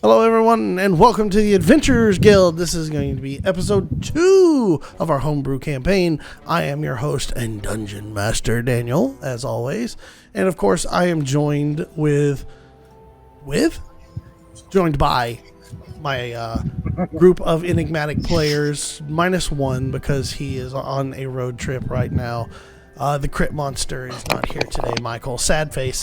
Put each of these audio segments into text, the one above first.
Hello everyone and welcome to the Adventurers Guild. This is going to be episode 2 of our homebrew campaign. I am your host and dungeon master Daniel, as always. And of course I am joined by my group of enigmatic players, minus one because he is on a road trip right now. The crit monster is not here today, Michael. Sad face.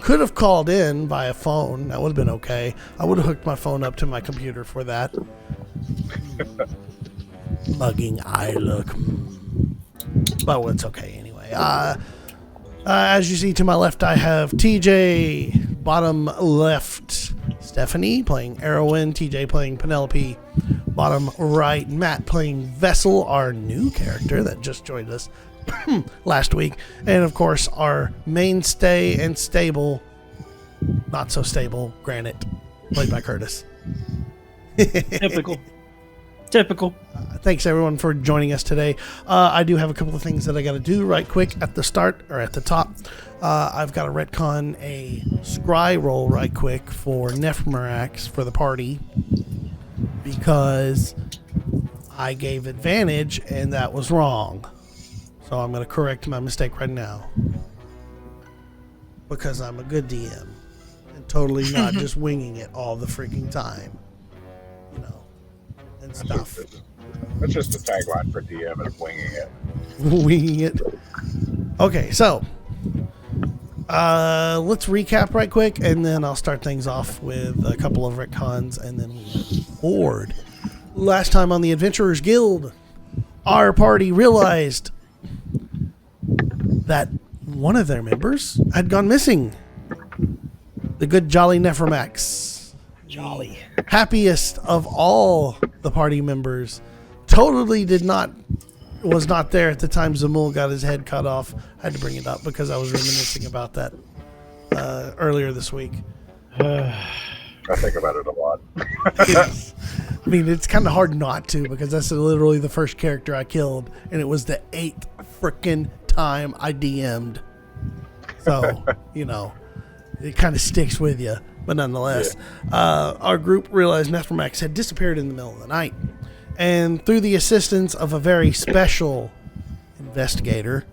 Could have called in via phone. That would have been okay. I would have hooked my phone up to my computer for that. Mugging eye look. But it's okay anyway. As you see to my left, I have TJ. Bottom left, Stephanie playing Erwin. TJ playing Penelope. Bottom right, Matt playing Vessel, our new character that just joined us last week. And of course our mainstay and stable, not so stable, Granite, played by Curtis. Typical. Thanks everyone for joining us today. I do have a couple of things that I got to do right quick at the start, or at the top. I've got to retcon a scry roll right quick for Nephmerax for the party, because I gave advantage and that was wrong. So I'm going to correct my mistake right now, because I'm a good DM and totally not just winging it all the freaking time, you know, and stuff. That's just the tagline for DM, is winging it. Winging it. Okay, so let's recap right quick, and then I'll start things off with a couple of retcons, and then we'll move forward. Last time on the Adventurers Guild, our party realized that one of their members had gone missing. The good jolly Nephmerax. Jolly. Happiest of all the party members. Totally was not there at the time Zamul got his head cut off. I had to bring it up because I was reminiscing about that earlier this week. I think about it a lot. I mean, it's kind of hard not to, because that's literally the first character I killed, and it was the 8th frickin' time I DM'd. So, you know, it kind of sticks with you. But nonetheless, our group realized Nephmerax had disappeared in the middle of the night. And through the assistance of a very special investigator,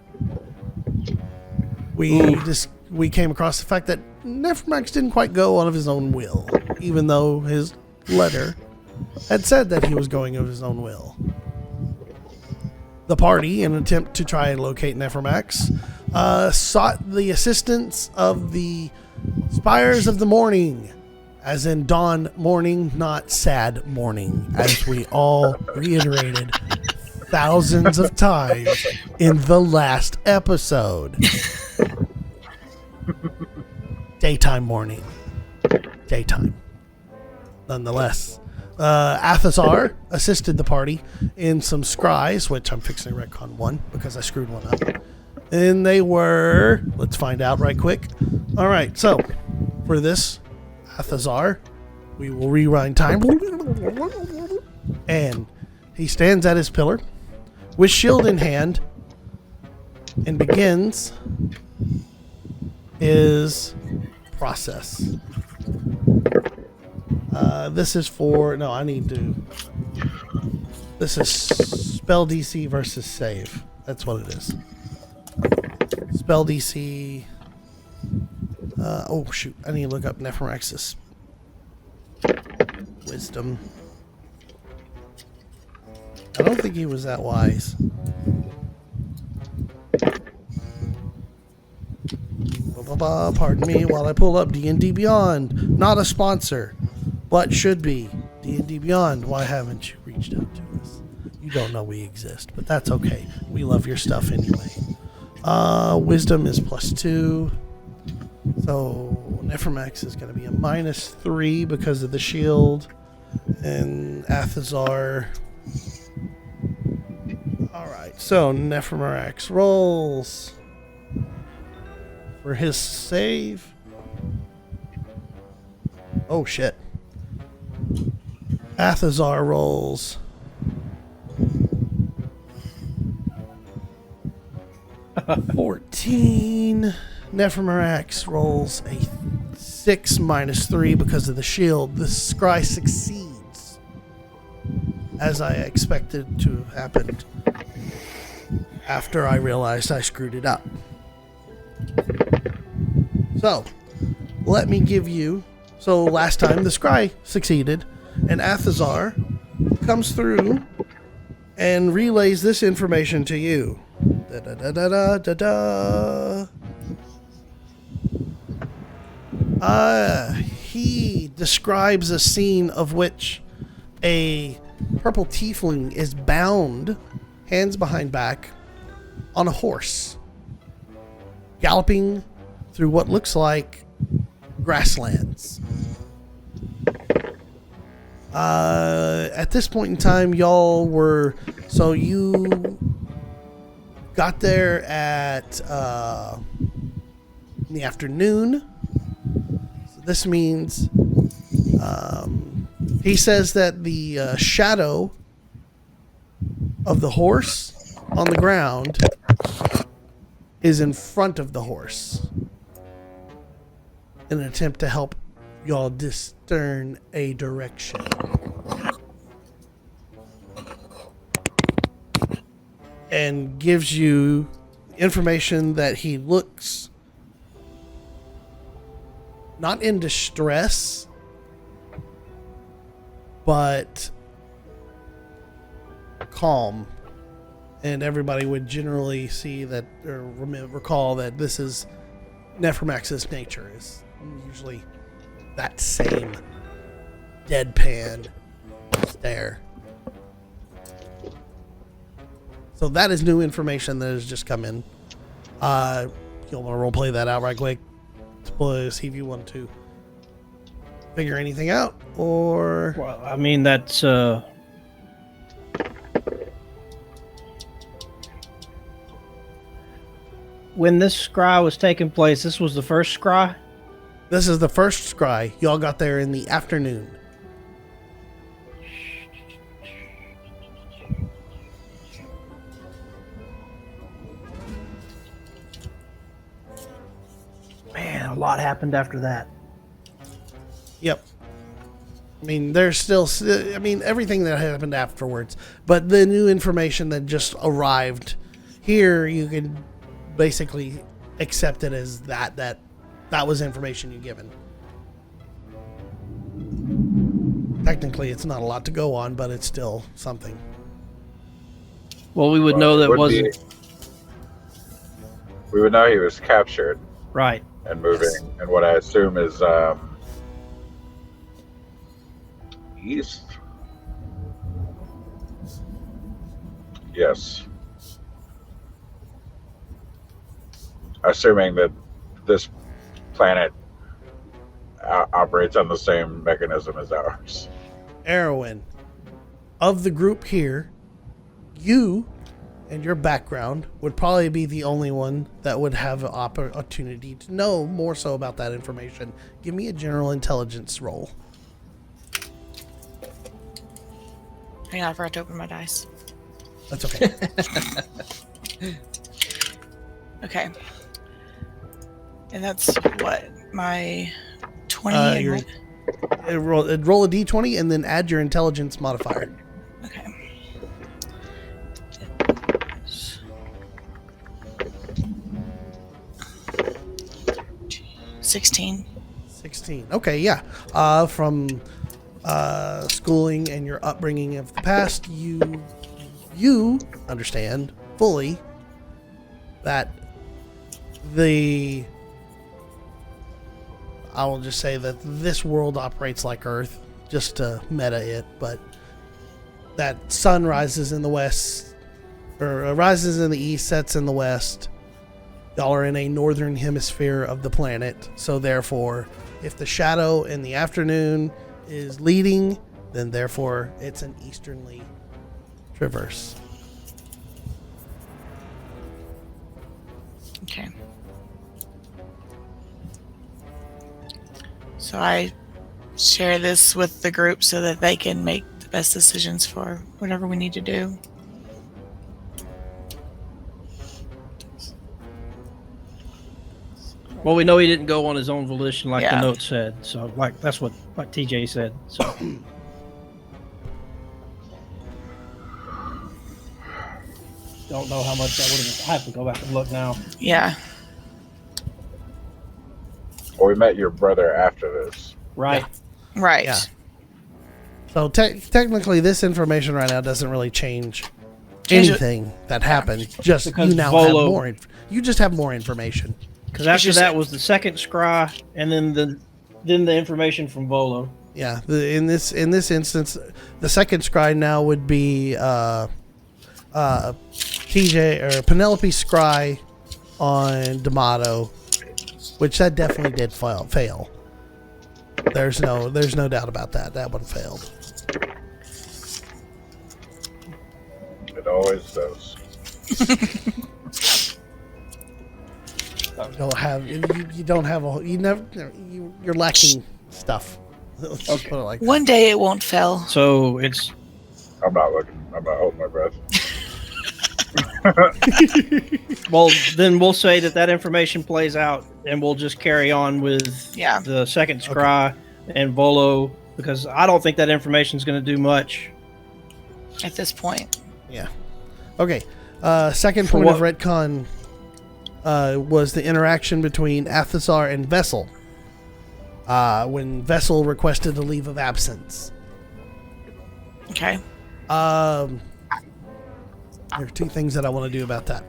we came across the fact that Nephmerax didn't quite go out of his own will, even though his letter had said that he was going of his own will. The party, in an attempt to try and locate Nephmerax, sought the assistance of the Spires of the Morning, as in dawn morning, not sad morning, as we all reiterated thousands of times in the last episode. Daytime morning. Daytime. Nonetheless, Athazar assisted the party in some scries, which I'm fixing to retcon one because I screwed one up. And they were, let's find out right quick. All right, so for this, Athazar, we will rewind time. And he stands at his pillar with shield in hand and begins his process. This is for, no, I need to, this is spell DC versus save. That's what it is. Spell DC. Oh shoot, I need to look up Nephmerax's wisdom. I don't think he was that wise. Pardon me while I pull up D&D Beyond. Not a sponsor, but should be. D&D Beyond, why haven't you reached out to us? You don't know we exist, but that's okay. We love your stuff anyway. Wisdom is +2. So Nephmerax is going to be a -3 because of the shield. And Athazar. Alright, so Nephmerax rolls for his save. Oh shit. Athazar rolls 14. Nephrimerax rolls a 6 minus 3 because of the shield. The scry succeeds, as I expected to have happened after I realized I screwed it up. So, let me give you... So, last time the scry succeeded, and Athazar comes through and relays this information to you. He describes a scene of which a purple tiefling is bound, hands behind back, on a horse, galloping through what looks like grasslands. At this point in time, y'all were... So you got there at in the afternoon. So this means he says that the shadow of the horse on the ground is in front of the horse in an attempt to help y'all discern a direction. And gives you information that he looks not in distress, but calm. And everybody would generally see that, or recall that this is Nephrimax's nature, is usually that same deadpan stare. So that is new information that has just come in. You'll want to roleplay that out right quick to see if you want to figure anything out, or... Well, I mean, that's... When this scry was taking place, this was the first scry? This is the first scry. Y'all got there in the afternoon. Man, a lot happened after that. Yep. I mean, there's still... I mean, everything that happened afterwards. But the new information that just arrived here, you can basically accept it as that was information you're given. Technically, it's not a lot to go on, but it's still something. Well, we would know that wasn't... We would know he was captured. Right. And moving, yes. And what I assume is east. Yes. Assuming that this planet operates on the same mechanism as ours. Erwin, of the group here, you and your background would probably be the only one that would have an opportunity to know more so about that information. Give me a general intelligence roll. Hang on, I forgot to open my dice. That's okay. Okay. And that's what? My 20? Roll a d20 and then add your intelligence modifier. Okay. 16. 16. Okay, yeah. From schooling and your upbringing of the past, you understand fully that I will just say that this world operates like Earth, just to meta it, but that sun rises in the west, or rises in the east, sets in the west. Y'all are in a northern hemisphere of the planet, so therefore, if the shadow in the afternoon is leading, then therefore it's an easternly traverse. Okay. So I share this with the group so that they can make the best decisions for whatever we need to do. Well, we know he didn't go on his own volition, like Yeah. the note said. So, like that's what TJ said. So, don't know how much that would have. I have to go back and look now. Yeah. Well, we met your brother after this. Right. Right. Yeah. So technically, this information right now doesn't really change Change it. anything that happened. Just Because you now Volo- have more. You just have more information. Because after just- that was the second scry, and then the information from Volo. Yeah. In this instance, the second scry now would be TJ or Penelope scry on D'Amato, which that definitely did fail. There's no doubt about that. That one failed. It always does. You don't have you don't have a you never you're lacking stuff. Let's put it like that. One day it won't fail. So it's I'm not looking. I'm not holding my breath. well. Then we'll say that information plays out, and we'll just carry on with Yeah. the second scry and Volo, because I don't think that information is going to do much. At this point. Yeah. Okay. Second For point of what- retcon was the interaction between Athasar and Vessel. When Vessel requested a leave of absence. Okay. There are two things that I want to do about that.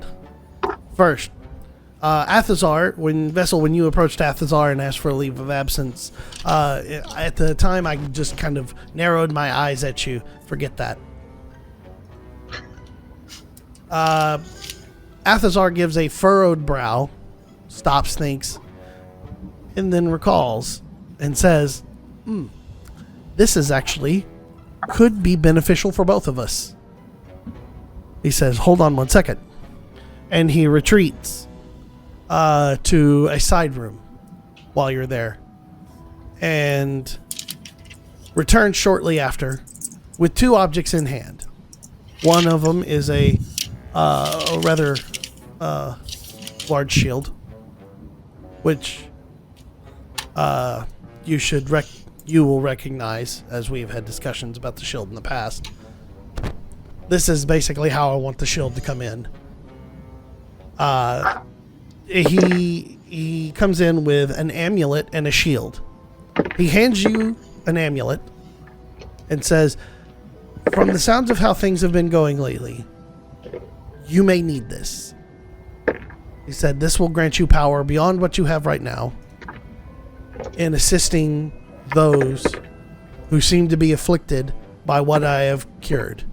First, Athasar, when you approached Athasar and asked for a leave of absence, at the time I just kind of narrowed my eyes at you. Forget that. Athasar gives a furrowed brow, stops, thinks, and then recalls and says, this is actually could be beneficial for both of us. He says, hold on 1 second. And he retreats to a side room while you're there. And returns shortly after with two objects in hand. One of them is a rather large shield, which you will recognize, as we have had discussions about the shield in the past. This is basically how I want the shield to come in. He comes in with an amulet and a shield. He hands you an amulet and says, from the sounds of how things have been going lately, you may need this. He said, this will grant you power beyond what you have right now in assisting those who seem to be afflicted by what I have cured.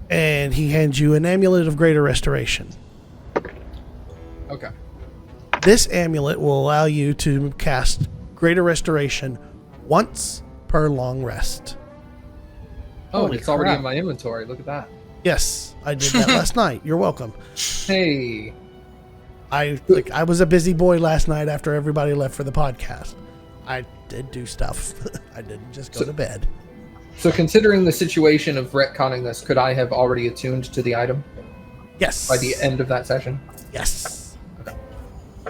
And he hands you an amulet of greater restoration. Okay. This amulet will allow you to cast greater restoration once per long rest. Oh, Holy it's already crap. in my inventory. Look at that. Yes, I did that last night. You're welcome. Hey. I was a busy boy last night after everybody left for the podcast. I did do stuff. I didn't just go to bed. So considering the situation of retconning this, could I have already attuned to the item Yes. by the end of that session? Yes.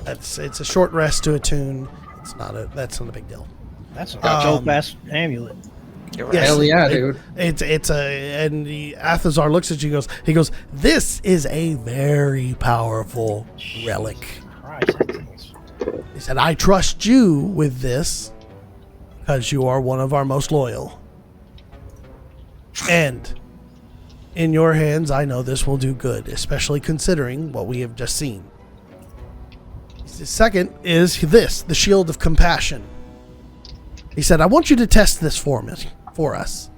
It's a short rest to attune. That's not a big deal. That's a dope ass amulet. You're right. Yes. Hell yeah, It- dude. And Athazar looks at you and goes, this is a very powerful relic. Christ, that thing's- He said, I trust you with this because you are one of our most loyal. And in your hands, I know this will do good, especially considering what we have just seen. The second is this, the Shield of Compassion. He said, I want you to test this for us.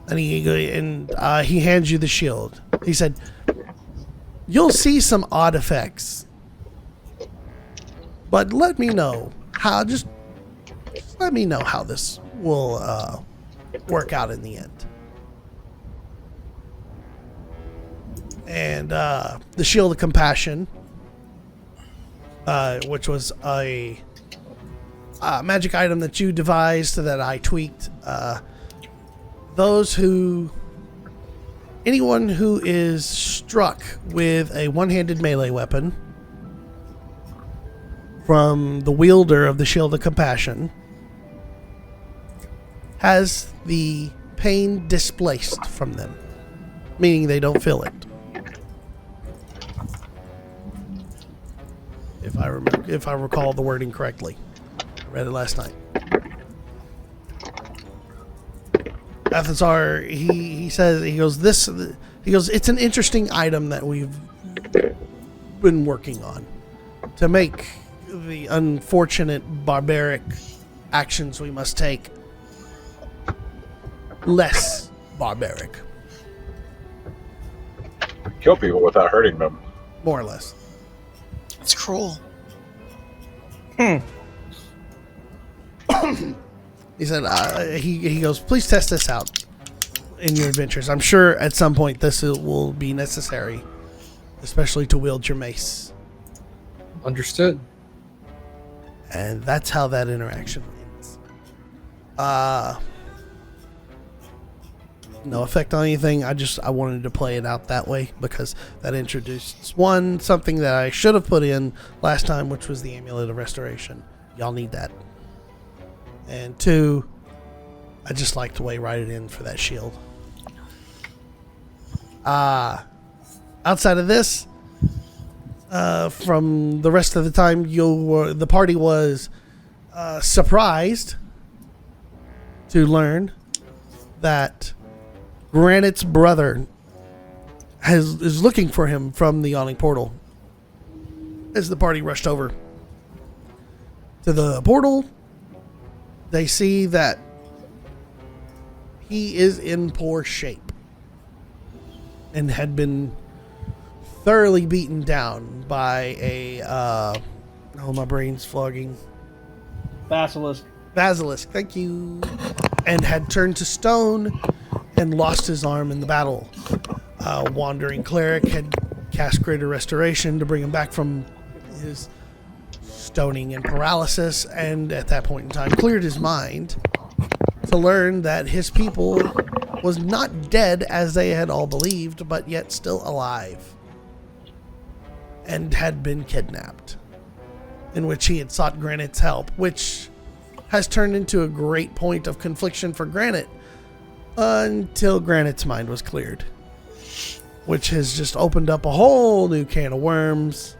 And he hands you the shield. He said, you'll see some odd effects. But let me know how, just let me know how this will work out in the end. And the Shield of Compassion, which was a magic item that you devised that I tweaked. Anyone who is struck with a one-handed melee weapon from the wielder of the Shield of Compassion has the pain displaced from them, meaning they don't feel it. If I recall the wording correctly. I read it last night. Athelsar, he says, he goes, it's an interesting item that we've been working on to make the unfortunate barbaric actions we must take less barbaric. Kill people without hurting them. More or less. It's cruel. He said, he goes, please test this out in your adventures. I'm sure at some point this will be necessary, especially to wield your mace. Understood. And that's how that interaction ends. No effect on anything. I wanted to play it out that way because that introduced something that I should have put in last time, which was the Amulet of Restoration. Y'all need that. And 2, I just like the way I write it in for that shield. Outside of this, from the rest of the time, the party was surprised to learn that Granite's brother is looking for him from the yawning portal. As the party rushed over to the portal, they see that he is in poor shape and had been thoroughly beaten down by a my brain's flogging. Basilisk. Thank you. And had turned to stone and lost his arm in the battle. Wandering cleric had cast greater restoration to bring him back from his stoning and paralysis, and at that point in time cleared his mind to learn that his people was not dead as they had all believed, but yet still alive, and had been kidnapped, in which he had sought Granite's help, which has turned into a great point of confliction for Granite until Granite's mind was cleared, which has just opened up a whole new can of worms,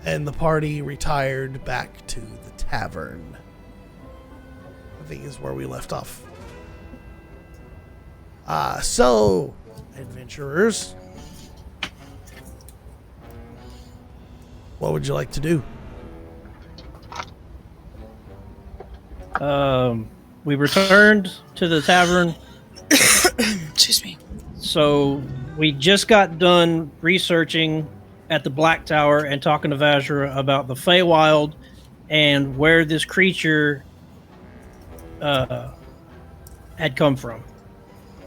and the party retired back to the tavern. I think is where we left off. So, adventurers, what would you like to do? We returned to the tavern. Excuse me. So we just got done researching at the Black Tower and talking to Vajra about the Feywild and where this creature had come from,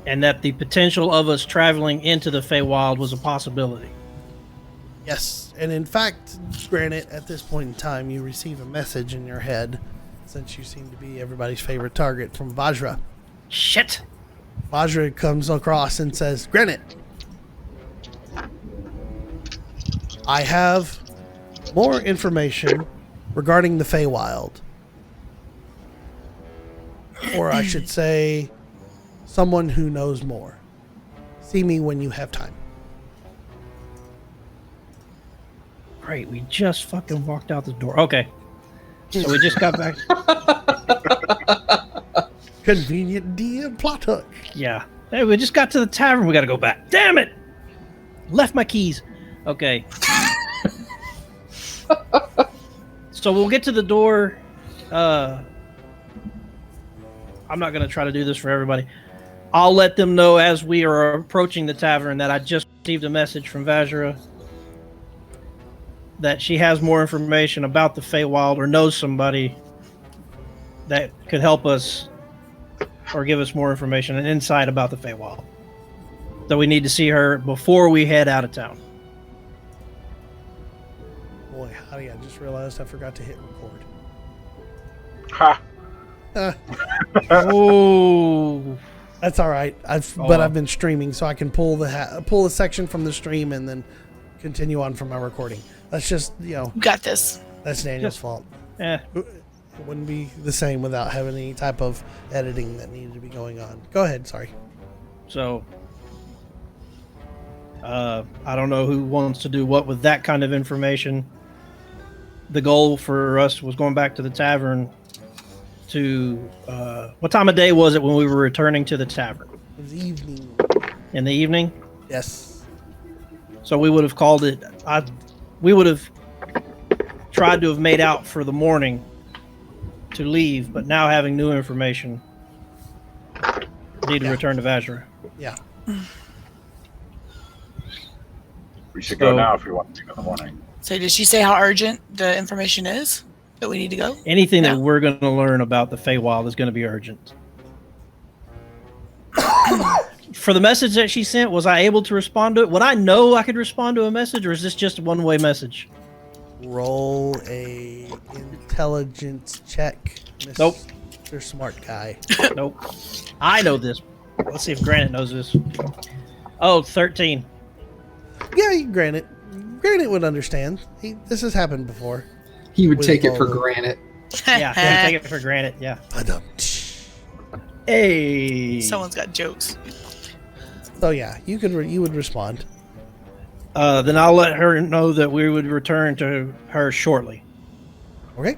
and that the potential of us traveling into the Feywild was a possibility. Yes, and in fact, Granite, at this point in time, you receive a message in your head, since you seem to be everybody's favorite target, from Vajra. Shit! Vajra comes across and says, Granite, I have more information regarding the Feywild. Or I should say, someone who knows more. See me when you have time. Great, we just fucking walked out the door. Okay. So we just got back. Convenient DM plot hook. Yeah. Hey, we just got to the tavern. We got to go back. Damn it! Left my keys. Okay. So we'll get to the door. I'm not going to try to do this for everybody. I'll let them know as we are approaching the tavern that I just received a message from Vajra that she has more information about the Feywild or knows somebody that could help us or give us more information and insight about the Feywild. So we need to see her before we head out of town. Boy, howdy, I just realized I forgot to hit record. Ha! Oh, That's all right. But I've been streaming, so I can pull a section from the stream and then continue on from my recording. That's just, Got this. That's Daniel's Just- fault. Eh, It wouldn't be the same without having any type of editing that needed to be going on. Go ahead, sorry. so I don't know who wants to do what with that kind of information. The goal for us was going back to the tavern to what time of day was it when we were returning to the tavern? It was evening. In the evening? Yes. So we would have called it. We would have tried to have made out for the morning to leave, but now having new information, need to Yeah. return to Vajra. Yeah. We should go So- now if you want to in the morning. So did she say how urgent the information is that we need to go? Anything Yeah. that we're going to learn about the Feywild is going to be urgent. For the message that she sent, was I able to respond to it? Would I know I could respond to a message, or is this just a one-way message? Roll a intelligence check, Mr. Nope. Smart Guy. Nope. I know this. Let's see if Granite knows this. Oh, 13. Yeah, Granite. Granite would understand. This has happened before. He would With take it for all the- granted. Yeah, I take it for granted. Yeah. Hey. Someone's got jokes. So yeah, you would respond. Then I'll let her know that we would return to her shortly. Okay.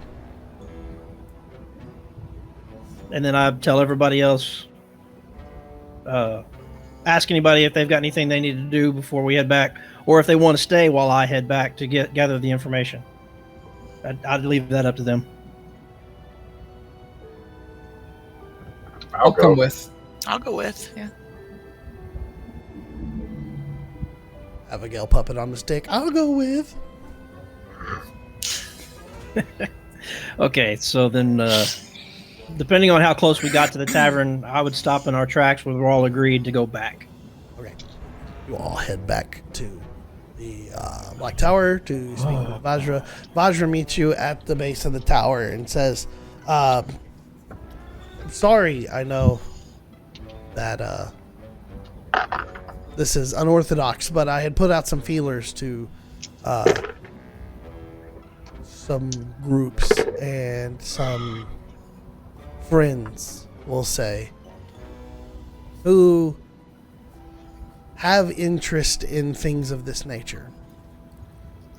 And then I tell everybody else, ask anybody if they've got anything they need to do before we head back, or if they want to stay while I head back to gather the information. I'd leave that up to them. I'll go. come with. I'll go with. Yeah. Abigail puppet on the stick. I'll go with. Okay, so then, depending on how close we got to the tavern, I would stop in our tracks. We were all agreed to go back. Okay. You all head back to the Black Tower to speak with Vajra. Vajra meets you at the base of the tower and says, sorry, I know that this is unorthodox, but I had put out some feelers to some groups and some friends, we'll say, who have interest in things of this nature.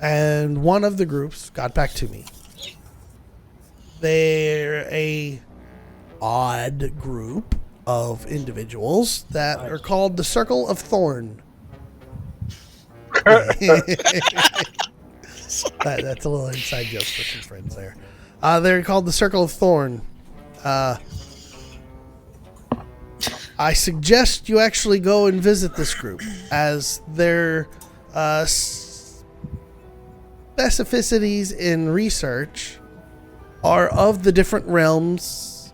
And one of the groups got back to me. They're a odd group of individuals that are called the Circle of Thorn. That's a little inside joke for some friends there. They're called the Circle of Thorn. I suggest you actually go and visit this group, as their specificities in research are of the different realms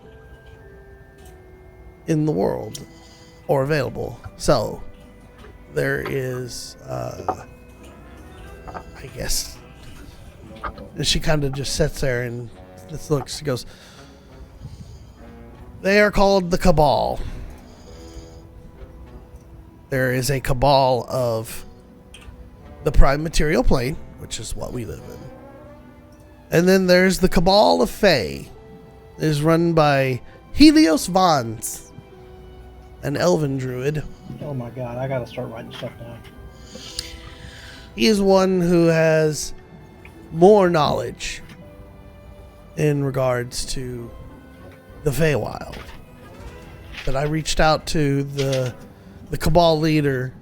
in the world or available. So there is, I guess, and she kind of just sits there and just looks. She goes, they are called the Cabal. There is a cabal of the prime material plane, which is what we live in. And then there's the Cabal of Fae. It is run by Helios Vons, an elven druid. Oh my god, I gotta start writing stuff down. He is one who has more knowledge in regards to the Feywild. But I reached out to the Cabal leader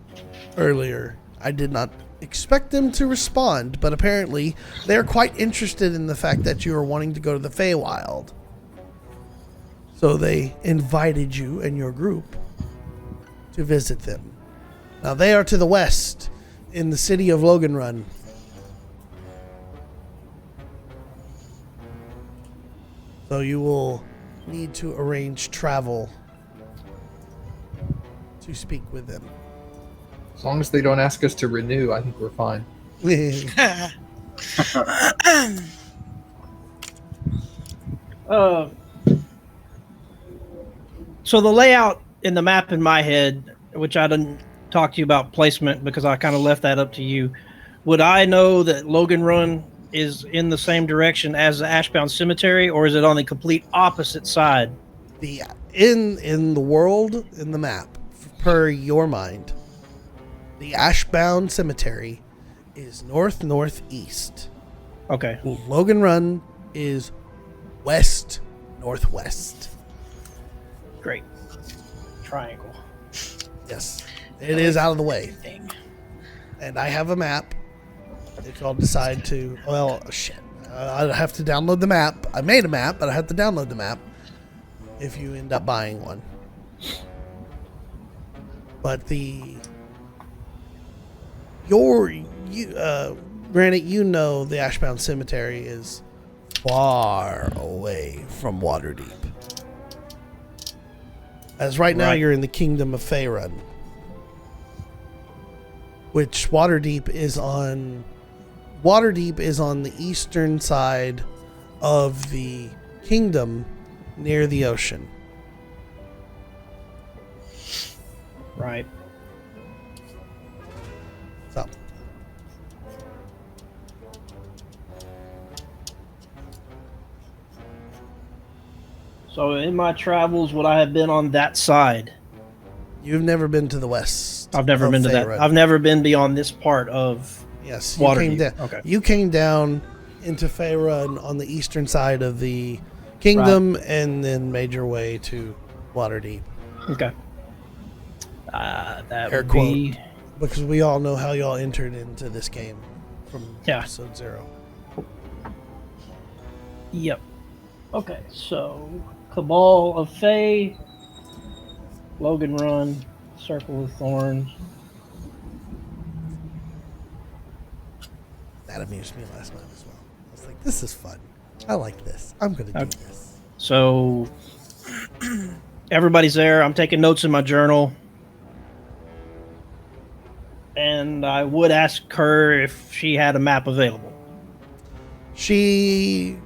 earlier. I did not expect them to respond, but apparently they're quite interested in the fact that you are wanting to go to the Feywild. So they invited you and your group to visit them. Now they are to the west in the city of Logan Run. So you will need to arrange travel to speak with them. As long as they don't ask us to renew, I think we're fine. So the layout in the map in my head, which I didn't talk to you about placement because I kind of left that up to you. Would I know that Logan Run is in the same direction as the Ashbound Cemetery, or is it on the complete opposite side? The in the world, in the map, per your mind, the Ashbound Cemetery is northeast. Okay. Logan Run is west northwest. Great. Triangle. Yes, it is out of the way. Thing. And I have a map. If y'all decide to, well, shit, I'd have to download the map. I made a map, but I have to download the map if you end up buying one. But granted, you know the Ashbound Cemetery is far away from Waterdeep. As right now, you're in the Kingdom of Faerun, which Waterdeep is on the eastern side of the kingdom, near the ocean. Right. So, So in my travels, would I have been on that side? you've never been to the west. I've never of been to that. Faerun. I've never been beyond this part of. Yes, you Waterdeep. came down. Okay. You came down into Faerun on the eastern side of the kingdom, and then made your way to Waterdeep. Okay. That Air would be. Because we all know how y'all entered into this game from Yeah. episode 0. Yep. Okay, so Cabal of Fae, Logan Run, Circle of Thorns. That amused me last night as well. I was like, this is fun. I like this. I'm going to do Okay. this. So everybody's there. I'm taking notes in my journal. And I would ask her if she had a map available. She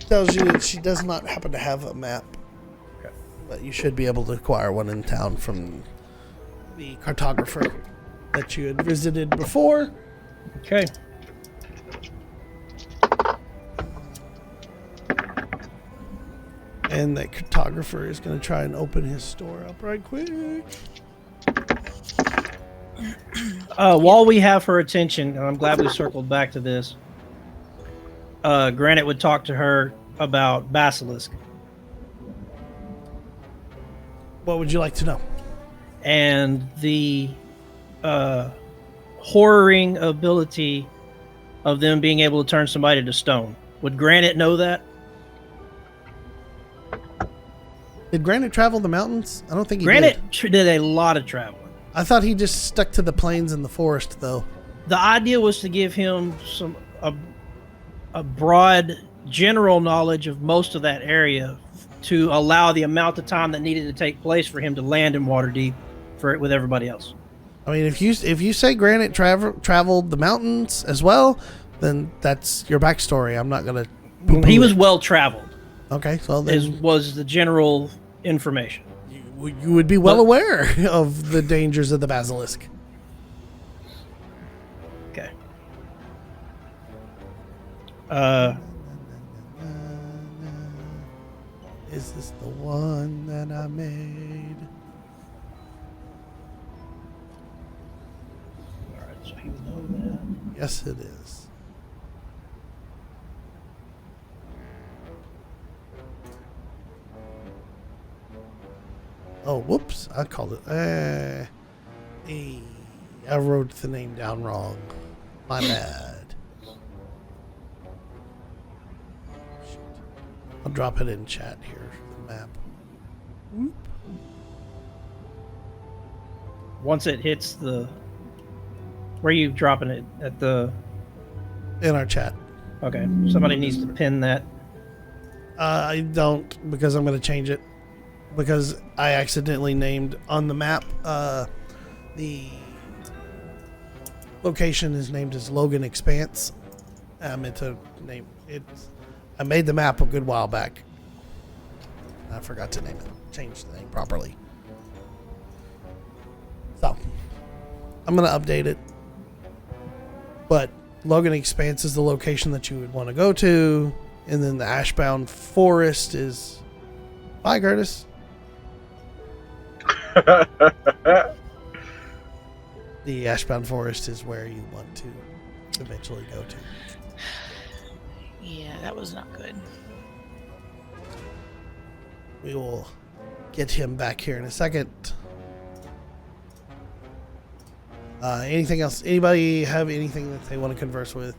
tells you that she does not happen to have a map. Okay. But you should be able to acquire one in town from the cartographer that you had visited before. Okay. And that cartographer is going to try and open his store up right quick. While we have her attention, and I'm glad we circled back to this, Granite would talk to her about Basilisk What would you like to know? and the horroring ability of them being able to turn somebody to stone. Would Granite know that? Did Granite travel the mountains? I don't think he Granite did. did a lot of traveling. I thought he just stuck to the plains and the forest, though. The idea was to give him a broad general knowledge of most of that area to allow the amount of time that needed to take place for him to land in Waterdeep with everybody else. I mean, if you say Granite traveled the mountains as well, then that's your backstory. I'm not gonna. He was well traveled. Okay, so then Was the general information. you would be well aware of the dangers of the basilisk. Okay. Is this the one that I made? All right. So he would know that. Yes, it is. Oh, whoops. I called it. I wrote the name down wrong. My bad. Shoot. I'll drop it in chat here, the map. Whoop. Once it hits the. Where are you dropping it? At the. In our chat. Okay. Somebody needs to pin that. I don't, because I'm going to change it. Because I accidentally named on the map, the location is named as Logan Expanse. I meant to name it. I made the map a good while back. I forgot to name it, change the name properly. So, I'm going to update it. But Logan Expanse is the location that you would want to go to, and then the Ashbound Forest is. Bye, Curtis. The Ashbound Forest is where you want to eventually go to. Yeah, that was not good. We will get him back here in a second. Anything else? Anybody have anything that they want to converse with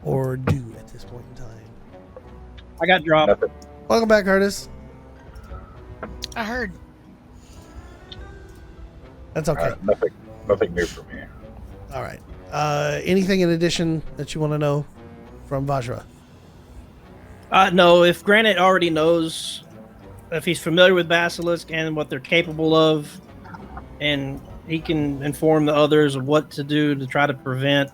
or do at this point in time? I got dropped. Nothing. Welcome back, Curtis. I heard. That's okay. Nothing new for me. All right. Anything in addition that you want to know from Vajra? No, if Granite already knows, if he's familiar with Basilisk and what they're capable of, and he can inform the others of what to do to try to prevent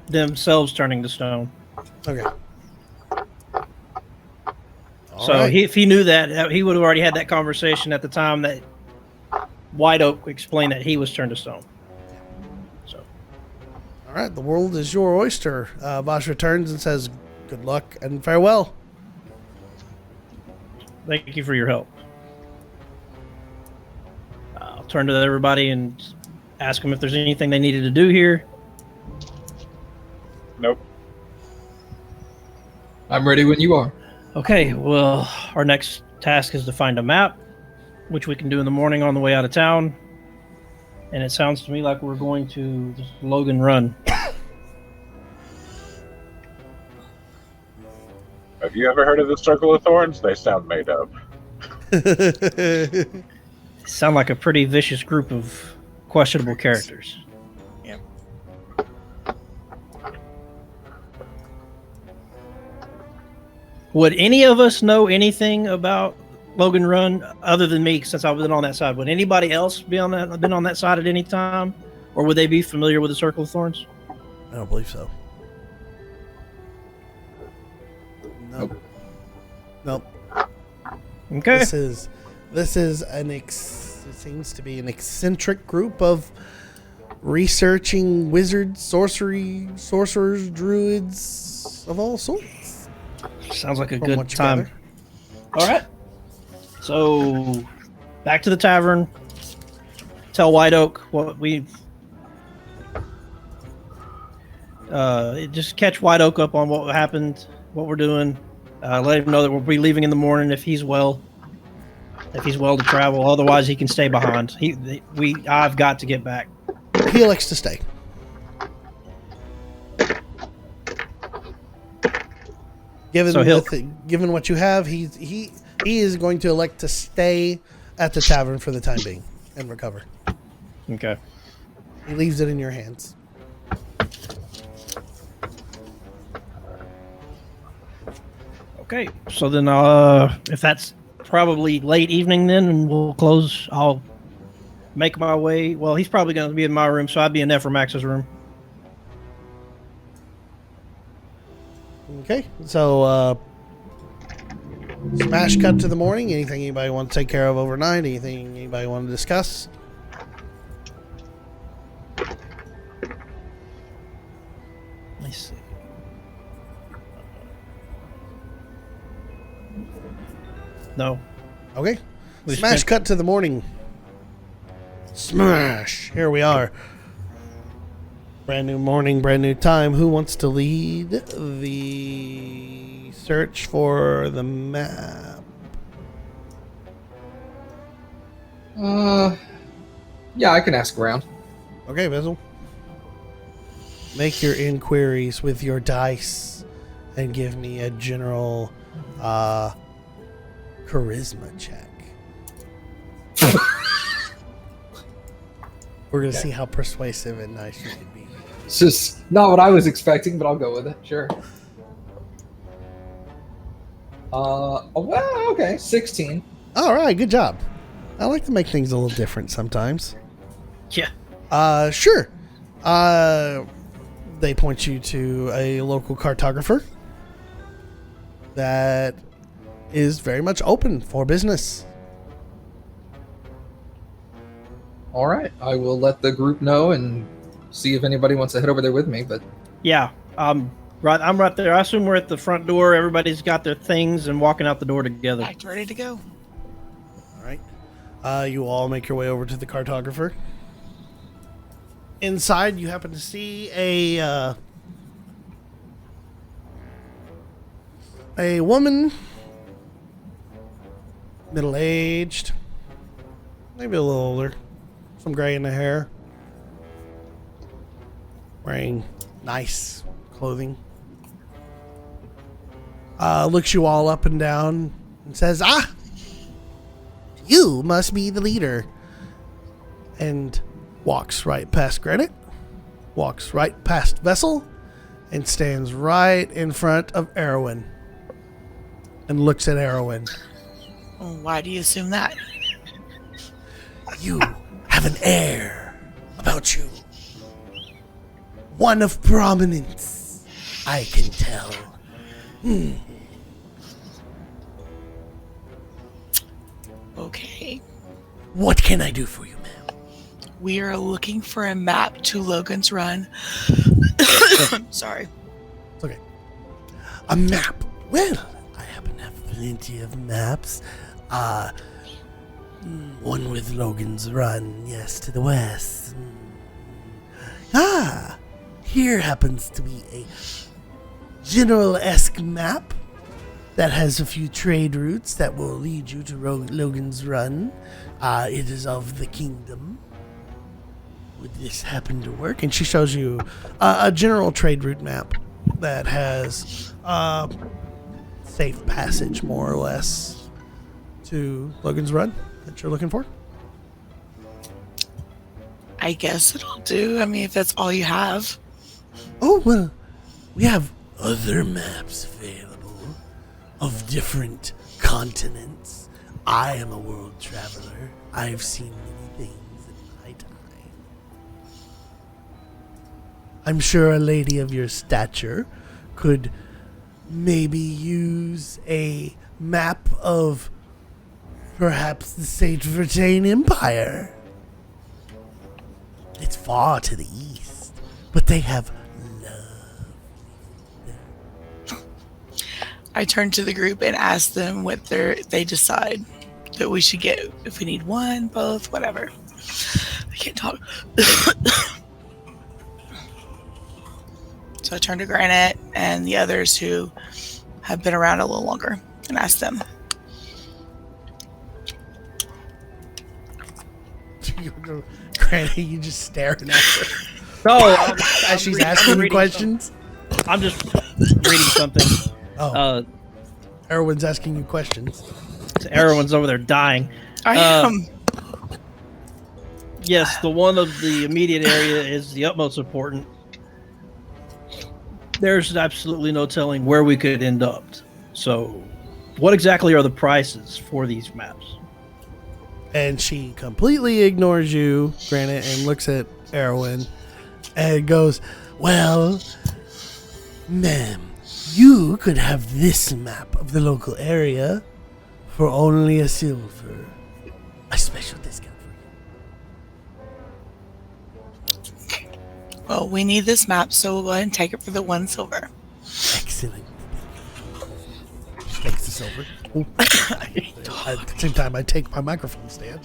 themselves turning to stone. Okay. All So right. if he knew that, he would have already had that conversation at the time that White Oak explained that he was turned to stone. So All right. The world is your oyster. Vajra turns and says, "Good luck and farewell." thank you for your help. I'll turn to everybody and ask them if there's anything they needed to do here. Nope. I'm ready when you are. Okay, well, our next task is to find a map, which we can do in the morning on the way out of town. And it sounds to me like we're going to just Logan Run. Have you ever heard of the Circle of Thorns? They sound made up. Sound like a pretty vicious group of questionable characters. Would any of us know anything about Logan Run other than me, since I've been on that side? Would anybody else been on that side at any time, or would they be familiar with the Circle of Thorns? I don't believe so. Nope. Nope. Okay. This is it seems to be an eccentric group of researching wizards, sorcerers, druids of all sorts. Sounds like a From good what you time. gather. All right. So, back to the tavern. Tell White Oak what we. Just catch White Oak up on what happened, what we're doing. Let him know that we'll be leaving in the morning if he's well. If he's well to travel, otherwise he can stay behind. I've got to get back. He elects to stay. Given what you have, he is going to elect to stay at the tavern for the time being and recover. Okay. He leaves it in your hands. Okay. So then, if that's probably late evening, then and we'll close. I'll make my way. Well, he's probably going to be in my room, so I'd be in Nephromax's room. Okay, so smash cut to the morning. Anything anybody want to take care of overnight? Anything anybody want to discuss? Let me see. No. Okay, We smash spent- cut to the morning. Smash! Here we are. Brand new morning, brand new time. Who wants to lead the search for the map? Yeah, I can ask around. Okay, Bizzle. Make your inquiries with your dice and give me a general charisma check. We're going to see how persuasive and nice you can be. It's just not what I was expecting, but I'll go with it. Sure. Well, okay, 16. All right, good job. I like to make things a little different sometimes. Yeah. Sure. They point you to a local cartographer that is very much open for business. All right, I will let the group know and see if anybody wants to head over there with me. But Yeah, right. I'm right there. I assume we're at the front door. Everybody's got their things and walking out the door together. Act ready to go. All right. You all make your way over to the cartographer. Inside, you happen to see a woman, middle-aged, maybe a little older, some gray in the hair, wearing nice clothing. Looks you all up and down and says, "Ah, you must be the leader." And walks right past Granite, walks right past Vessel, and stands right in front of Erwin. And looks at Erwin. Why do you assume that? You have an air about you. One of prominence, I can tell. Okay. What can I do for you, ma'am? We are looking for a map to Logan's Run. Sorry. It's okay. A map. Well, I happen to have plenty of maps. One with Logan's Run, yes, to the west. Here happens to be a general-esque map that has a few trade routes that will lead you to Logan's Run. It is of the kingdom. Would this happen to work? And she shows you a general trade route map that has safe passage, more or less, to Logan's Run that you're looking for. I guess it'll do. I mean, if that's all you have. Oh, well, we have other maps available of different continents. I am a world traveler. I've seen many things in my time. I'm sure a lady of your stature could maybe use a map of perhaps the Saint Vertain Empire. It's far to the east, but they have I turn to the group and ask them what they decide that we should get. If we need one, both, whatever. I can't talk. So I turn to Granite and the others who have been around a little longer and ask them. Granny, you just staring at her No, as she's asking you reading questions. I'm just reading something. Oh, Erwin's asking you questions. Everyone's over there dying. I am. Yes, the one of the immediate area is the utmost important. There's absolutely no telling where we could end up. So, what exactly are the prices for these maps? And she completely ignores you, Granite, and looks at Erwin and goes, "Well, ma'am, you could have this map of the local area for only a silver. A special discount for you." Well, we need this map, so we'll go ahead and take it for the 1 silver. Excellent. She takes the silver. Ooh. At the same time, I take my microphone stand.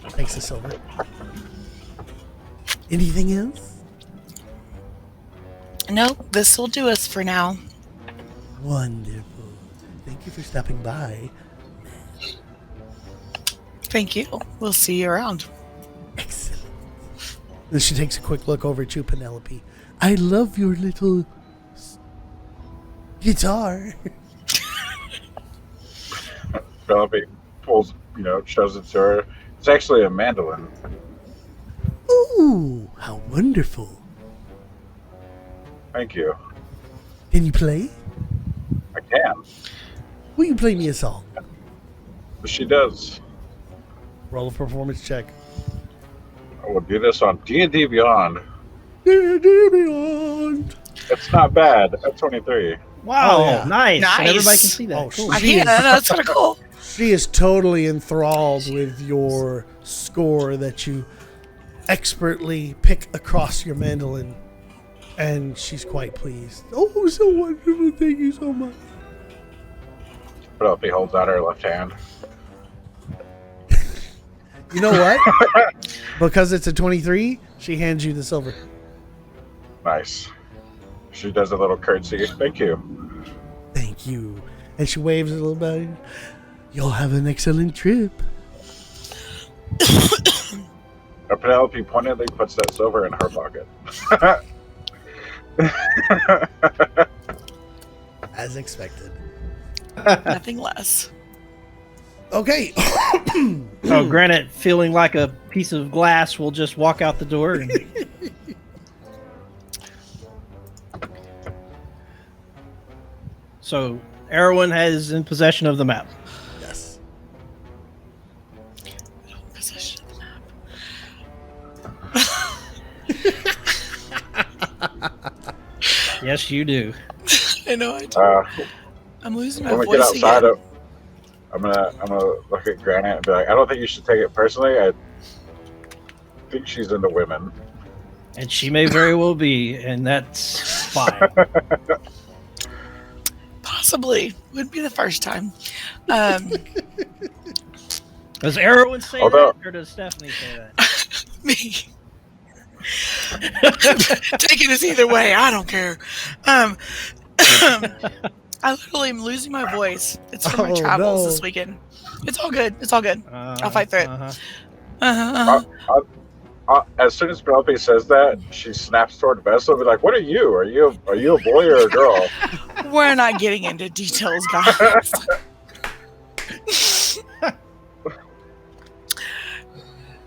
Takes the silver. Anything else? Nope, this will do us for now. Wonderful. Thank you for stopping by. Thank you. We'll see you around. Excellent. Then she takes a quick look over at you, Penelope. I love your little guitar. Penelope pulls, shows it to her. It's actually a mandolin. Ooh, how wonderful. Thank you. Can you play? I can. Will you play me a song? But she does. Roll a performance check. I will do this on D&D Beyond. Beyond. It's not bad. At 23. Wow, Oh, yeah. nice. Nice. And everybody can see that. Oh, Cool. I She can't. is- That's kind of cool. She is totally enthralled with your score that you expertly pick across your mandolin, and she's quite pleased. Oh, so wonderful! Thank you so much. Penelope holds out her left hand. You know what? Because it's a 23, she hands you the silver. Nice. She does a little curtsy. Thank you. Thank you. And she waves a little bit. You'll have an excellent trip. Penelope pointedly puts that silver in her pocket. As expected. Nothing less. Okay. So Granite, feeling like a piece of glass, will just walk out the door. And... So Erwin is in possession of the map. Yes. Position. Yes, you do. I know I do. I'm losing my When we get voice outside, again. I'm gonna look at Granite and be like, I don't think you should take it personally. I think she's into women. And she may very well be, and that's fine. Possibly. Wouldn't be the first time. Does Erwin say Although- that, or does Stephanie say that? Me. Take it as either way. I don't care. I literally am losing my voice. It's from my Oh, travels no. this weekend. It's all good. It's all good. I'll fight through it. Uh-huh. As soon as Penelope says that, she snaps toward Vessel and be like, "What are you? Are you a boy or a girl?" We're not getting into details, guys.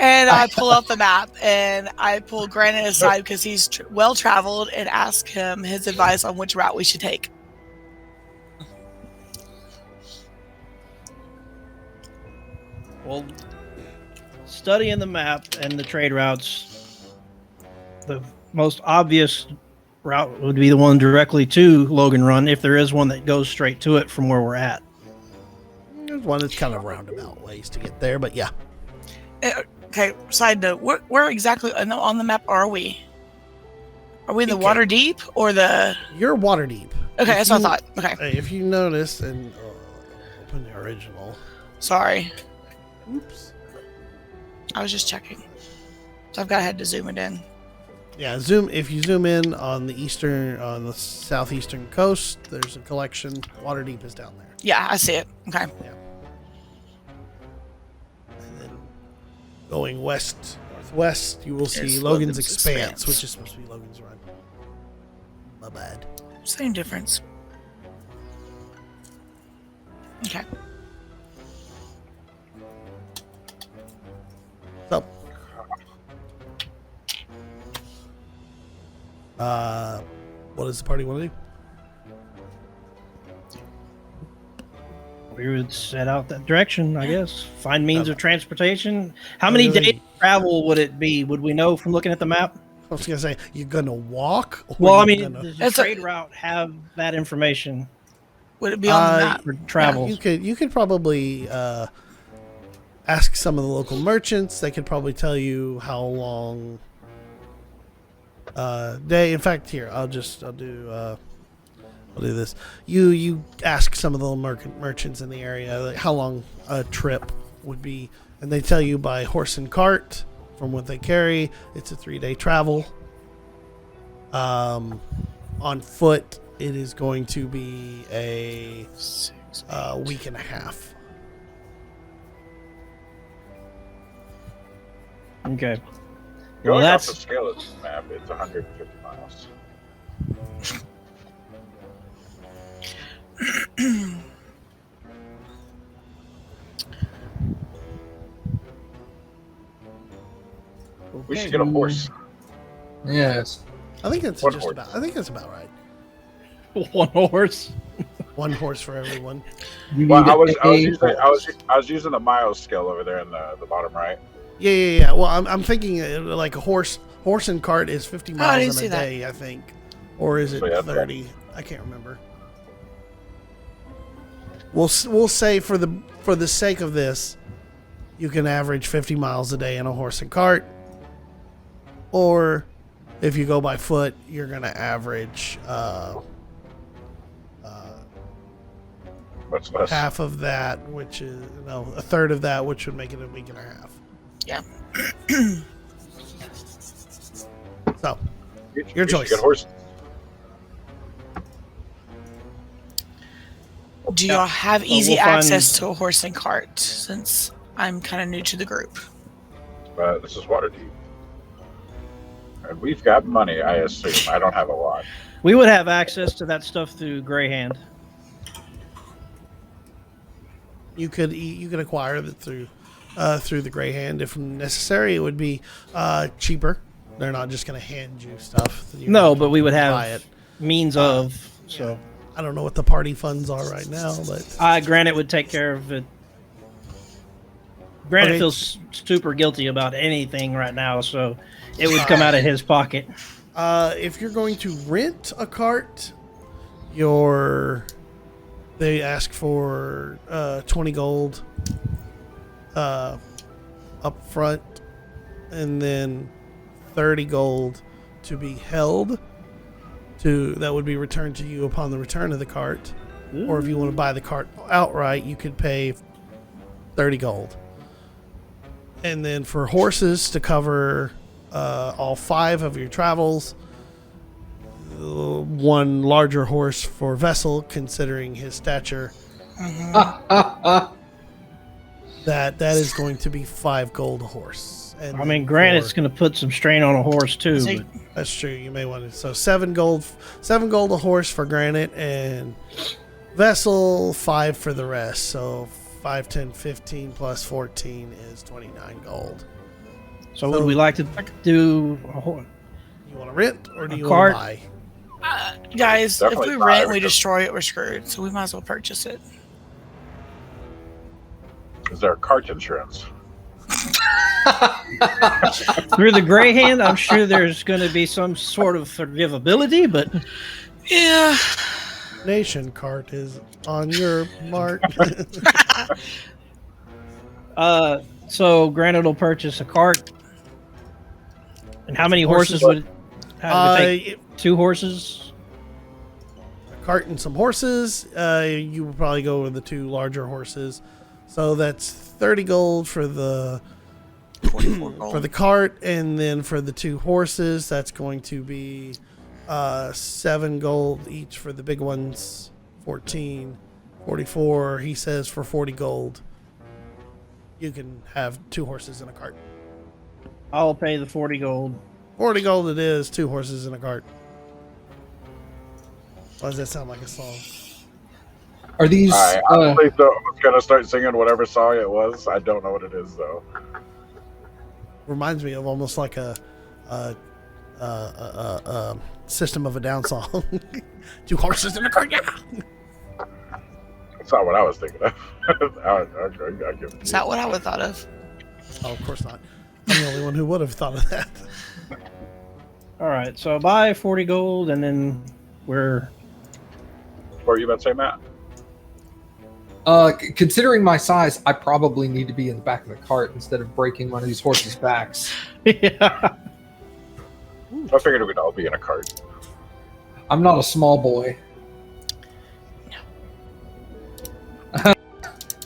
And I pull out the map and I pull Granite aside because he's well traveled and ask him his advice on which route we should take. Well, studying the map and the trade routes, the most obvious route would be the one directly to Logan Run, if there is one that goes straight to it from where we're at. There's one that's kind of roundabout ways to get there, but yeah. Okay, side note, where exactly on the map are we? Are we in the Okay. water deep or the... You're water deep. Okay, If that's what I you- thought. Okay, Hey, if you notice, and open the original. sorry. Oops. I was just checking. So I've got to head to zoom it in. Yeah, zoom. If you zoom in on the southeastern coast, there's a collection. Water deep is down there. Yeah, I see it. Okay. And then going west northwest, you will see There's Logan's Logan's Expanse, Expanse. which is supposed to be Logan's Run. My bad. Same difference. Okay. So, what does the party want to do? We would set out that direction, I guess. Find means of transportation. How many days of travel would it be? Would we know from looking at the map? I was gonna say, you're gonna walk. Or Well, I you're mean, gonna- does the It's a- trade route have that information Would it be on the map? for travel? you could probably ask some of the local merchants. They could probably tell you how long day. In fact, here I'll do this. You ask some of the merchants in the area like, how long a trip would be, and they tell you by horse and cart from what they carry. It's a 3-day travel. On foot, it is going to be a week and a half. Okay. Well, Going off the that's scale of this map, it's 150 miles. We should get a horse. Yes. I think that's One just horse. about. I think that's about right. one horse. One horse for everyone. You Well, need I was a using the miles scale over there in the bottom right. Yeah. Well, I'm thinking like a horse and cart is 50 I miles didn't in see a that. day, I think, or is it So, yeah, 30? I can't remember. We'll say for the sake of this, you can average 50 miles a day in a horse and cart. Or if you go by foot, you're going to average Much less. half of that, which is a third of that, which would make it a week and a half. Yeah. So, You your should choice. Get horses. Do y'all have easy we'll find- access to a horse and cart? Since I'm kind of new to the group. This is Waterdeep. And we've got money, I assume. I don't have a lot. We would have access to that stuff through Greyhand. You could acquire it through the Greyhand if necessary. It would be cheaper. They're not just going to hand you stuff. You No, have but to we would buy have it. means of. So, I don't know what the party funds are right now, but Granite would take care of it. Granite Okay. feels super guilty about anything right now, so it would come out of his pocket. if you're going to rent a cart, they ask for 20 gold up front, and then 30 gold to be held. That would be returned to you upon the return of the cart. Or if you want to buy the cart outright, you could pay 30 gold. And then for horses to cover all 5 of your travels, one larger horse for Vessel, considering his stature, that is going to be 5 gold a horse. And I mean, then Granite's going to put some strain on a horse too. So- But that's true. You may want to. So 7 gold a horse for Granite, and Vessel 5 for the rest. So 5, 10, 15 plus 14 is 29 gold. so would we like to do a horse? You want to rent or do A you want cart? to buy? Guys, Definitely if we buy rent, we everything. destroy it, we're screwed. So we might as well purchase it. Is there cart insurance? Through the Greyhand, I'm sure there's going to be some sort of forgivability, but Yeah. Nation cart is on your mark. so Granite will purchase a cart. And how many horses Horses. would have to take? It- 2 horses? a cart and some horses. You would probably go with the 2 larger horses. So that's 30 gold for the 44 gold. for the cart, and then for the 2 horses, that's going to be 7 gold each for the big ones. 14, 44. He says for 40 gold, you can have 2 horses in a cart. I'll pay the 40 gold. 40 gold it is, 2 horses in a cart. Why does that sound like a song? Are these? I honestly was going to start singing whatever song it was. I don't know what it is, though. Reminds me of almost like a System of a Down song. 2 horses in a cart, yeah. That's not what I was thinking of. I'll give it to Is you. that what I would have thought of? Oh, of course not. I'm the only one who would have thought of that. All right, so buy 40 gold, and then we're What were you about to say, Matt? Considering my size, I probably need to be in the back of the cart instead of breaking one of these horses' backs. yeah. I figured we'd all be in a cart. I'm not a small boy.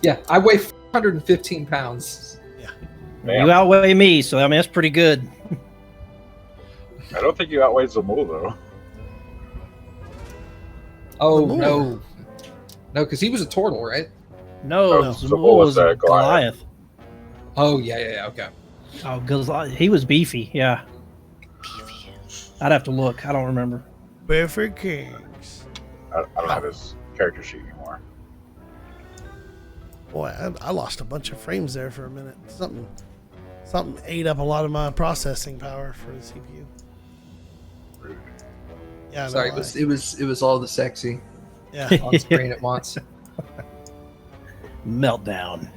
Yeah, I weigh 415 pounds. Man, You outweigh me, so I mean that's pretty good. I don't think you outweigh Zamul, though. Oh, Zamul. no. No, because he was a turtle, right? No, No, Zamul Zamul was, was a Goliath. Goliath. Oh, yeah, okay. Oh, Goliath. He was beefy. Yeah. I'd have to look. I don't remember. Perfect Kings. I don't have his character sheet anymore. Boy, I lost a bunch of frames there for a minute. Something ate up a lot of my processing power for the CPU. Rude. Yeah, I know Sorry, why. it was all the sexy Yeah. on screen at once. Meltdown.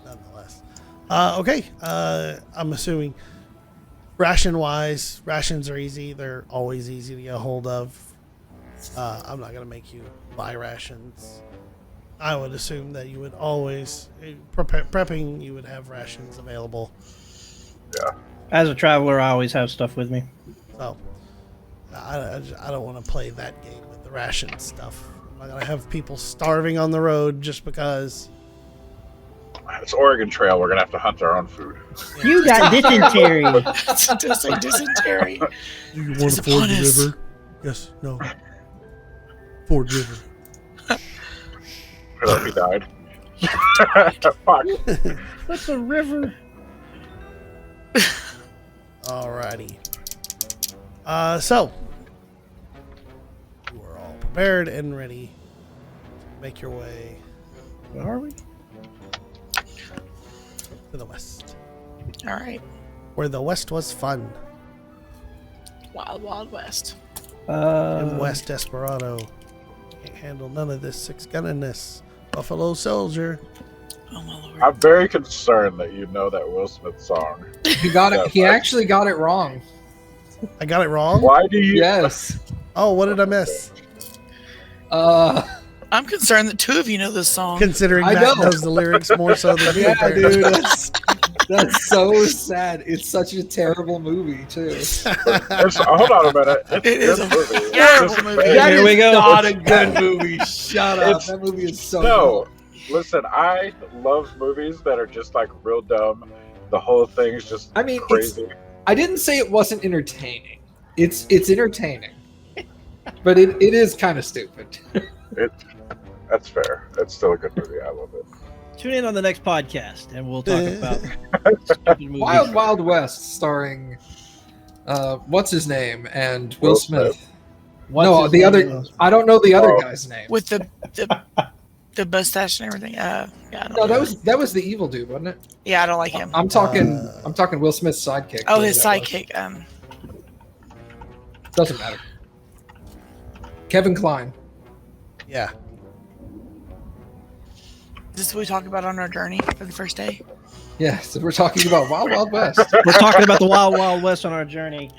Nonetheless. Okay. I'm assuming rations are easy. They're always easy to get a hold of. I'm not going to make you buy rations. I would assume that you would always prepping. You would have rations available. Yeah. As a traveler, I always have stuff with me. So I don't want to play that game with the ration stuff. I'm not gonna have people starving on the road just because. It's Oregon Trail. We're gonna have to hunt our own food. You got dysentery. Just like dysentery. Do you want He's to ford upon the us. river? Yes. No. Ford River. Or he died. Fuck. What's a river? Alrighty. So you are all prepared and ready to make your way Where are we? to the west, All right. where the west was fun. Wild, wild west. In West Desperado, can't handle none of this six-gunnedness. Buffalo Soldier. Oh my lord. I'm very concerned that you know that Will Smith song. He got it. He actually got it wrong. I got it wrong. Why do you? Yes. Oh, what did I miss? I'm concerned that two of you know this song. Considering I Matt know. knows the lyrics more so than me. Yeah, apparently. dude. That's so sad. It's such a terrible movie too. Hold on a minute. It's It is a a good movie. terrible It's movie. bad. That Here is we go. not a good movie. Shut up. It's- That movie is so No, listen. I love movies that are just like real dumb. The whole thing's just I mean, crazy. I didn't say it wasn't entertaining. It's entertaining, but it is kind of stupid. That's fair. It's still a good movie. I love it. Tune in on the next podcast, and we'll talk about stupid movies. Wild Wild West, starring what's his name and Will Will Smith. What's No, his the name? other. I don't know the other Oh. guy's name. With the mustache and everything. Yeah, I don't No, know. that was the evil dude, wasn't it? Yeah, I don't like him. I'm talking Will Smith's sidekick. Oh, whoever his that was. sidekick. Doesn't matter. Kevin Kline. Yeah. Is this what we talked about on our journey for the first day? Yeah, so we're talking about Wild Wild West. We're talking about the Wild Wild West on our journey.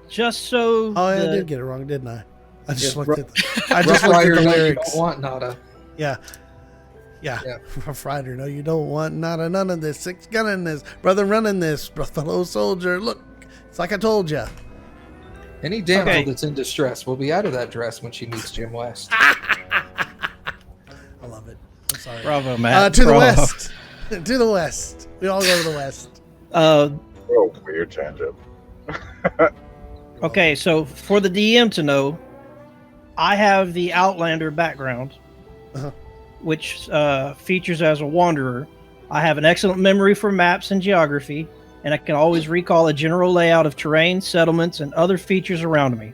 Just so. Oh, I the- did get it wrong, didn't I? I just Yeah, looked at. I just Rough looked Rider, at the no, you lyrics. don't want nada. Yeah. Yeah. Yeah. Rough Rider, no, you don't want none of this. Six gunning this. Brother running this. Buffalo Soldier. Look, it's like I told you. Any damsel Okay. that's in distress will be out of that dress when she meets Jim West. I love it. I'm sorry. Bravo, Matt. To the Bravo. west. To the west. We all go to the west. Oh, weird tangent. Okay, so for the DM to know, I have the Outlander background, Uh-huh. which features as a wanderer. I have an excellent memory for maps and geography, and I can always recall a general layout of terrain, settlements, and other features around me.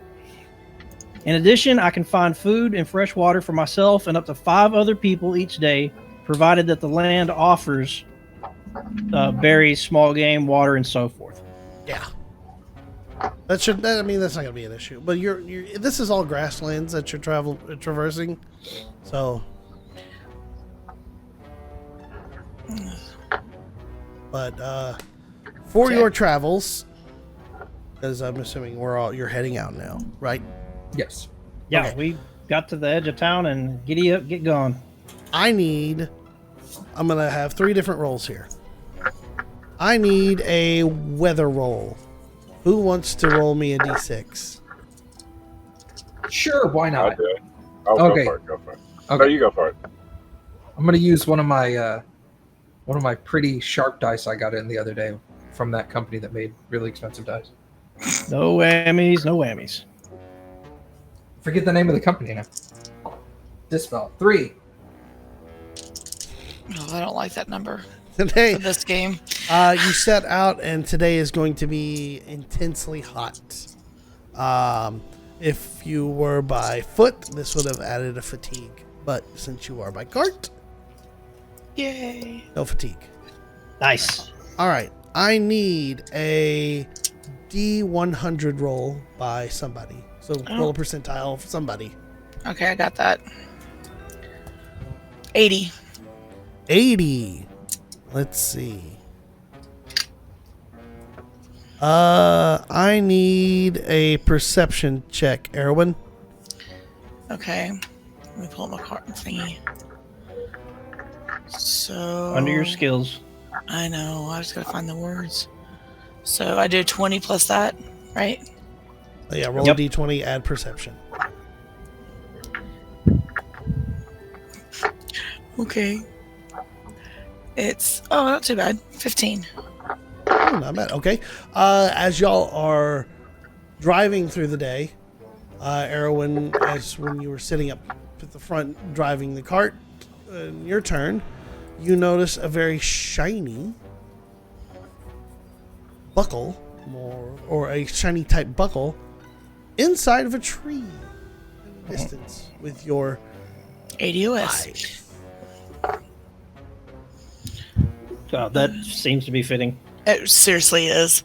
In addition, I can find food and fresh water for myself and up to 5 other people each day, provided that the land offers berries, small game, water, and so forth. Yeah. That's not gonna be an issue. But you're this is all grasslands that you're traversing. So but for your travels, because I'm assuming you're heading out now, right? Yes. Yeah, Okay. we got to the edge of town and giddy up, get gone. I'm gonna have 3 different rolls here. I need a weather roll. Who wants to roll me a d6? Sure, why I'll not? do it. I'll Okay. go for it. Go for it. Okay. No, you go for it. I'm gonna use one of my pretty sharp dice I got in the other day from that company that made really expensive dice. No whammies, no whammies. Forget the name of the company now. Dispel 3. Oh, I don't like that number Today, for this game. you set out, and today is going to be intensely hot. If you were by foot, this would have added a fatigue. But since you are by cart, Yay. no fatigue. Nice. All right. I need a D100 roll by somebody. So roll a percentile for somebody. Okay, I got that. 80. 80. Let's see. I need a perception check, Erwin. Okay. Let me pull up my card thingy. So Under your skills. I know. I just gotta find the words. So I do 20 plus that, right? Yeah, roll Yep. a d20, add perception. Okay. It's not too bad. 15. Oh, not bad. Okay. As y'all are driving through the day, Erwin, as when you were sitting up at the front driving the cart, your turn, you notice a very shiny buckle, or a shiny type buckle, inside of a tree in the distance with your ADOS. eye. Oh, that seems to be fitting. It seriously is.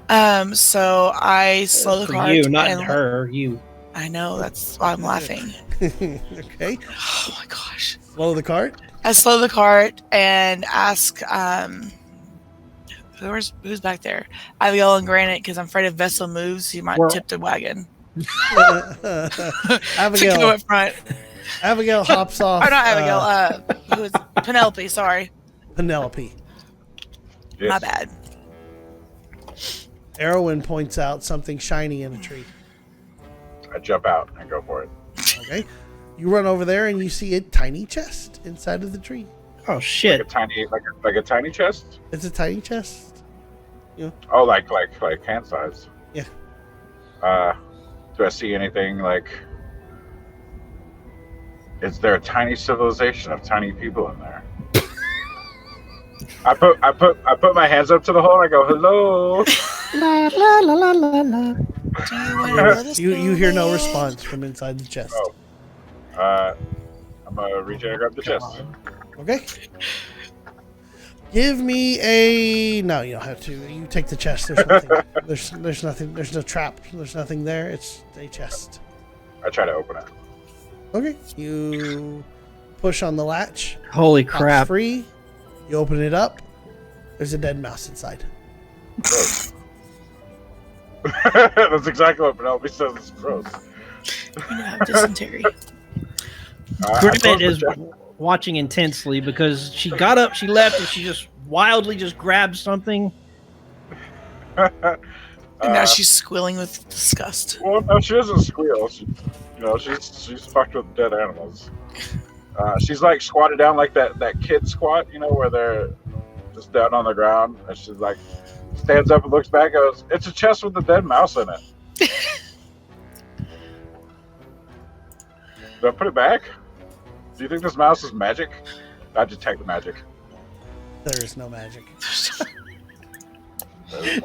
So I slow the For cart. you, not and her. You. I know, that's why I'm laughing. Okay. Oh my gosh. Slow the cart. I slow the cart and ask, who's back there? Abigail and Granite, because I'm afraid if Vessel moves, he might Well- tip the wagon. To go Abigail. up front. Abigail hops off. Or not Abigail, who is Penelope, sorry. Penelope. Yes. My bad. Erwin points out something shiny in a tree. I jump out and go for it. Okay. You run over there and you see a tiny chest inside of the tree. Oh Like shit! a tiny chest. It's a tiny chest. Oh, like hand size. Yeah. Do I see anything like? Is there a tiny civilization of tiny people in there? I put my hands up to the hole and I go, hello. La la la la la la. Do you want to let us You hear no know? response from inside the chest. Oh. I'm gonna reach in and grab the chest. Okay. Give me a. No, you don't have to. You take the chest. There's nothing. There's nothing. There's no trap. There's nothing there. It's a chest. I try to open it. Okay. You push on the latch. Holy Pops crap! free. You open it up. There's a dead mouse inside. That's exactly what Penelope says. It's gross. You have dysentery. I Granite close the is chest. watching intensely because she got up, she left, and she just wildly just grabbed something. And now she's squealing with disgust. Well, no, she doesn't squeal. She's fucked with dead animals. She's like squatted down like that kid squat, where they're just down on the ground. And she's like stands up and looks back and goes, "It's a chest with a dead mouse in it." Do I put it back? Do you think this mouse is magic? I detect the magic. There is no magic.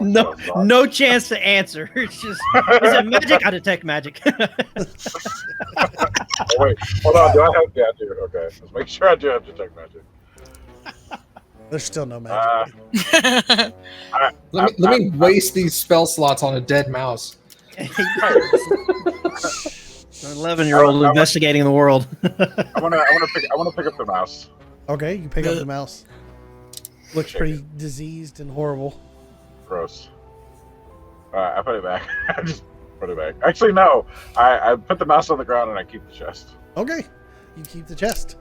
No chance to answer. It's just, is it magic? I detect magic. Oh, wait, hold on. Do I have? Yeah, I do. Okay, let's make sure I do have detect magic. There's still no magic. Let me waste these spell slots on a dead mouse. An 11-year-old investigating the world. I want to pick up the mouse. Okay, you pick up the mouse. Looks pretty diseased and horrible. Gross. I put it back. I just put it back. Actually, no. I put the mouse on the ground and I keep the chest. Okay, you keep the chest.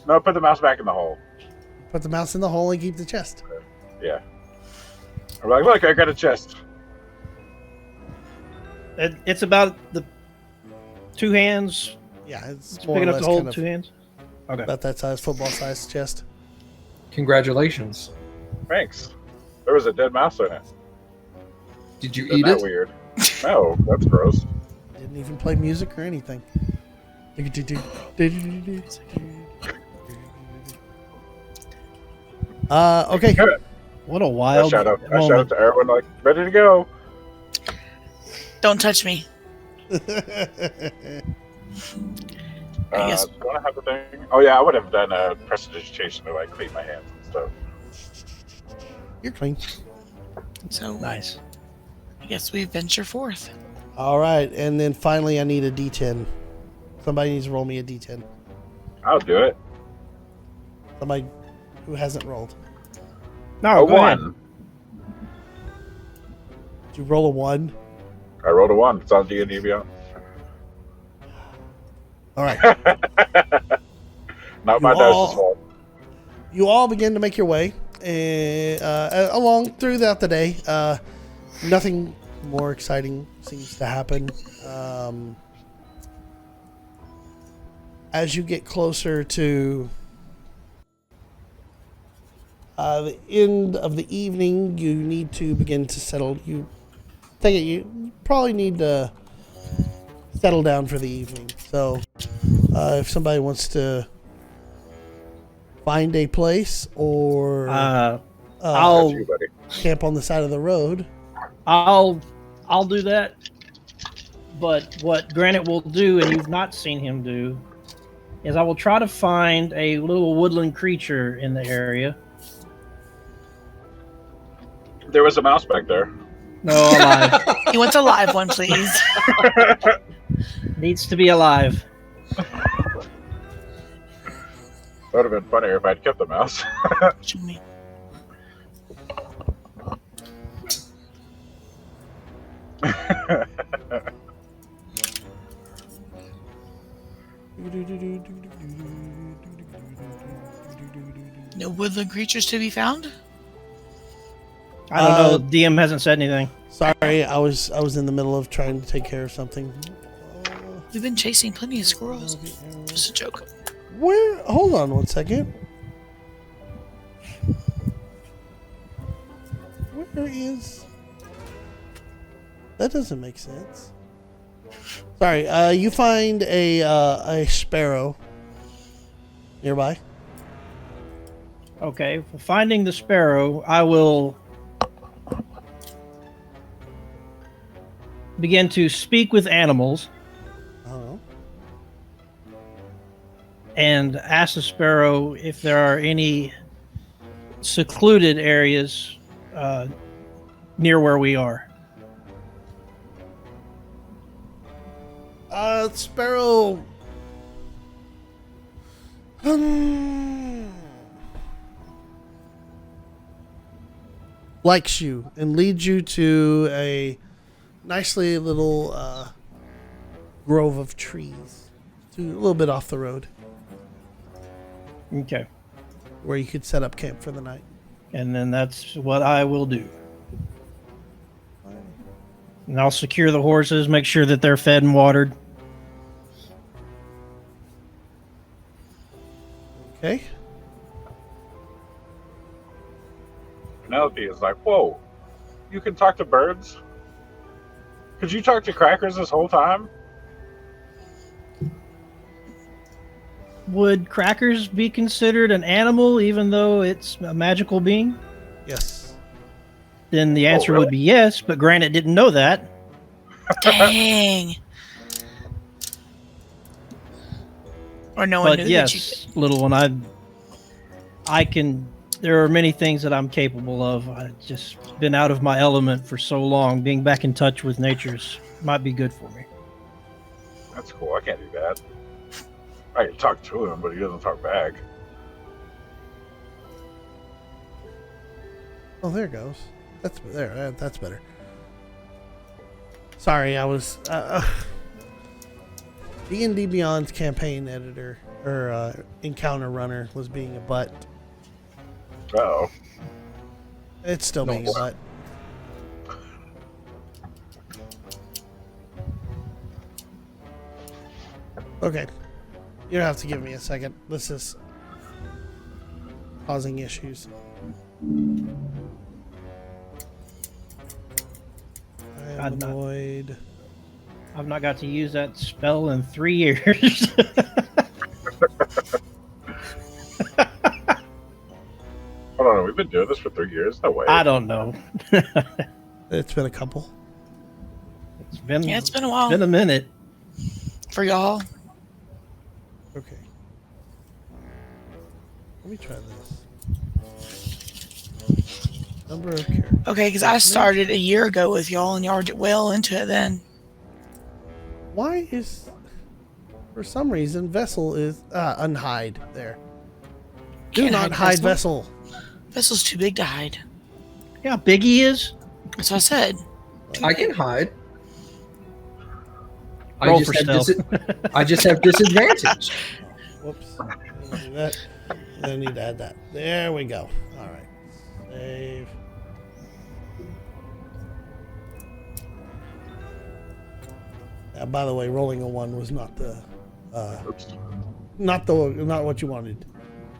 No, put the mouse back in the hole. Put the mouse in the hole and keep the chest. Yeah. I'm like, look, I got a chest. It's about the 2 hands. Yeah, it's It's more big or enough less to hold kind of 2 hands. Okay. about that size, football size chest. Congratulations. Thanks. There was a dead mouse in it. Did you Isn't eat that it? weird? No, that's gross. Didn't even play music or anything. Okay. Good. What a I wild shout out moment. to everyone, like, ready to go. Don't touch me. I guess- Do I have the thing? Oh, yeah, I would have done a prestidigitation to, like, clean my hands and stuff. You're clean. So Nice. I guess we venture forth. All right, and then finally, I need a D10. Somebody needs to roll me a D10. I'll do it. Somebody who hasn't rolled. No, A go ahead. 1. Did you roll a 1? I rolled a 1. It's on D&D Beyond. All right. Not You my all- dice's fault. You all begin to make your way along throughout the day. Nothing more exciting seems to happen. As you get closer to the end of the evening, you need to begin to settle. You probably need to settle down for the evening. So, if somebody wants to find a place or I'll That's you, buddy. camp on the side of the road. I'll do that. But what Granite will do, and you've not seen him do, is I will try to find a little woodland creature in the area. There was a mouse back there. No, alive. He wants a live one, please. Needs to be alive. That would have been funnier if I'd kept the mouse. Show me. No woodland creatures to be found? I don't know. DM hasn't said anything. Sorry, I was in the middle of trying to take care of something. We've been chasing plenty of squirrels. Just a joke. Where? Hold on one second. Where is? That doesn't make sense. Sorry. You find a sparrow nearby. Okay, for finding the sparrow, I will begin to speak with animals Oh. and ask the sparrow if there are any secluded areas near where we are. Sparrow. Likes you and leads you to a nicely little grove of trees, a little bit off the road, Okay, where you could set up camp for the night. and then that's what I will do. And I'll secure the horses, make sure that they're fed and watered. Okay. Penelope is like, whoa, you can talk to birds? Could you talk to crackers this whole time? Would crackers be considered an animal even though it's a magical being? Yes. Then the answer really? would be yes, but Granite didn't know that. Dang. Or no one But knew that yes, little one, I can. There are many things that I'm capable of. I've just been out of my element for so long. Being back in touch with nature's might be good for me. That's cool. I can't do that. I can talk to him, but he doesn't talk back. Oh, there it goes. That's there. That's better. Sorry, I was D&D Beyond's campaign editor or encounter runner was being a butt. Uh-oh. It's still being a butt. Okay. You don't have to give me a second. This is causing issues. I am I'm not- annoyed. I've not got to use that spell in 3 years. Hold on, we've been doing this for 3 years? No way. I don't know. It's been a couple. It's been Yeah, it's been a while been a minute. for y'all. Okay. Let me try this. Number of characters. Okay, because I started a year ago with y'all, and y'all were well into it then. Why is, for some reason, Vessel is unhide there. Do Can't not hide Vessel. Vessel's too big to hide. Yeah, how big he is. That's what I said. I can hide. Roll for stealth. I just have disadvantage. Whoops. Didn't do that. I need to add that. There we go. All right. Save. By the way, rolling a 1 was not the Oops. not what you wanted.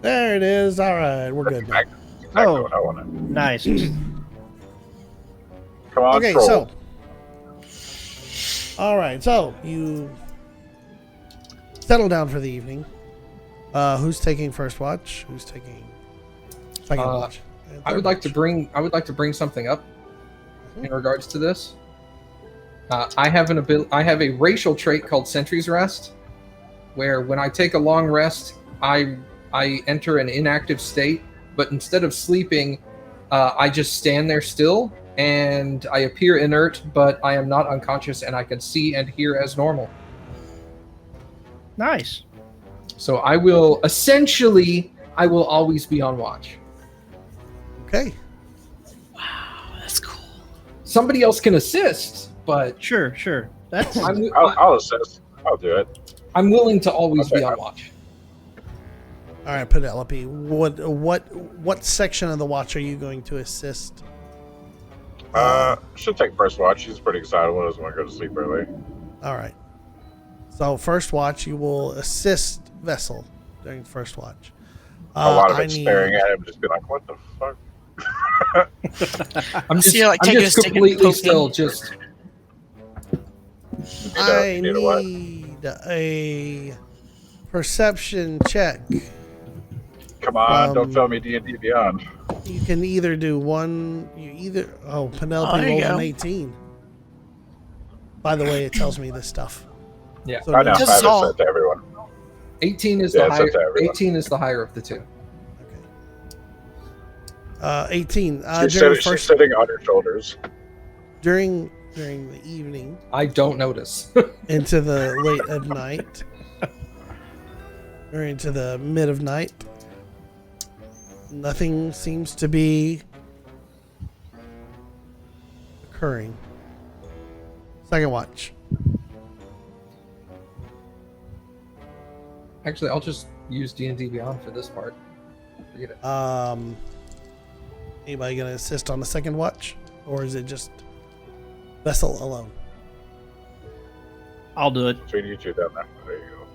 There it is. All right, we're good now. Exactly Oh. what I wanted. Nice. Come on, Okay, troll. so all right, so you settle down for the evening. Who's taking first watch? Who's taking second watch? And I third would like to watch? bring something up in regards to this. I have a racial trait called Sentry's Rest, where when I take a long rest, I enter an inactive state. But instead of sleeping, I just stand there still, and I appear inert, but I am not unconscious, and I can see and hear as normal. Nice. So I will always be on watch. Okay. Wow, that's cool. Somebody else can assist, but Sure. That's I'll assist. I'll do it. I'm willing to always be Okay. on watch. All right, Penelope. What section of the watch are you going to assist? Should take first watch. She's pretty excited. Doesn't want to go to sleep early. All right. So first watch, you will assist Vessel during first watch. A lot of I it need- staring at him, just be like, "What the fuck?" I'm just, So you're, like, I'm taking just a stick and completely poking. still. Just I need a what? need a perception check. Come on, don't Um, fail me, D&D Beyond. You can either do one. Penelope Oh, there you rolled an go. 18. By the way, it tells me this stuff. Yeah. So I know. I Just have it all. set to everyone. 18 is Yeah, the it's up higher. to everyone. 18 is the higher of the two. Okay. 18. She's sitting on her shoulders. During the evening I don't notice. into the late at night or into the mid of night, nothing seems to be occurring. Second watch. Actually, I'll just use D&D Beyond for this part. Forget it. Anybody gonna assist on the second watch, or is it just Vessel alone? I'll do it. Between you two down there. There you go.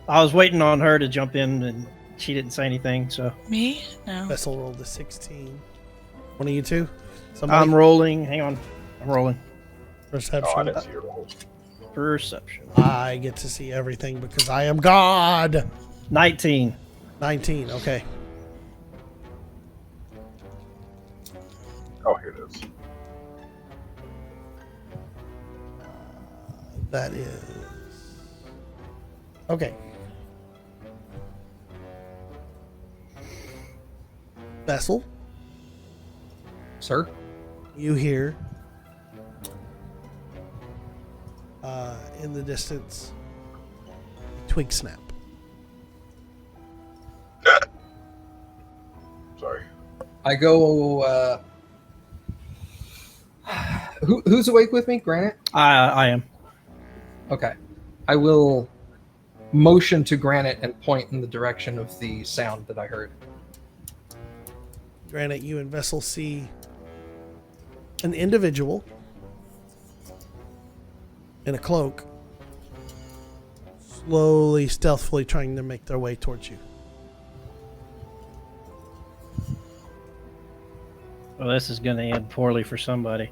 I was waiting on her to jump in, and she didn't say anything. So Me? No. Vessel rolled a 16. One of you two. Somebody. I'm rolling. Hang on, I'm rolling. Perception. Oh, I didn't see your roll. Perception. I get to see everything because I am God. 19. 19. Okay. Oh, here it is. That is. Okay. Vessel, Sir? you hear in the distance a twig snap. Sorry. I go. Who's awake with me? Granite? I am. Okay. I will motion to Granite and point in the direction of the sound that I heard. Granite, you and Vessel see an individual in a cloak slowly, stealthily trying to make their way towards you. Well, this is going to end poorly for somebody.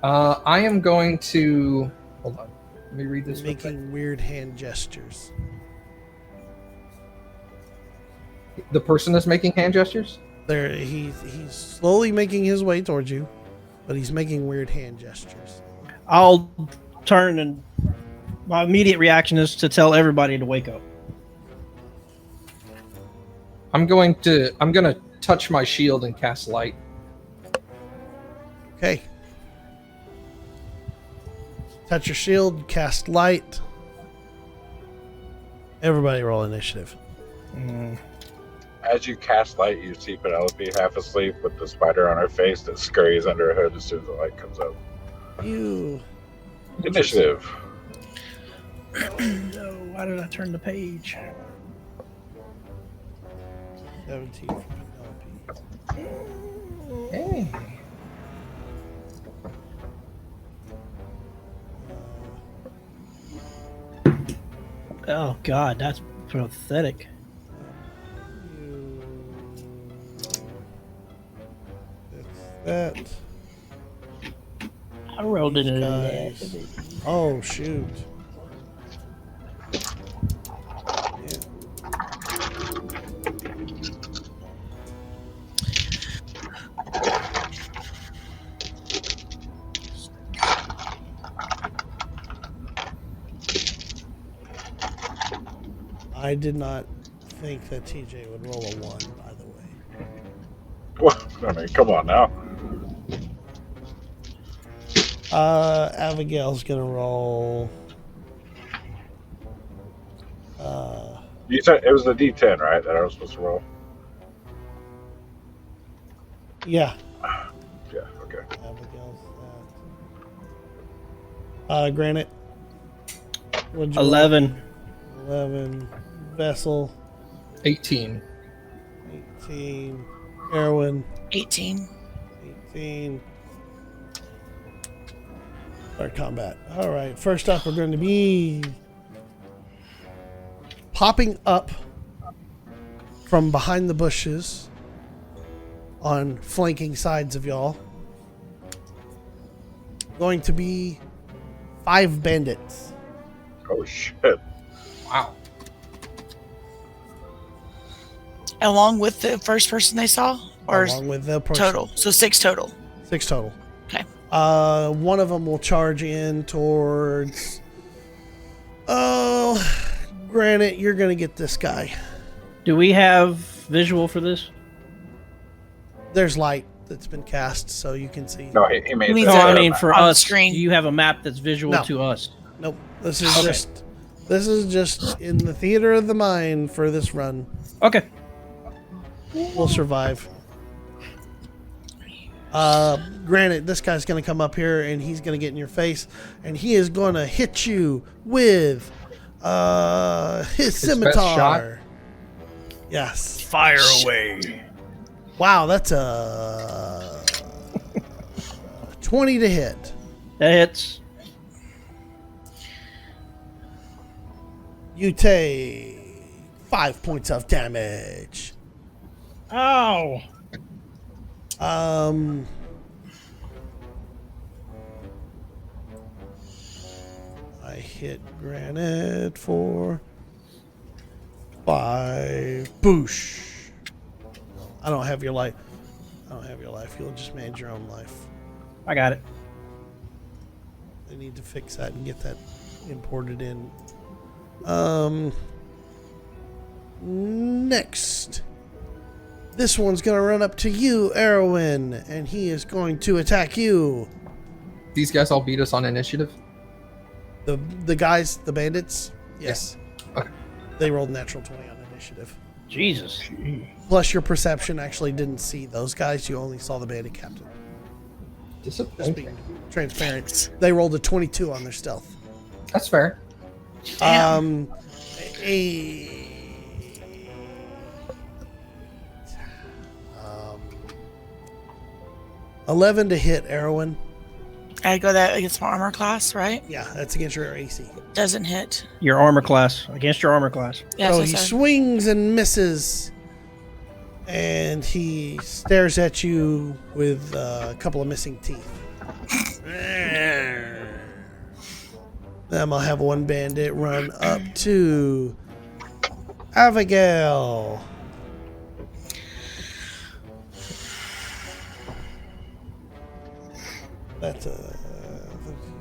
I am going to. Hold on. Let me read this real quick. Making weird hand gestures. The person that's making hand gestures? He's slowly making his way towards you, but he's making weird hand gestures. I'll turn, and my immediate reaction is to tell everybody to wake up. I'm gonna touch my shield and cast light. Okay. Touch your shield, cast light. Everybody roll initiative. As you cast light, you see Penelope half asleep with the spider on her face that scurries under her hood as soon as the light comes up. You Initiative. No, why did I turn the page? 17 for Penelope. Hey. Oh God, that's pathetic. That's that. I rolled it in Guys. Oh shoot. Yeah. I did not think that TJ would roll a 1, by the way. Well, I mean, come on now. Abigail's gonna roll. You said it was the D10, right? That I was supposed to roll. Yeah. Yeah. Okay. Abigail's that. Granite. What'd you roll? 11. 11. Vessel. 18. 18. Erwin. 18. 18. Start combat. All right. First up, we're going to be popping up from behind the bushes on flanking sides of y'all. Going to be 5 bandits. Oh shit. Wow. Along with the first person they saw? Or Along with the person. total? So 6 total. 6 total. Okay. One of them will charge in towards. Oh, Granite, you're gonna get this guy. Do we have visual for this? There's light that's been cast, so you can see. No, he made He means No, that. I mean for on us. screen. You have a map that's visual No. to us. Nope. This is Okay. just. This is just in the theater of the mind for this run. Okay. We'll survive. Granted, this guy's going to come up here and he's going to get in your face and he is going to hit you with his best scimitar. shot? Yes. Fire away. Wow, that's a 20 to hit. That hits. You take 5 points of damage. Ow. I hit Granite for 5. Boosh. I don't have your life. I don't have your life. You'll just manage your own life. I got it. They need to fix that and get that imported in. Next. This one's going to run up to you, Erwin, and he is going to attack you. These guys all beat us on initiative. The guys, the bandits? Yes. Okay. They rolled natural 20 on initiative. Jesus. Plus your perception actually didn't see those guys. You only saw the bandit captain. Just Disappointing. being transparent. They rolled a 22 on their stealth. That's fair. Damn. A 11 to hit, Erwin. I go that against my armor class, right? Yeah, that's against your AC. Doesn't hit. Your armor class. Against your armor class. Yeah, So so he swings and misses, and he stares at you with a couple of missing teeth. Then I'll have one bandit run up to Abigail. That's a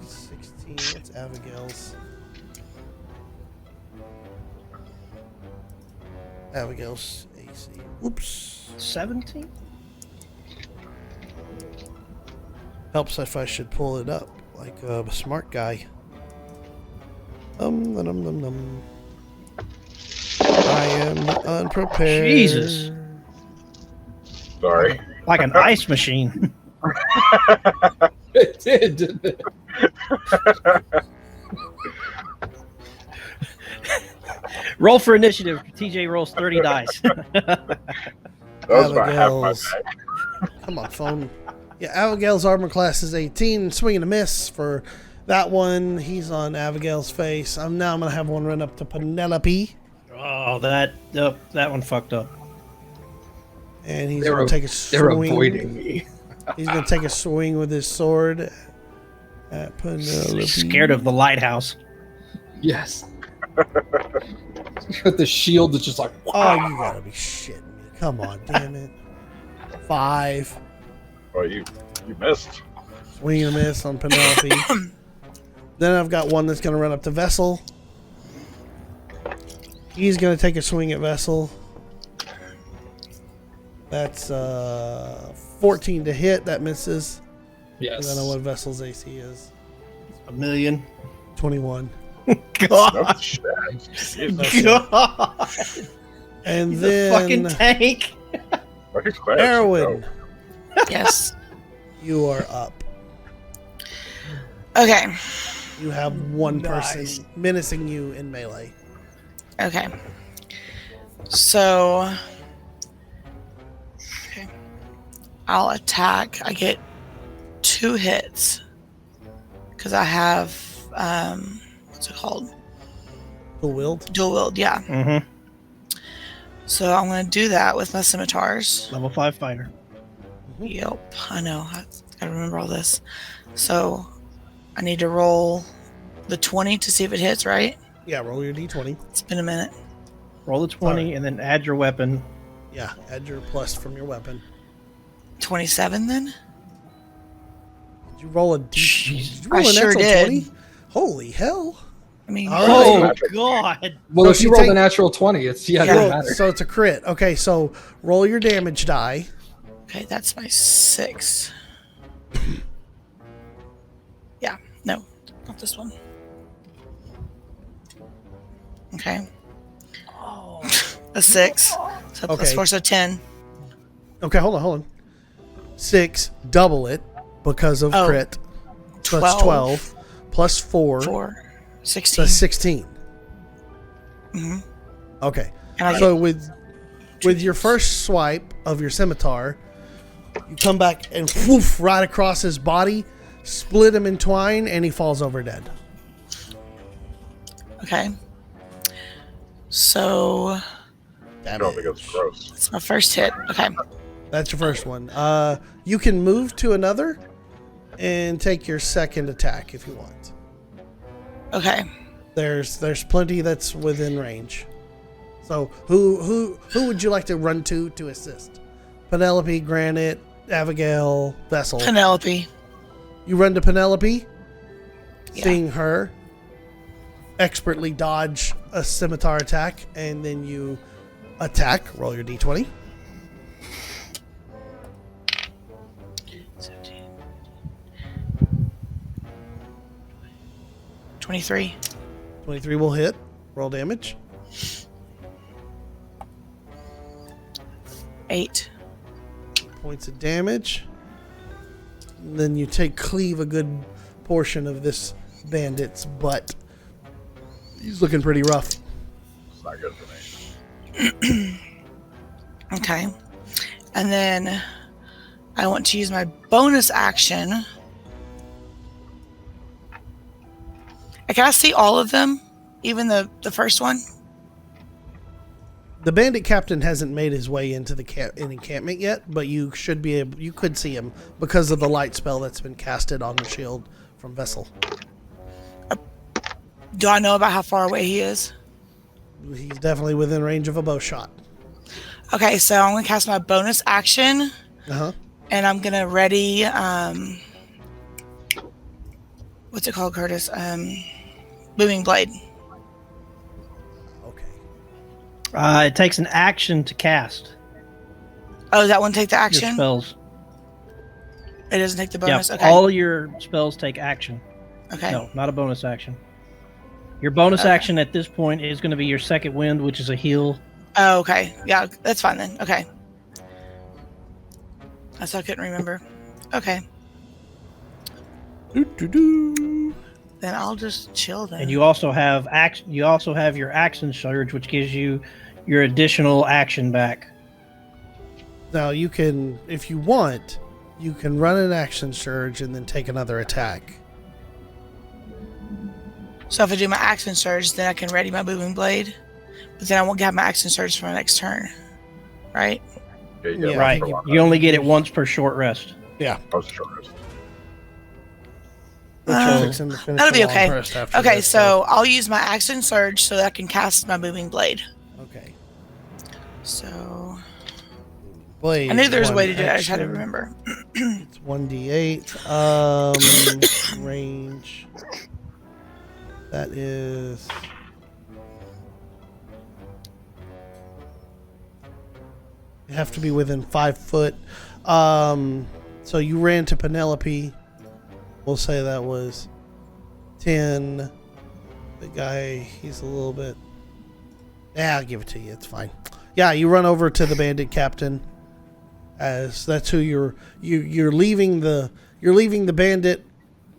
16. That's Abigail's. Abigail's AC. Whoops. 17? Helps if I should pull it up like a smart guy. I am unprepared. Jesus. Sorry. Like an ice machine. It did, didn't it? Roll for initiative. TJ rolls 30 dice. That was about half my Abigail's. bag. Come on, phone. Yeah, Abigail's armor class is 18. Swing and a miss for that one. He's on Abigail's face. I'm gonna have one run up to Penelope, Oh, that one fucked up. and he's They're, gonna take a they're swing. avoiding me. He's gonna take a swing with his sword at Penelope. Scared of the lighthouse. Yes. With the shield that's just like, Oh, you gotta be shitting me! Come on, damn it. 5. Oh, you missed. Swing and a miss on Penelope. Then I've got one that's gonna run up to Vessel. He's gonna take a swing at Vessel. That's 14 to hit. That misses. yes. I don't know what Vessel's AC is. 1,000,000. 21. God. No shit. Jesus. God. And He's then a fucking tank. Look at Claire. Erwin, Yes. you are up. Okay. You have one Nice. person menacing you in melee. Okay. So. Okay. I'll attack. I get 2 hits. Because I have. What's it called? Who willed? Dual wield, yeah. Mm-hmm. So I'm going to do that with my scimitars. Level 5 fighter. Yep, I know. I gotta remember all this. So I need to roll the 20 to see if it hits, right? Yeah, roll your d20. It's been a minute. Roll the 20 and then add your weapon. Yeah, add your plus from your weapon. 27 then? Did you roll a d? Jeez. Did you roll I a sure natural did. 20? Holy hell! I mean, All Oh, right. God. Well, So if if you you roll take- the natural 20, it Yeah. doesn't Roll- matter. so it's a crit. Okay, so roll your damage die. okay, that's my 6. Yeah, no, not this one. Okay. A 6. So plus Okay. 4, so 10. Okay, hold on. 6, double it because of Oh, crit. So that's 12 plus 4. 4. So 16. that's 16. hmm Okay. And I So get with your first swipe of your scimitar, you come back and whoof right across his body, split him in twine, and he falls over dead. okay. So I don't think it's gross. that's my first hit. Okay. That's your first one. You can move to another and take your second attack if you want. Okay. There's plenty that's within range. So who would you like to run to assist? Penelope, Granite, Abigail, Vessel. Penelope. You run to Penelope, Yeah. seeing her expertly dodge a scimitar attack, and then you attack. Roll your d20. 23. 23 will hit. Roll damage. 8. Points of damage. And then you cleave a good portion of this bandit's butt. He's looking pretty rough. It's not good for me. Okay. And then I want to use my bonus action. Can I see all of them? Even the first one? The bandit captain hasn't made his way into the encampment yet, but you should be able. You could see him because of the light spell that's been casted on the shield from Vessel. Do I know about how far away he is? He's definitely within range of a bow shot. Okay, so I'm going to cast my bonus action, Uh-huh. and I'm going to ready, what's it called, Curtis? Booming Blade. Okay. It takes an action to cast Oh, that one take the your action? spells. It doesn't take the Yeah, bonus? Okay. all your spells take action. Okay. No, not a bonus action. Your bonus Okay. action at this point is going to be your second wind, which is a heal. Oh, okay. Yeah, that's fine then. Okay. That's what I couldn't remember. Okay. Doo-doo-doo. Then I'll just chill then. And you also have your action surge, which gives you your additional action back. Now you can, if you want, you can run an action surge and then take another attack. So if I do my action surge, then I can ready my booming blade. But then I won't have my action surge for my next turn. Right? Yeah, you get Yeah. one Right. for one. You only get it once per short rest. Most short rest. Which Uh, kicks in to finish that'll the be long okay. rest after Okay, this, so I'll use my action surge so that I can cast my booming blade. okay. So Blade, I knew there was a way one to do it. I just had to action. remember. It's 1d8. Range. That is. You have to be within 5 foot. So you ran to Penelope. We'll say that was 10. The guy, he's a little bit. Yeah, I'll give it to you. It's fine. Yeah, you run over to the bandit captain. As that's who you're leaving the bandit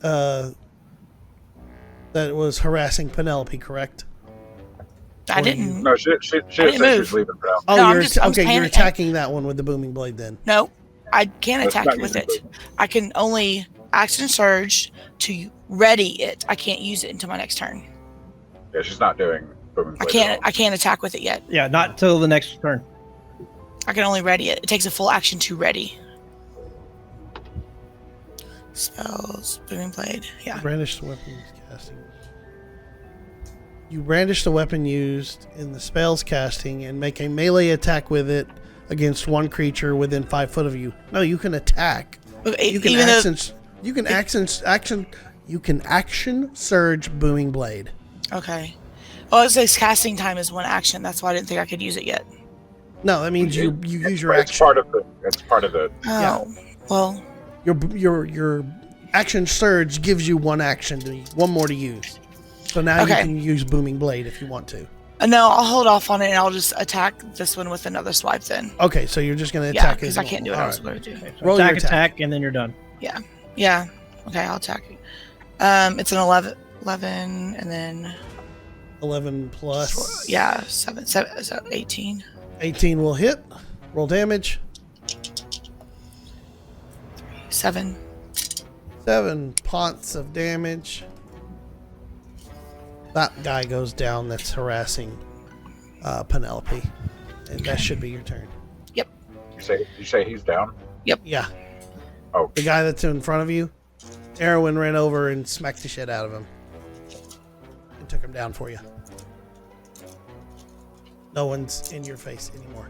that was harassing Penelope, correct? I didn't. No, she said she didn't was move. leaving for now. Oh, No, I'm you're just- I'm okay. You're panicking. attacking that one with the booming blade. Then No, I can't That's attack not with using it. I can only action surge to ready it. I can't use it until my next turn. Yeah, she's not doing booming I blade can't. at all. I can't attack with it yet. Yeah, not till the next turn. I can only ready it. It takes a full action to ready. Spells, booming blade. Yeah. brandish the weapon used casting. You brandish the weapon used in the spells casting and make a melee attack with it against one creature within 5 foot of you. No, you can attack. You can Even though you can action surge booming blade. okay. Oh, it says casting time is one action. That's why I didn't think I could use it yet. No, that means you use your It's action. It's part of the. Oh, well. Your action surge gives you one more to use. So now you Okay. can use booming blade if you want to. No, I'll hold off on it and I'll just attack this one with another swipe then. Okay, so you're just going to Yeah, attack because it. I can't do what I was All going to do. So Roll your attack, attack. and then you're done. Yeah. Okay, I'll attack it. It's an 11 and then 11 plus. yeah, 7, so 18. 18 will hit. Roll damage. 7. 7 points of damage. That guy goes down that's harassing Penelope. And that should be your turn. You say he's down. Yeah. Oh, The guy that's in front of you, Erwin ran over and smacked the shit out of him. And took him down for you. No one's in your face anymore,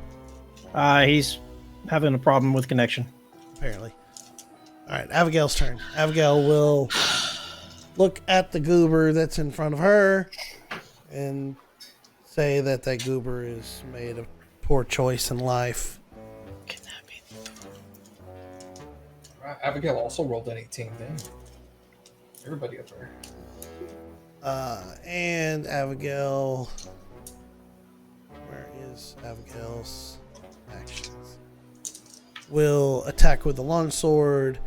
He's having a problem with connection. apparently. All right, Abigail's turn. Abigail will look at the goober that's in front of her and say that goober is made a poor choice in life. Can that be? Abigail also rolled an 18 then. Everybody up there. And Abigail. Where is Abigail's actions? Will attack with the longsword,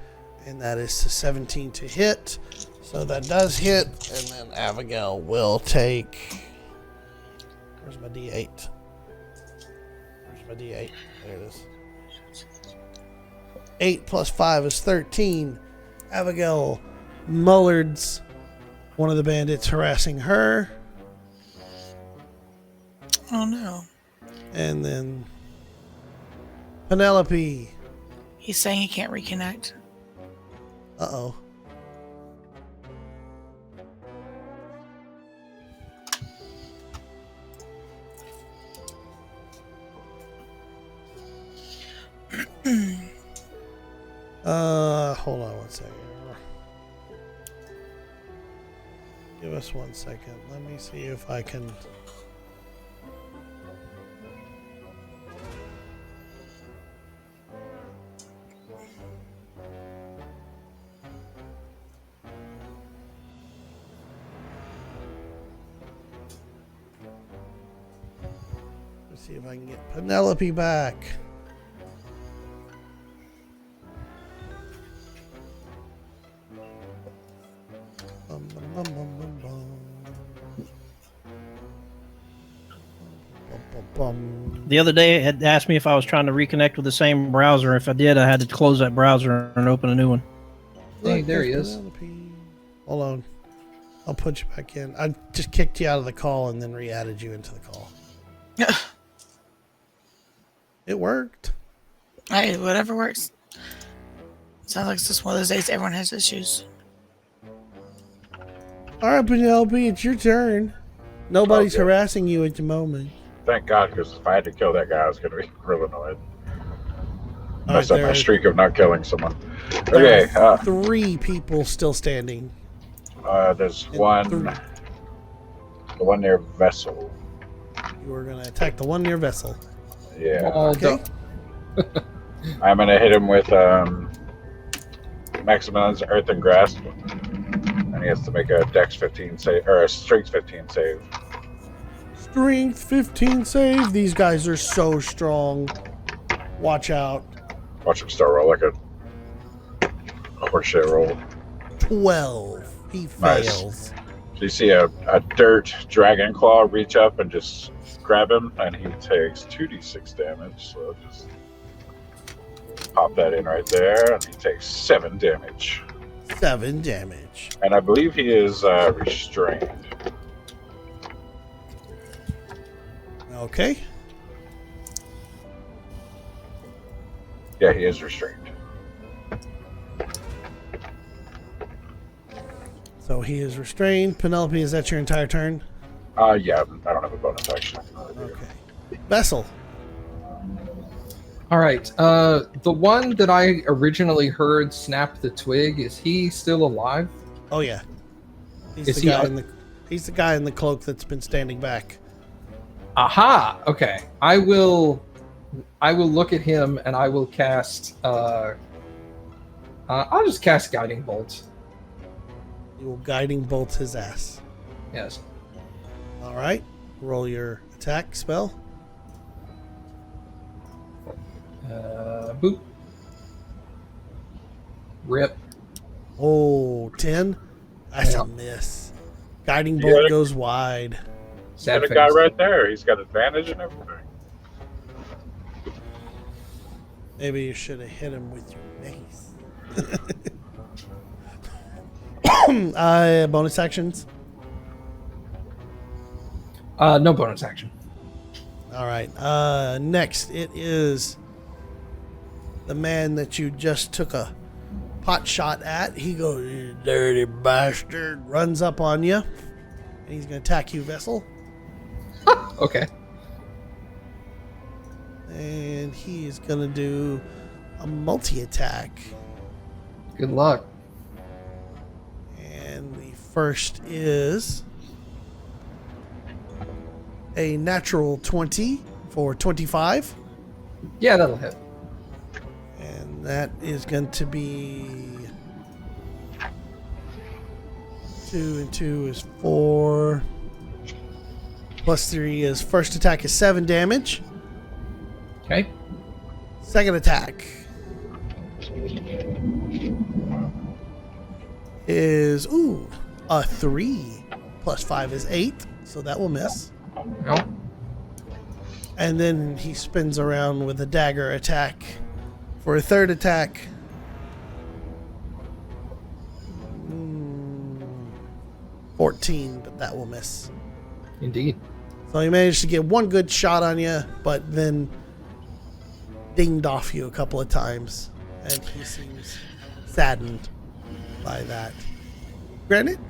and that is to 17 to hit. So that does hit, and then Abigail will take. Where's my D8? Where's my D8? There it is. 8 plus 5 is 13. Abigail mullards one of the bandits harassing her, Oh no. and then Penelope. He's saying he can't reconnect. Uh-oh. Hold on one second. Give us 1 second. Let me see if I can. Let's see if I can get Penelope back. Bum, bum, bum, bum. Bum, bum, bum. The other day, it had asked me if I was trying to reconnect with the same browser. If I did, I had to close that browser and open a new one. Hey, Look, there he there's is. Penelope. Hold on. I'll put you back in. I just kicked you out of the call and then re-added you into the call. It worked. Hey, whatever works. Sounds like it's just one of those days everyone has issues. All right, Penelope, it's your turn. Nobody's Okay. harassing you at the moment. Thank God, because if I had to kill that guy, I was going to be real annoyed. All Mess right, up my there, streak of not killing someone. there Okay, are 3 people still standing. there's And one, 3. the one near Vessel. You are going to attack the one near Vessel. Yeah. All Okay. I'm going to hit him with Maximilian's Earthen Grasp. And he has to make a Dex 15 save, or a Strength 15 save. Strength 15 save. These guys are so strong. Watch out. Watch him still roll like a horseshit roll. 12. He Nice. fails. So you see a dirt dragon claw reach up and just grab him, and he takes 2d6 damage. So just pop that in right there, and he takes 7 damage. 7 damage. And I believe he is restrained. Okay. Yeah, he is restrained. So he is restrained. Penelope, is that your entire turn? Yeah, I don't have a bonus action. Okay. Vessel. All right. The one that I originally heard snap the twig, is he still alive? Oh yeah. He's Is the he guy up? he's the guy in the cloak that's been standing back. Aha. Okay. I will look at him and I will cast. I'll just cast Guiding Bolt. You will guiding bolt his ass. Yes. All right. Roll your attack spell. Boop. Rip. Oh, 10. That's Yeah. a miss. Guiding You bolt gotta- goes wide. Sad Got a face. guy right there. He's got advantage and everything. Maybe you should have hit him with your mace. Bonus actions. No bonus action. All right. Next, it is the man that you just took a pot shot at. He goes, "You dirty bastard," runs up on you. And he's going to attack you, Vessel. Okay. And he is going to do a multi-attack. Good luck. And the first is a natural 20 for 25. Yeah, that'll hit. And that is going to be 2 and 2 is 4. Plus 3 is first attack is 7 damage. Okay. Second attack is a 3 plus 5 is 8, so that will miss. No. And then he spins around with a dagger attack for a third attack. 14, but that will miss. Indeed. So he managed to get one good shot on you, but then dinged off you a couple of times. And he seems saddened by that. Granted,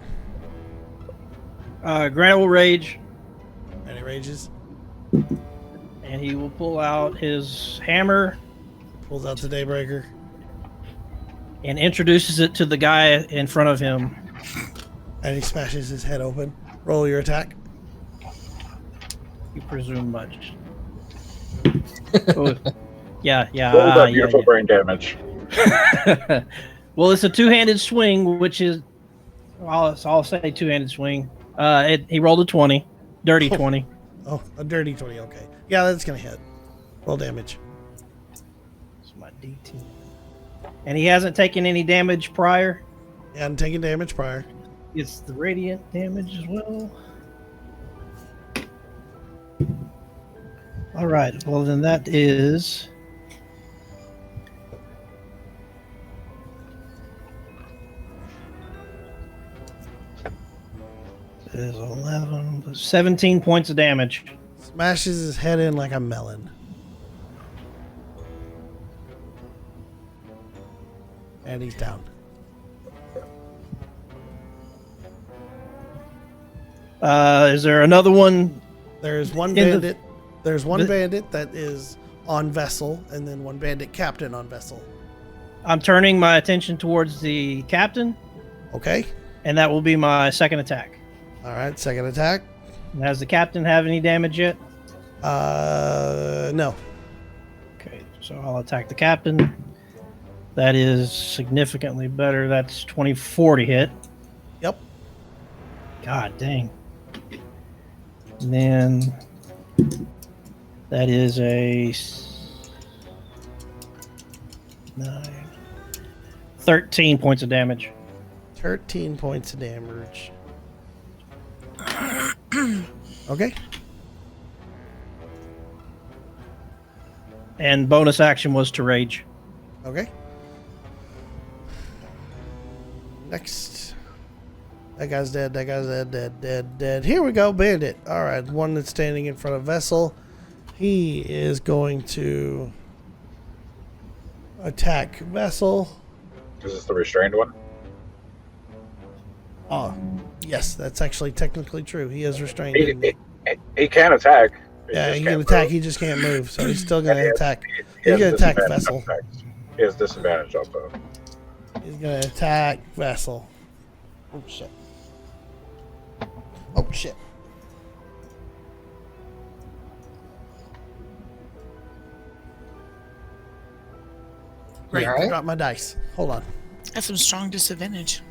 Grant will rage, and he rages, and he will pull out his hammer pulls out the Daybreaker. and introduces it to the guy in front of him. And he smashes his head open. Roll your attack. You presume much. Oh, yeah. Roll that beautiful brain damage. Well, it's a two-handed swing, which is, I'll say two-handed swing. He rolled a 20, dirty 20. Oh, a dirty 20. Okay. Yeah, that's going to hit. Roll damage. It's my D10. And he hasn't taken any damage prior. He hadn't taken damage prior. It's the radiant damage as well. All right. Well, then that is. It is 11, 17 points of damage. Smashes his head in like a melon. And he's down. Is there another one? There's one In the- bandit. There's one the- bandit that is on vessel, and then one bandit captain on vessel. I'm turning my attention towards the captain, Okay. and that will be my second attack. All right. Second attack. Has the captain have any damage yet? No. Okay, so I'll attack the captain. That is significantly better. That's 24 to hit. Yep. God dang. And then that is a 9, 13 points of damage. 13 points of damage. Okay. And bonus action was to rage. Okay. Next. That guy's dead. That guy's dead. Here we go, bandit. All right, one that's standing in front of vessel. He is going to attack vessel. Is this the restrained one? Oh, yes, that's actually technically true. He is restrained. He can attack. Yeah, just he can't can attack. move. He just can't move, so he's still going He to has- attack. he He's has going to attack disadvantage vessel. on attacks. He has disadvantage also. He's going to attack vessel. Oh, shit. Oh, shit. Great, You all right? drop my dice. Hold on. That's some strong disadvantage.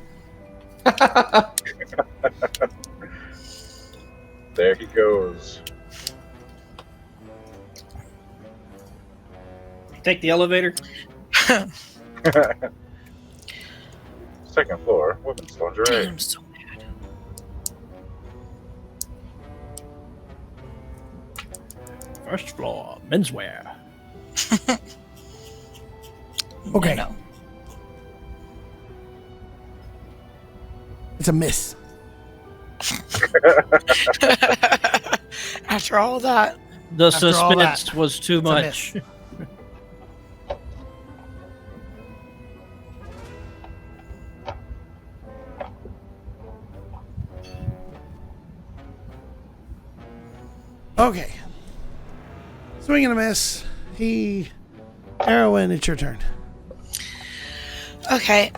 There he goes. Take the elevator. Second floor, women's lingerie. I'm so mad. First floor, menswear. Okay. No. It's a miss. After all that, The After all that, suspense was too it's a much. miss. Okay. Swing and a miss. Erwin, it's your turn. okay.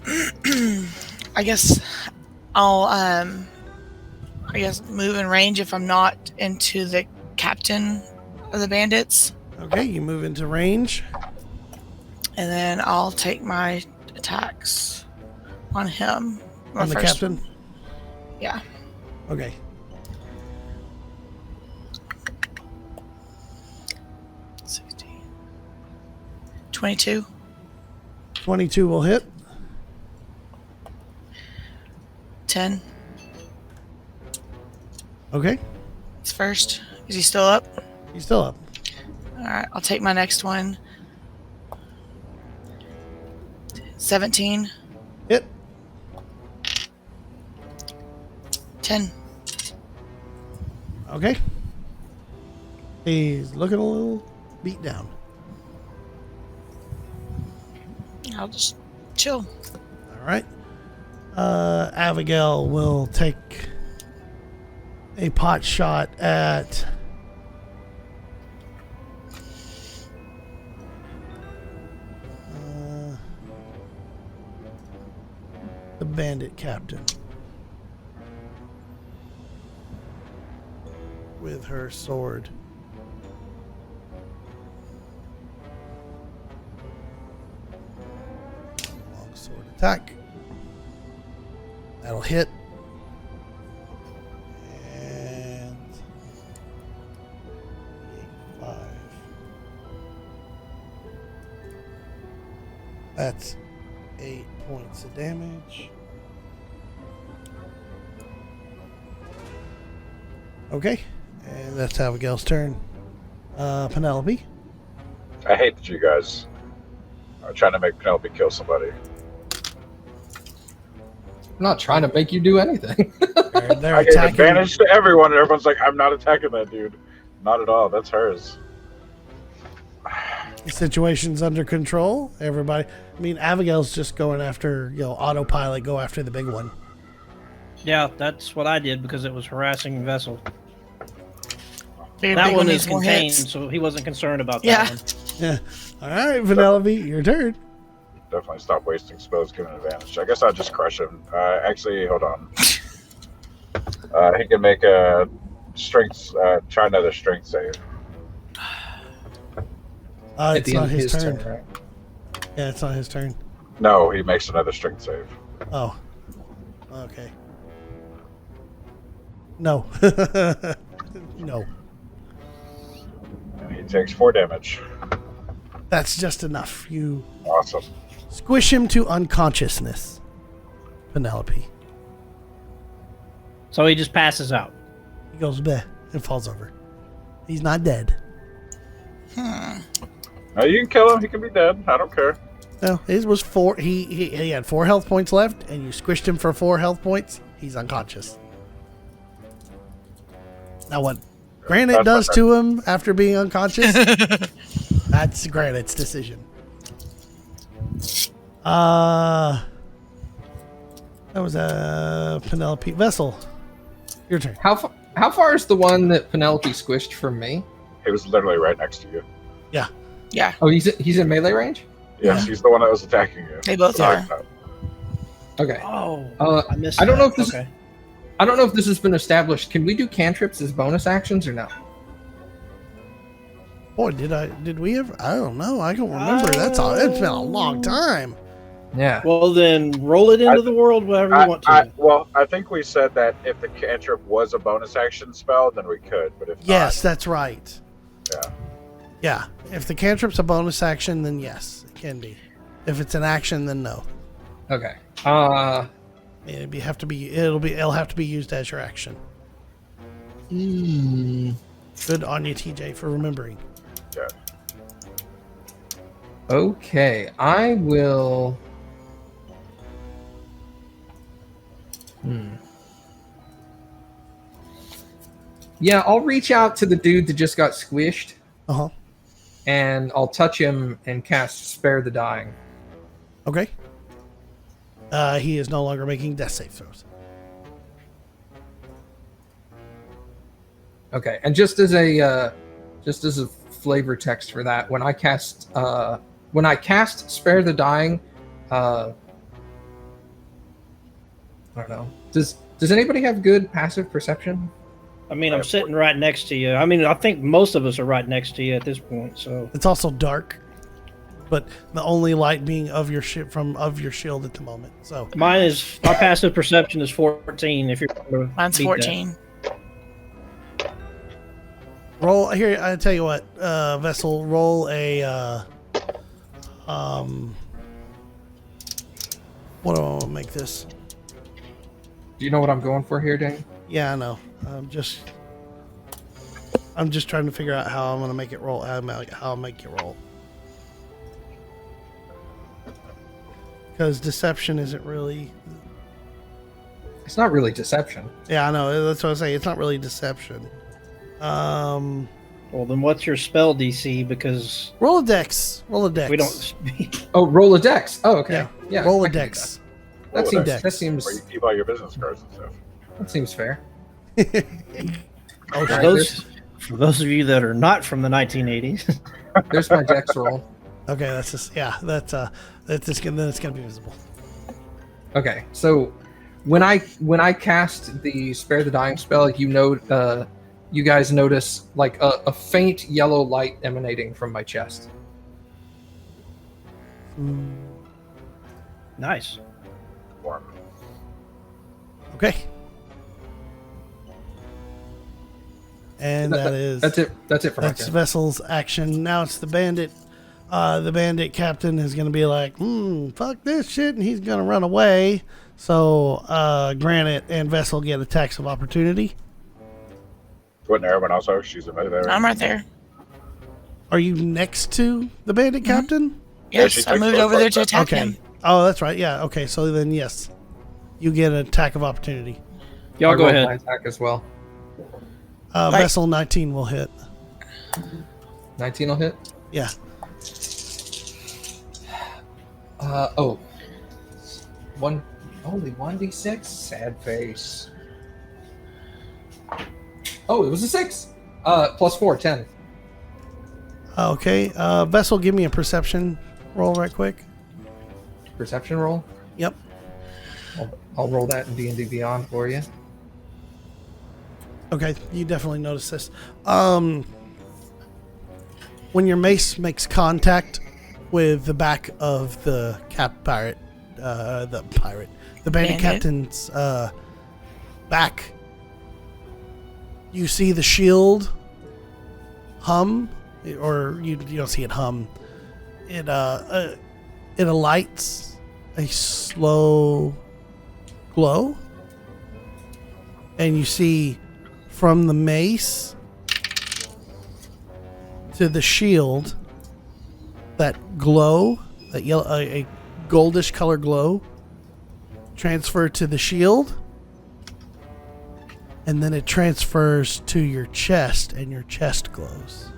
I guess I'll move in range if I'm not into the captain of the bandits, Okay, you move into range. and then I'll take my attacks on him. My On the first captain? one. Yeah. Okay. $16. 22. 22 will hit. 10. Okay. It's first. Is he still up? He's still up. Alright, I'll take my next one. 17. Hit. 10. Okay. He's looking a little beat down. I'll just chill. All right. Abigail will take a pot shot at the bandit captain with her sword. Long sword attack. That'll hit. And 5. That's 8 points of damage. Okay, and that's Abigail's turn. Penelope. I hate that you guys are trying to make Penelope kill somebody. I'm not trying to make you do anything. They're I gave attacking. advantage to everyone, and everyone's like, I'm not attacking that dude. Not at all. That's hers. The situation's under control. Everybody. I mean, Abigail's just going after, autopilot. Go after the big one. Yeah, that's what I did because it was harassing Vessel. Big That one needs is more contained, hits. so he wasn't concerned about that Yeah. one. Yeah. All right, Penelope, your turn. Definitely stop wasting spells, giving advantage. I guess I'll just crush him. Actually, hold on. He can make a strength. Try another strength save. At It's the not end of his turn. right? Yeah, it's not his turn. No, he makes another strength save. Oh. Okay. No. No. And he takes 4 damage. That's just enough. You Awesome. squish him to unconsciousness. Penelope. So he just passes out. He goes bleh and falls over. He's not dead. No, you can kill him. He can be dead. I don't care. No, his was 4. He had 4 health points left, and you squished him for 4 health points. He's unconscious. Now what Granite That's does okay. to him after being unconscious, that's Granite's decision. That was a Penelope Vessel. Your turn. How far is the one that Penelope squished from me? He was literally right next to you. Yeah. Yeah, Oh, he's in melee range. Yes, Yeah. he's the one that was attacking you. they both Yeah. are. Okay. Oh, I missed. I don't know that. if this- Okay. I don't know if this has been established. Can we do cantrips as bonus actions or no? Boy, did we ever? I don't know. I don't remember. It's been a long time. Yeah. Well, then roll it into the world whatever you want to. I think we said that if the cantrip was a bonus action spell, then we could. But if Yes, that's right. Yeah. Yeah. If the cantrip's a bonus action, then yes, it can be. If it's an action, then no. Okay. It'll have to be used as your action. Good on you, TJ, for remembering. Yeah. Okay. I will. Yeah, I'll reach out to the dude that just got squished, Uh-huh. and I'll touch him and cast Spare the Dying. Okay. He is no longer making death save throws. Okay, and just as a flavor text for that, when I cast Spare the Dying, I don't know. Does anybody have good passive perception? I mean, I'm sitting right next to you. I mean, I think most of us are right next to you at this point. So It's also dark, but the only light being of your shield at the moment. So my passive perception is 14. If you're Mine's 14. roll here. I tell you what, Vessel, roll a what do I want to make this? Do you know what I'm going for here, Danny? Yeah, I know. I'm just trying to figure out how I'm going to make it roll. How I'll make it roll. Because deception isn't really. It's not really deception. Yeah, I know. That's what I say. It's not really deception. well, then what's your spell DC? Because Roll a dex. Roll a dex. we don't. Oh, roll a dex. Oh, okay. Yeah. Roll I a can do dex. That seems Dex. that seems Where you keep all your business cards and stuff. that seems fair. For Alright, for those of you that are not from the 1980s, There's my dex roll. Okay, that's just that's just gonna then it's gonna be visible. Okay, so when I cast the Spare the Dying spell, you guys notice like a faint yellow light emanating from my chest. nice. Warm. Okay. And That's it. That's it for my that's turn. Vessel's action. Now it's the bandit. The bandit captain is gonna be like, fuck this shit, and he's gonna run away. So Granite and Vessel get attacks of opportunity. Wouldn't everyone else know she's a melee? Right? I'm right there. Are you next to the bandit captain? Yeah, she Yes, I takes moved both over there to sides. attack Okay. him. Oh, that's right. Yeah. Okay. So then, yes, you get an attack of opportunity. Y'all I go rolled ahead. my attack as well. Right. Vessel 19 will hit. 19 will hit. Yeah. Oh. Only 1d6? Sad face. Oh, it was a 6. Plus 4, 10. Okay. Vessel, give me a perception roll right quick. Perception roll. Yep. I'll roll that in D&D Beyond for you. Okay. You definitely notice this. When your mace makes contact with the back of the the bandit Bandit. captain's back, you see the shield hum, or you don't see it hum. It alights a slow glow, and you see from the mace to the shield that glow, that yellow, a goldish color glow, transfer to the shield, and then it transfers to your chest, and your chest glows.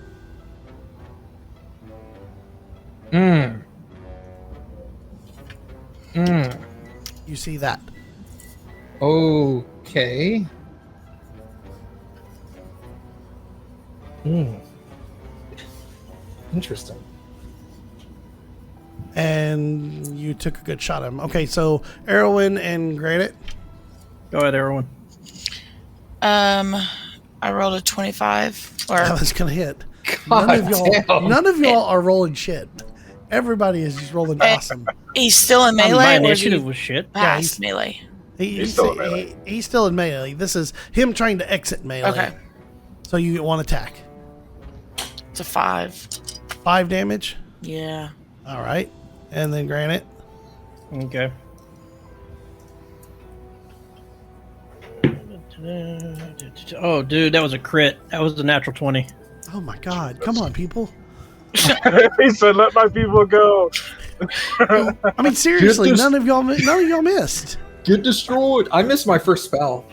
You see that. Okay. Interesting. And you took a good shot at him. Okay, so Erwin and Granite. Go ahead, everyone. I rolled a 25. Or That was gonna hit. God damn. None of y'all are rolling shit. Everybody is just rolling awesome. he's still in My melee, or is initiative he was shit. past melee? He's still in melee. He's still in melee. This is him trying to exit melee. Okay, So you get one attack. it's a 5. 5 damage. Yeah. All right. And then Granite. Okay. Oh, dude, that was a crit. That was a natural 20. Oh my God! Come on, people. He said, "Let my people go." I mean, seriously, this- none of y'all missed. Get destroyed. I missed my first spell.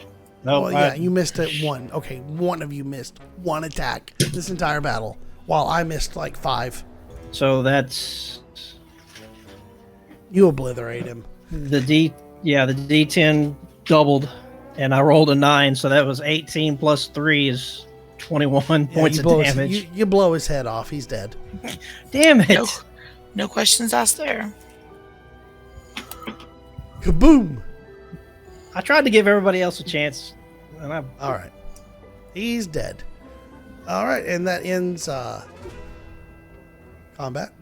No, Well, yeah, you missed it one. Okay, one of you missed one attack this entire battle, while I missed like 5. so that's You obliterate him. the D10 doubled, and I rolled a 9, so that was 18 plus 3 is 21 Yeah, points you of blow his- damage. you blow his head off. He's dead. Damn it! No, no questions asked there. Kaboom! I tried to give everybody else a chance, and I All right, he's dead. All right, and that ends combat.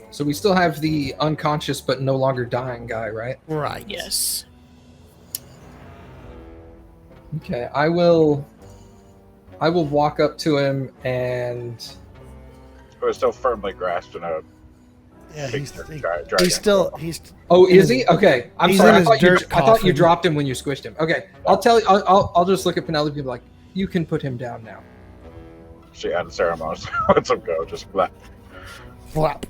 So we still have the unconscious but no longer dying guy, right? Right. Yes. Okay, I will walk up to him and We're still firmly grasping a Yeah, big he's dragon. he's still he's oh, is he? Okay, I'm He's sorry. in I his thought, dirt I thought you coffin. dropped him when you squished him. Okay, I'll tell you. I'll just look at Penelope and be like, "You can put him down now." She had a ceremony. Let's him go. Just flat. flap.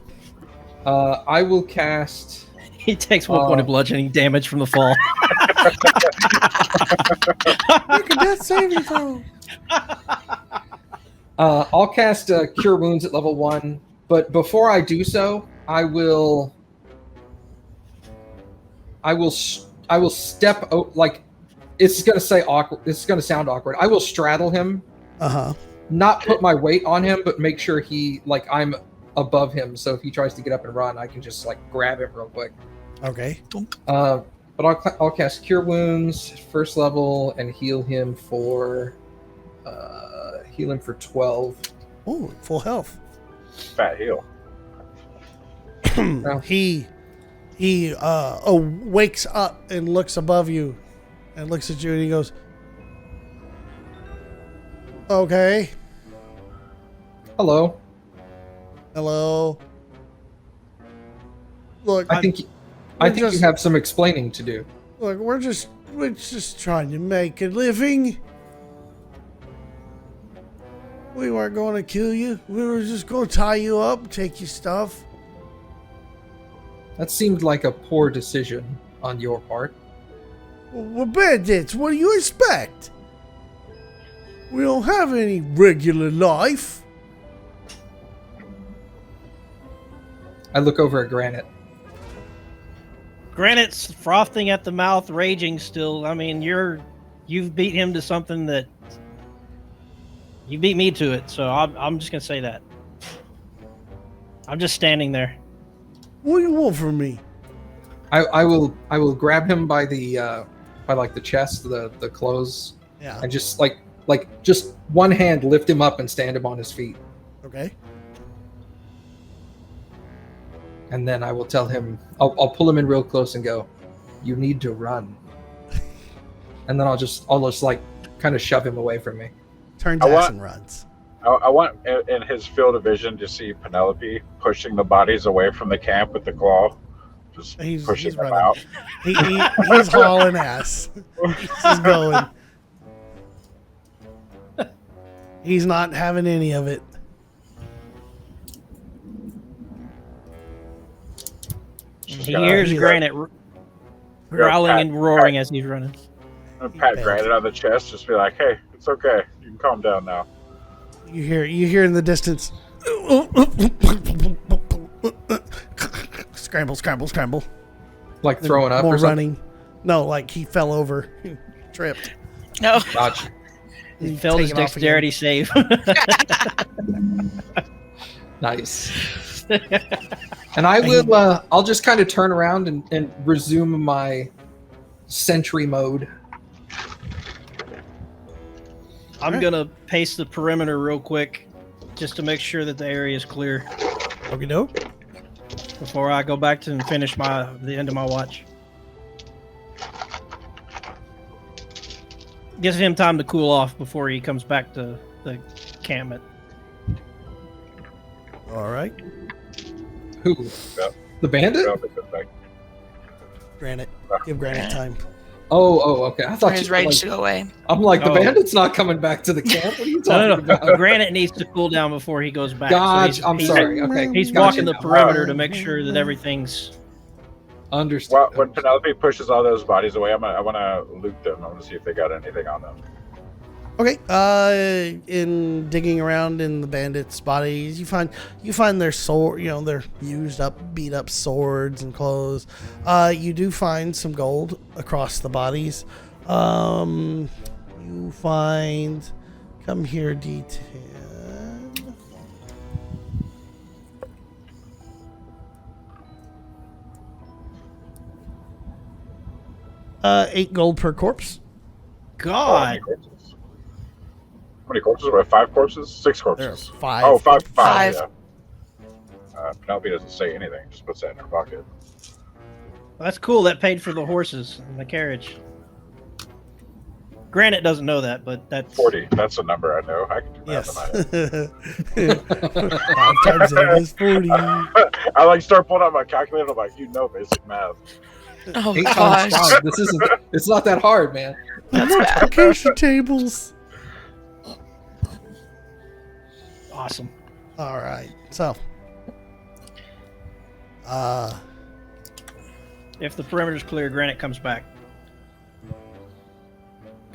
I will cast. he takes 1 point of bludgeoning damage from the fall. Make a death saving throw. I'll cast Cure Wounds at level 1, but before I do so, I will step like it's gonna say awkward. It's gonna sound awkward. I will straddle him, not put my weight on him, but make sure he like I'm above him. So if he tries to get up and run, I can just like grab him real quick. Okay. But I'll cast Cure Wounds first level and heal him for 12. Oh, full health. Fat heel. He wakes up and looks above you and looks at you and he goes, okay, Hello. hello. Look, I think you have some explaining to do. look, we're just trying to make a living. We weren't going to kill you. We were just going to tie you up, take your stuff. That seemed like a poor decision on your part. We're bandits. What do you expect? We don't have any regular life. I look over at Granite. Granite's frothing at the mouth, raging still. I mean, you've beat him to something that you beat me to it. So I'm just gonna say that. I'm just standing there. What do you want from me? I will grab him by the chest, the clothes, Yeah. and just like just one hand lift him up and stand him on his feet. Okay. And then I will tell him, I'll pull him in real close and go, "You need to run." And then I'll just like kind of shove him away from me. Turns I ass want- and runs. I want in his field of vision to see Penelope pushing the bodies away from the camp with the claw. Just pushing them running. out. He's hauling ass. He's going. He's not having any of it. She's He gonna- hears she's Granite growling pat- and roaring as he's running. gonna pat Granite on the chest, just be like, "Hey, it's okay. You can calm down now." You hear in the distance. Scramble, scramble, scramble. Like throwing up More or something. running. No, like he fell over, tripped. No. Gotcha. He failed his Take it off dexterity save. Nice. And I will. I'll just kind of turn around and resume my sentry mode. I'm gonna pace the perimeter real quick, just to make sure that the area is clear Okie doke. before I go back to and finish the end of my watch. Gives him time to cool off before he comes back to the encampment. All right. Who? Yep. The bandit? That'll be good thing. Granite. Give Granite time. Oh, okay. I For thought his you rage like, to go away. I'm like, the Oh. bandit's not coming back to the camp. What are you talking No. about? Granite needs to cool down before he goes back. Gotcha. So I'm sorry. Okay. He's Gotcha walking the now. perimeter to make sure that everything's. Understood. Well, when Penelope pushes all those bodies away, I want to loot them. I want to see if they got anything on them. Okay. In digging around in the bandits' bodies, you find their sword. You know, their used up, beat up swords and clothes. You do find some gold across the bodies. You find. Come here, D10. 8 gold per corpse. God. How many corpses? Were 5 corpses? 6 There are corpses. 5. Oh, five. Five. Yeah. Penelope doesn't say anything. Just puts that in her pocket. That's cool. That paid for the horses and the carriage. Granite doesn't know that, but that's 40. That's a number I know. I can do math in Yes. my head. 5 times 8 is 40. I like start pulling out my calculator. I'm like, you know basic math. Oh 8 times gosh. 5. This isn't. It's not that hard, man. Multiplication tables. awesome. All right. So, If the perimeter's clear, Granite comes back.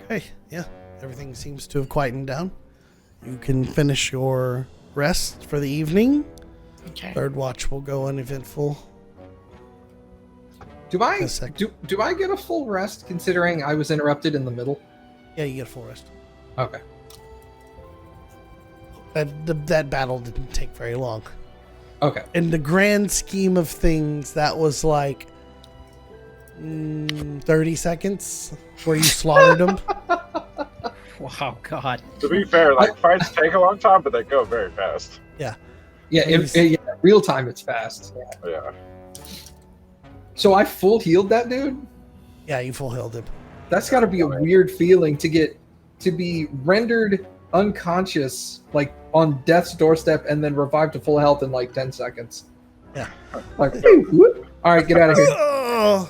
okay. Yeah. Everything seems to have quietened down. You can finish your rest for the evening. Okay. Third watch will go uneventful. Do I A sec. do I get a full rest considering I was interrupted in the middle? Yeah, you get a full rest. Okay. That battle didn't take very long. Okay. In the grand scheme of things, that was like 30 seconds where you slaughtered them. Wow, God. To be fair, like fights take a long time, but they go very fast. Yeah. Please. Real time, it's fast. Yeah. So I full healed that dude. Yeah, you full healed him. That's got to be a weird feeling to be rendered unconscious, like on death's doorstep, and then revived to full health in like 10 seconds. Yeah. Like, whoop. All right, get out of here. Uh,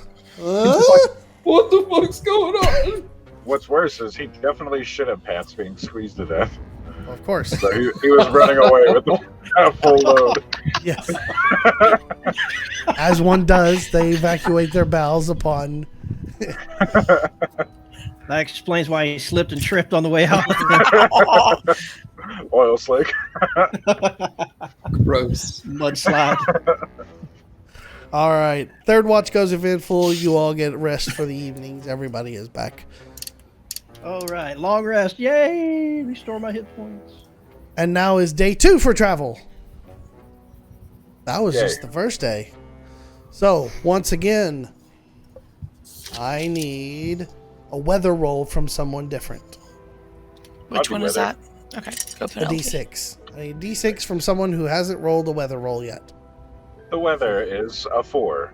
What the fuck's going on? What's worse is he definitely shit at pants being squeezed to death. Of course. So he was running away with the full load. Yes. As one does, they evacuate their bowels upon. That explains why he slipped and tripped on the way out. Oil slick. Gross. Mudslide. All right. Third watch goes eventful. You all get rest for the evenings. Everybody is back. All right, long rest. Yay! Restore my hit points. And now is day 2 for travel. That was Yay. just the first day. So, once again, I need a weather roll from someone different. Which I'll one do is weather. that? Okay, go A Penelope. D6. I need a D6 from someone who hasn't rolled a weather roll yet. The weather is a 4.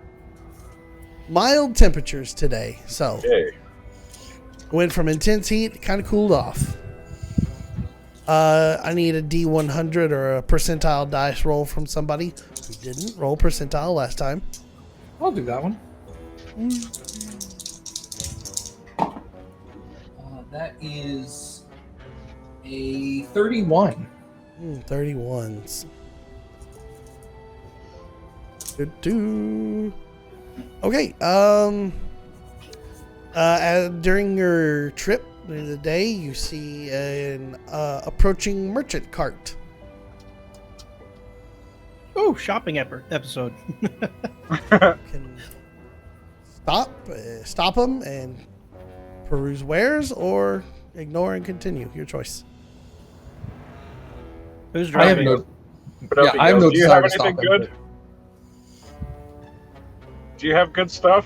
Mild temperatures today, so Yay. went from intense heat, kind of cooled off. I need a D100 or a percentile dice roll from somebody who didn't roll percentile last time. I'll do that one. That is a 31. 31s. Do. Okay. During your trip during the day, you see an approaching merchant cart. Oh, shopping episode. Can stop them and peruse wares, or ignore and continue. Your choice. Who's I have driving? no. But Yeah, I have no do you desire have to stop anything him, good? Do you have good stuff?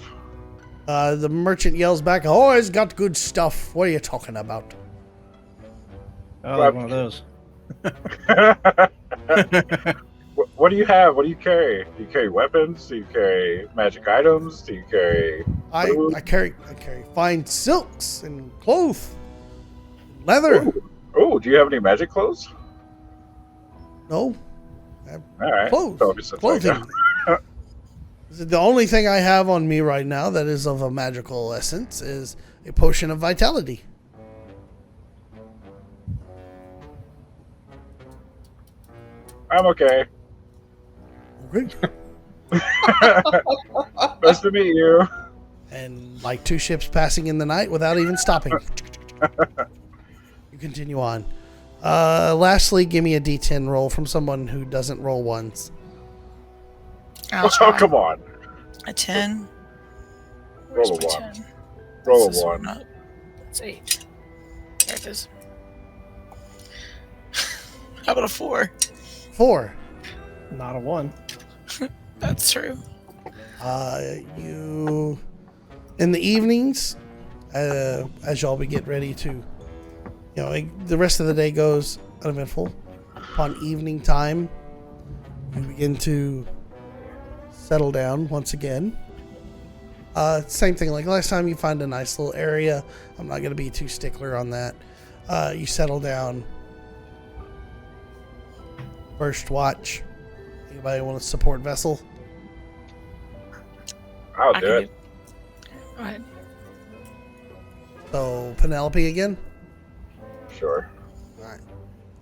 The merchant yells back, "Always got good stuff. What are you talking about?" Oh, like one of those. What do you have? What do you carry? Do you carry weapons? Do you carry magic items? Do you carry I carry fine silks and cloth, leather. Oh, do you have any magic clothes? No, All right. clothes, So it's just like, clothing. The only thing I have on me right now that is of a magical essence is a potion of vitality. I'm okay. Okay. Nice to meet you. And like 2 ships passing in the night without even stopping. You continue on. Lastly, give me a D10 roll from someone who doesn't roll ones. I'll Oh, try. come on. A 10. Where's Roll a my 1. 10? Roll This a one 1. up. It's 8. There it is. How about a 4? 4. Not a 1. That's true. You in the evenings, as y'all get ready to, the rest of the day goes uneventful. Upon evening time, you begin to settle down once again. Same thing like last time. You find a nice little area. I'm not going to be too stickler on that. You settle down. First watch. Anybody want to support vessel? I'll I do can it. Go ahead. So Penelope again. Sure. All right.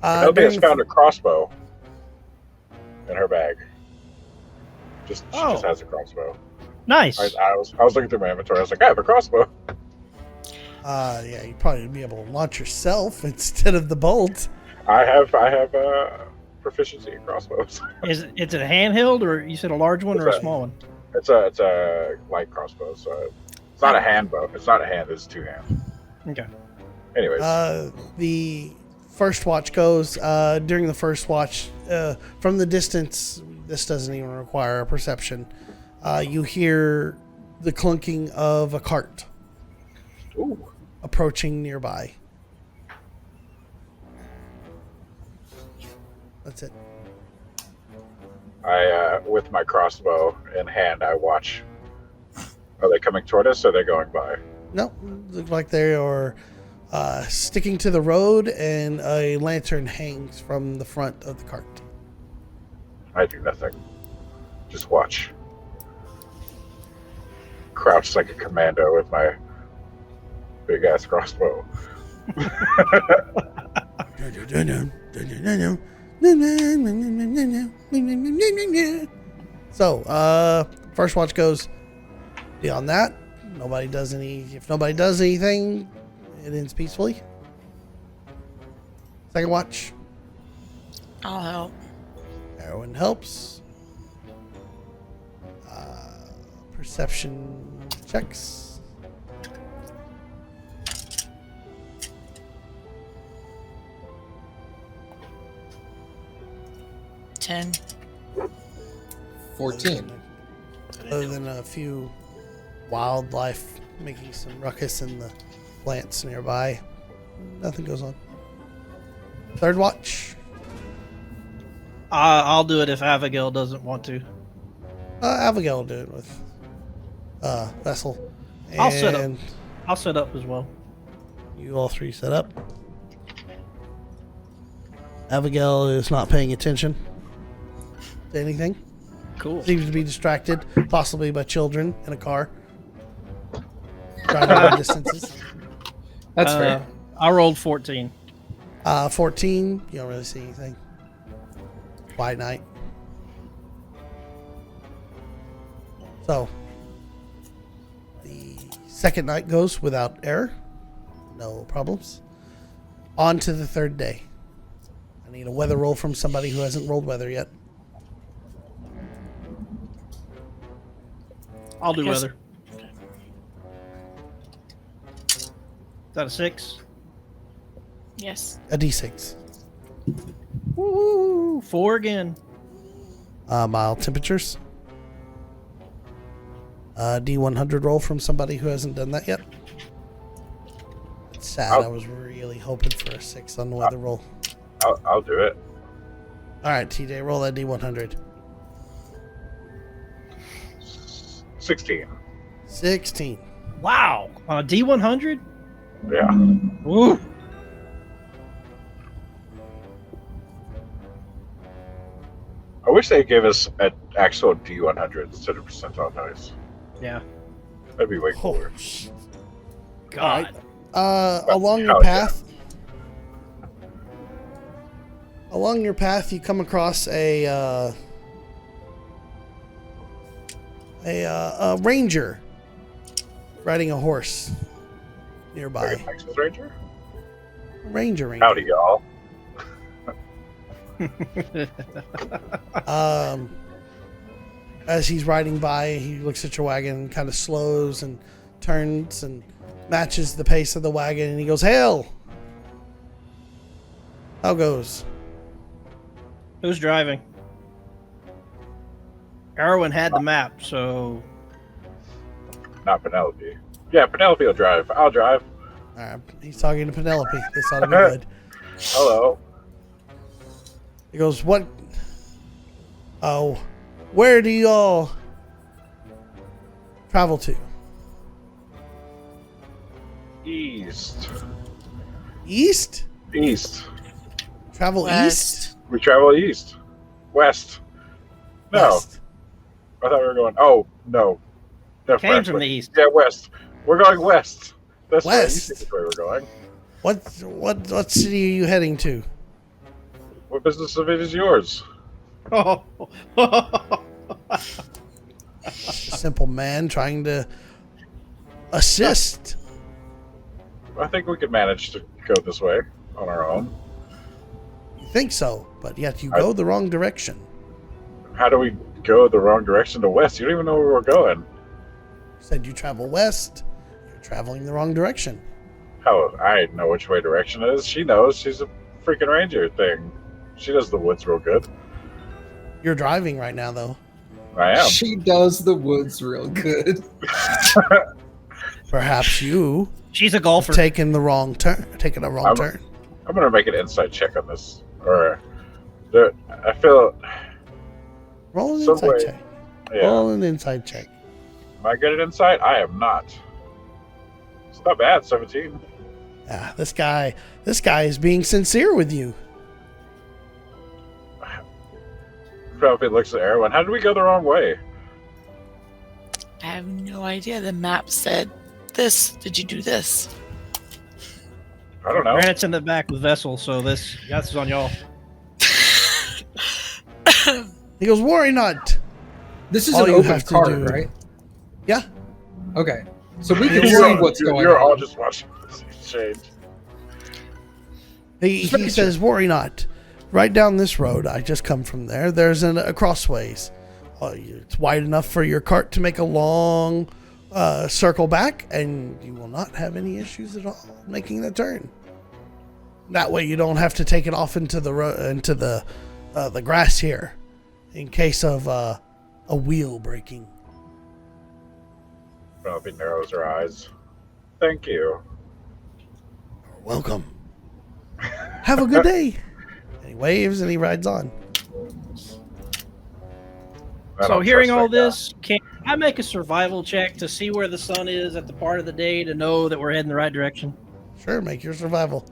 Penelope has during- found a crossbow in her bag. She just Oh. has a crossbow. Nice. I was looking through my inventory. I was like, I have a crossbow. Yeah, you'd probably be able to launch yourself instead of the bolt. I have proficiency in crossbows. Is it a handheld, or you said a large one or a It's a- small one? It's a light crossbow, so it's not a hand bow. It's not a hand. It's 2 hands. Okay. Anyways, The first watch goes during the first watch from the distance. This doesn't even require a perception. You hear the clunking of a cart ooh, approaching nearby. That's it. I with my crossbow in hand, I watch. Are they coming toward us, or are they going by? No, look like they are sticking to the road, and a lantern hangs from the front of the cart. I do nothing. Just watch. Crouched like a commando with my big ass crossbow. So, first watch goes beyond that. If nobody does anything, it ends peacefully. Second watch, I'll help. Erwin helps. Perception checks. Ten. 14. Other than a few wildlife making some ruckus in the plants nearby, nothing goes on. Third watch. I'll do it if Abigail doesn't want to. Abigail will do it with Vessel. I'll set up. And I'll set up as well. you all three set up. Abigail is not paying attention to anything. Cool. Seems to be distracted, possibly by children in a car. Driving long distances. That's fair. I rolled 14. 14, you don't really see anything. Quiet night. So, the second night goes without error. No problems. On to the third day. I need a weather roll from somebody who hasn't rolled weather yet. I'll do guess- weather. Is that a 6? Yes. A d6. Woo! 4 again. Mild temperatures. D100 roll from somebody who hasn't done that yet. It's sad. I was really hoping for a 6 on the weather roll. I'll do it. All right, TJ, roll that D100. 16. 16. Wow. On a D100? Yeah. Woo! I wish they gave us an actual D100 instead of percentile dice. Yeah. That'd be way Oh, cooler. God. along your Hell path, you come across a ranger riding a horse nearby. Texas Ranger? Ranger. Howdy, y'all. As he's riding by, he looks at your wagon and kind of slows and turns and matches the pace of the wagon, and he goes, "Hail! How goes?" Who's driving? Erwin had the map, so Not Penelope. Yeah, Penelope will drive. I'll drive. He's talking to Penelope. This ought to be good. Hello. He goes, "What? Oh, where do y'all travel to? East. East? East. Travel east? West. We travel east. West. No. West. I thought we were going. Oh, no. That's came west. from the east. Yeah, west. We're going west. That's West. where we're going. What city are you heading to?" What business of it is yours? Oh. Just a simple man trying to assist. I think we could manage to go this way on our own. You think so, but yet you go the wrong direction. How do we go the wrong direction to west? You don't even know where we're going. You said you travel west. You're traveling the wrong direction. How? I know which way direction is. She knows. She's a freaking ranger thing. She does the woods real good. You're driving right now, though. I am. She does the woods real good. Perhaps you She's a golfer. taking the wrong turn. Taking a wrong turn. I'm gonna make an insight check on this. Or, I feel. Roll an Some inside way- check. Yeah. Roll an inside check. Am I good at insight? I am not. It's not bad. 17. Ah, this guy is being sincere with you. Penelope looks at Erwin. How did we go the wrong way? I have no idea. The map said this. Did you do this? I don't know. Granite's in the back with Vessel, so this is on y'all. He goes, worry not. This is All an you open have to card, do- right? Yeah. Okay. So we can You're see all- what's going You're all on. just watching this exchange. He says, worry not. Right down this road, I just come from there. There's a crossways. It's wide enough for your cart to make a long circle back, and you will not have any issues at all making the turn. That way, you don't have to take it off into the grass here, in case of a wheel breaking. Penelope narrows her eyes. Thank you. You're welcome. Have a good day. And he waves and he rides on. I So don't hearing trust all that guy. this, can I make a survival check to see where the sun is at the part of the day to know that we're heading the right direction? Sure, make your survival.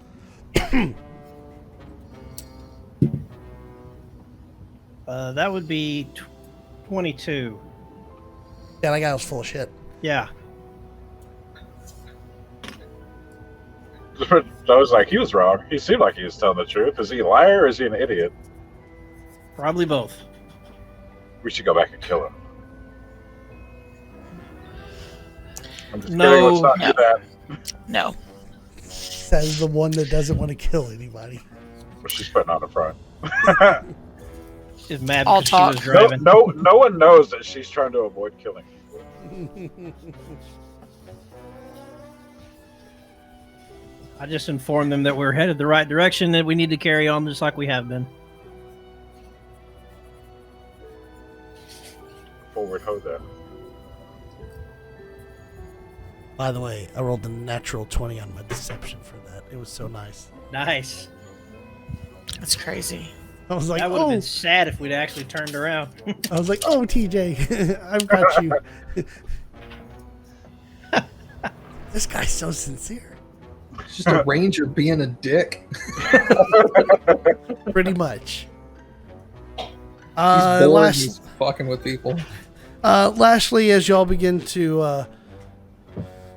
That would be 22. Yeah, that guy was full of shit. Yeah. I was like, he was wrong. He seemed like he was telling the truth. Is he a liar or is he an idiot? Probably both. We should go back and kill him. I'm just No. kidding. Let's not do that. No. Says the one that doesn't want to kill anybody. But she's putting on the front. She's mad I'll because talk. she was driving. No one knows that she's trying to avoid killing people. I just informed them that we're headed the right direction, that we need to carry on just like we have been. Forward ho then. By the way, I rolled a natural 20 on my deception for that. It was so nice. Nice. That's crazy. I was like, That would have oh, been sad if we'd actually turned around. I was like, oh, TJ, I've got you. This guy's so sincere. It's just a ranger being a dick. Pretty much. He's bored. Lash, He's fucking with people. Lashley, as y'all begin to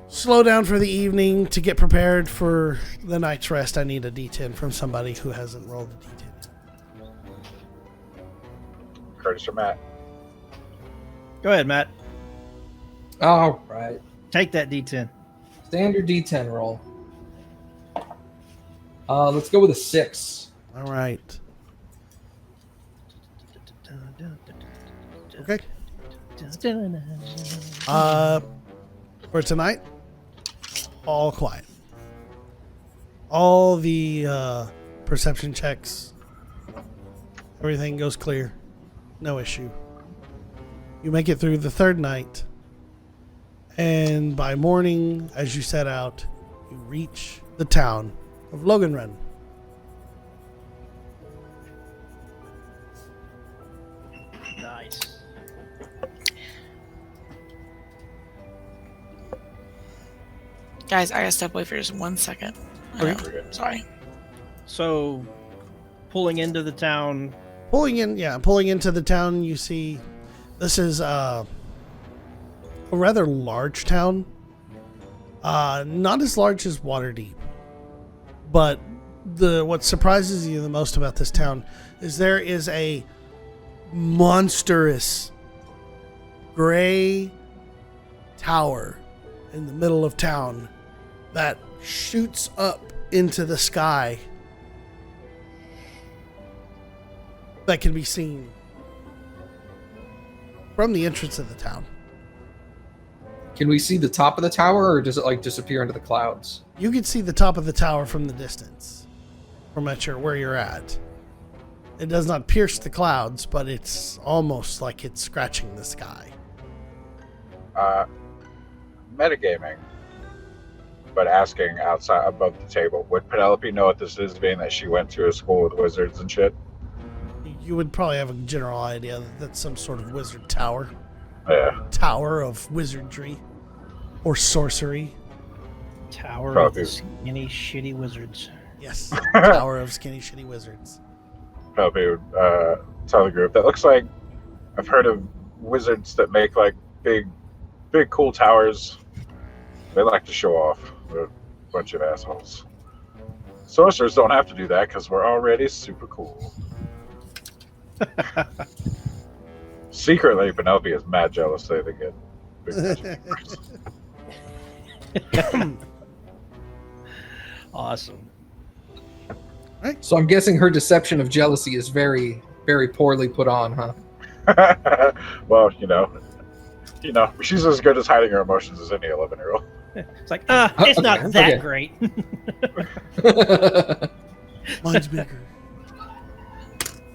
slow down for the evening to get prepared for the night's rest, I need a D10 from somebody who hasn't rolled a D10. Curtis or Matt? Go ahead, Matt. All right. Take that D10. Standard D10 roll. Let's go with a 6. All right. Okay. For tonight, all quiet. All the perception checks, everything goes clear. No issue. You make it through the third night, and by morning, as you set out, you reach the town of Loganrun. Nice. Guys, I gotta step away for just 1 second. Okay. Sorry. So, pulling into the town. Pulling into the town, you see this is a rather large town. Not as large as Waterdeep, but what surprises you the most about this town is there is a monstrous gray tower in the middle of town that shoots up into the sky that can be seen from the entrance of the town. Can we see the top of the tower, or does it like disappear into the clouds? You can see the top of the tower from the distance, from where you're at. It does not pierce the clouds, but it's almost like it's scratching the sky. Metagaming, but asking outside above the table. Would Penelope know what this is, being that she went to a school with wizards and shit? You would probably have a general idea that that's some sort of wizard tower. Yeah. Tower of wizardry or sorcery. Tower of Probably. the skinny, shitty wizards. Yes, Tower of skinny, shitty wizards. Penelope would tell the group that looks like I've heard of wizards that make like big, cool towers. They like to show off. They're a bunch of assholes. Sorcerers don't have to do that because we're already super cool. Secretly, Penelope is mad jealous that they get big magic powers. Awesome. So I'm guessing her deception of jealousy is very, very poorly put on, huh? Well, she's as good as hiding her emotions as any 11-year-old. It's like, it's okay, not that okay. great. Mine's bigger.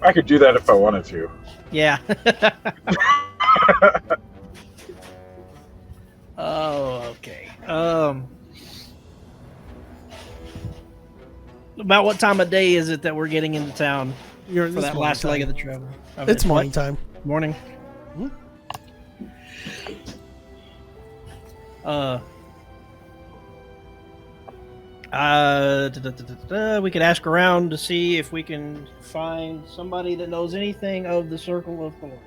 I could do that if I wanted to. Yeah. Oh, okay. About what time of day is it that we're getting into town You're for that last leg of the travel? It's morning time. Morning. Mhm. We could ask around to see if we can find somebody that knows anything of the Circle of Thorns.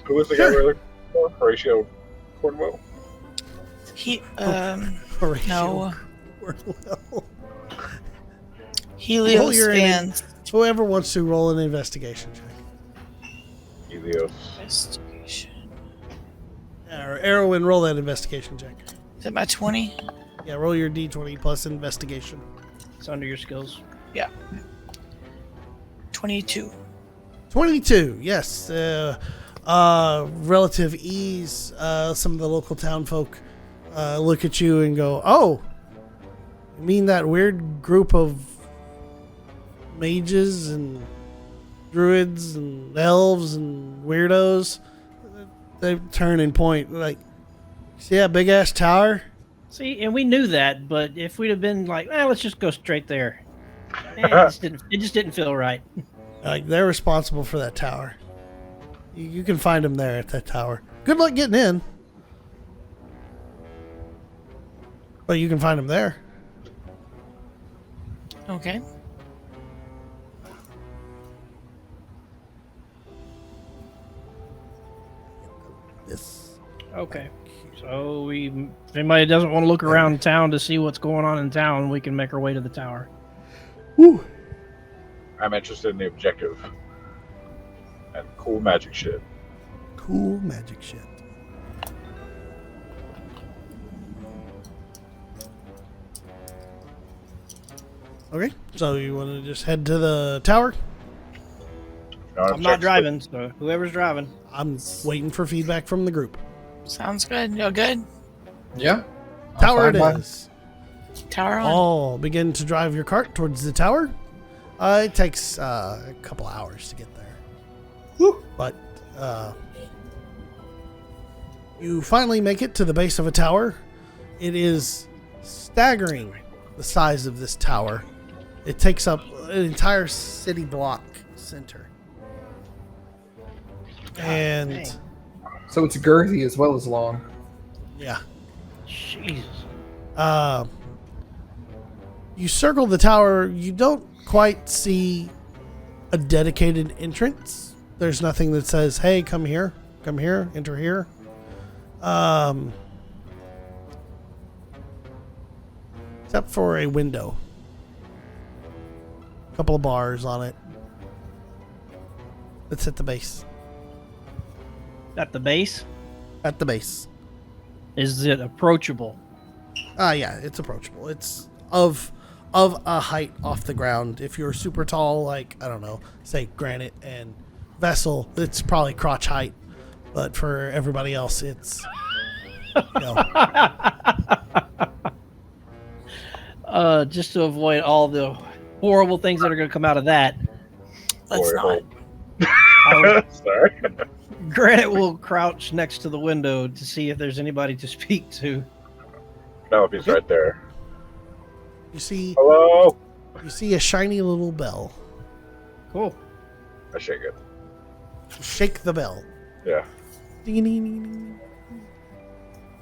Who was the guy we're looking for? Horatio Cornwell? He Horatio no. Cornwell. Helios Roll your fans. Whoever wants to roll an investigation check. Helios. Investigation. Or Erwin, roll that investigation check. Is it my 20? Yeah, roll your d20 plus investigation. It's under your skills. 22. 22, yes. Relative ease. Some of the local town folk look at you and go, "Oh, you mean that weird group of mages and druids and elves and weirdos?" They turn and point, like, "See that big ass tower?" See, and we knew that, but if we'd have been like, let's just go straight there, it just didn't feel right. Like, they're responsible for that tower. You can find them there at that tower. Good luck getting in. But you can find them there. Okay. This. Okay. So if anybody doesn't want to look around town to see what's going on in town, we can make our way to the tower. Woo. I'm interested in the objective. And cool magic shit. Cool magic shit. Okay, so you want to just head to the tower? I'm not driving, so whoever's driving. I'm waiting for feedback from the group. Sounds good. You're good. Yeah. Tower it I'll find is. Tower on. All begin to drive your cart towards the tower. It takes a couple hours to get there. Woo. But you finally make it to the base of a tower. It is staggering, the size of this tower. It takes up an entire city block center. And dang. So it's girthy as well as long. yeah. Jesus. You circle the tower. You don't quite see a dedicated entrance. There's nothing that says, "Hey, come here, enter here." Except for a window. A couple of bars on it. It's at the base. At the base, At the base. is it approachable? Yeah, it's approachable. It's of a height off the ground. If you're super tall, like, I don't know, say Granite and Vessel, it's probably crotch height. But for everybody else, it's, Just to avoid all the horrible things that are going to come out of that, Let's not. Sorry. Granite will crouch next to the window to see if there's anybody to speak to. Penelope's right there. you see Hello? you see a shiny little bell. Cool. I shake it. Shake the bell. Yeah. Ding, ding, ding, ding.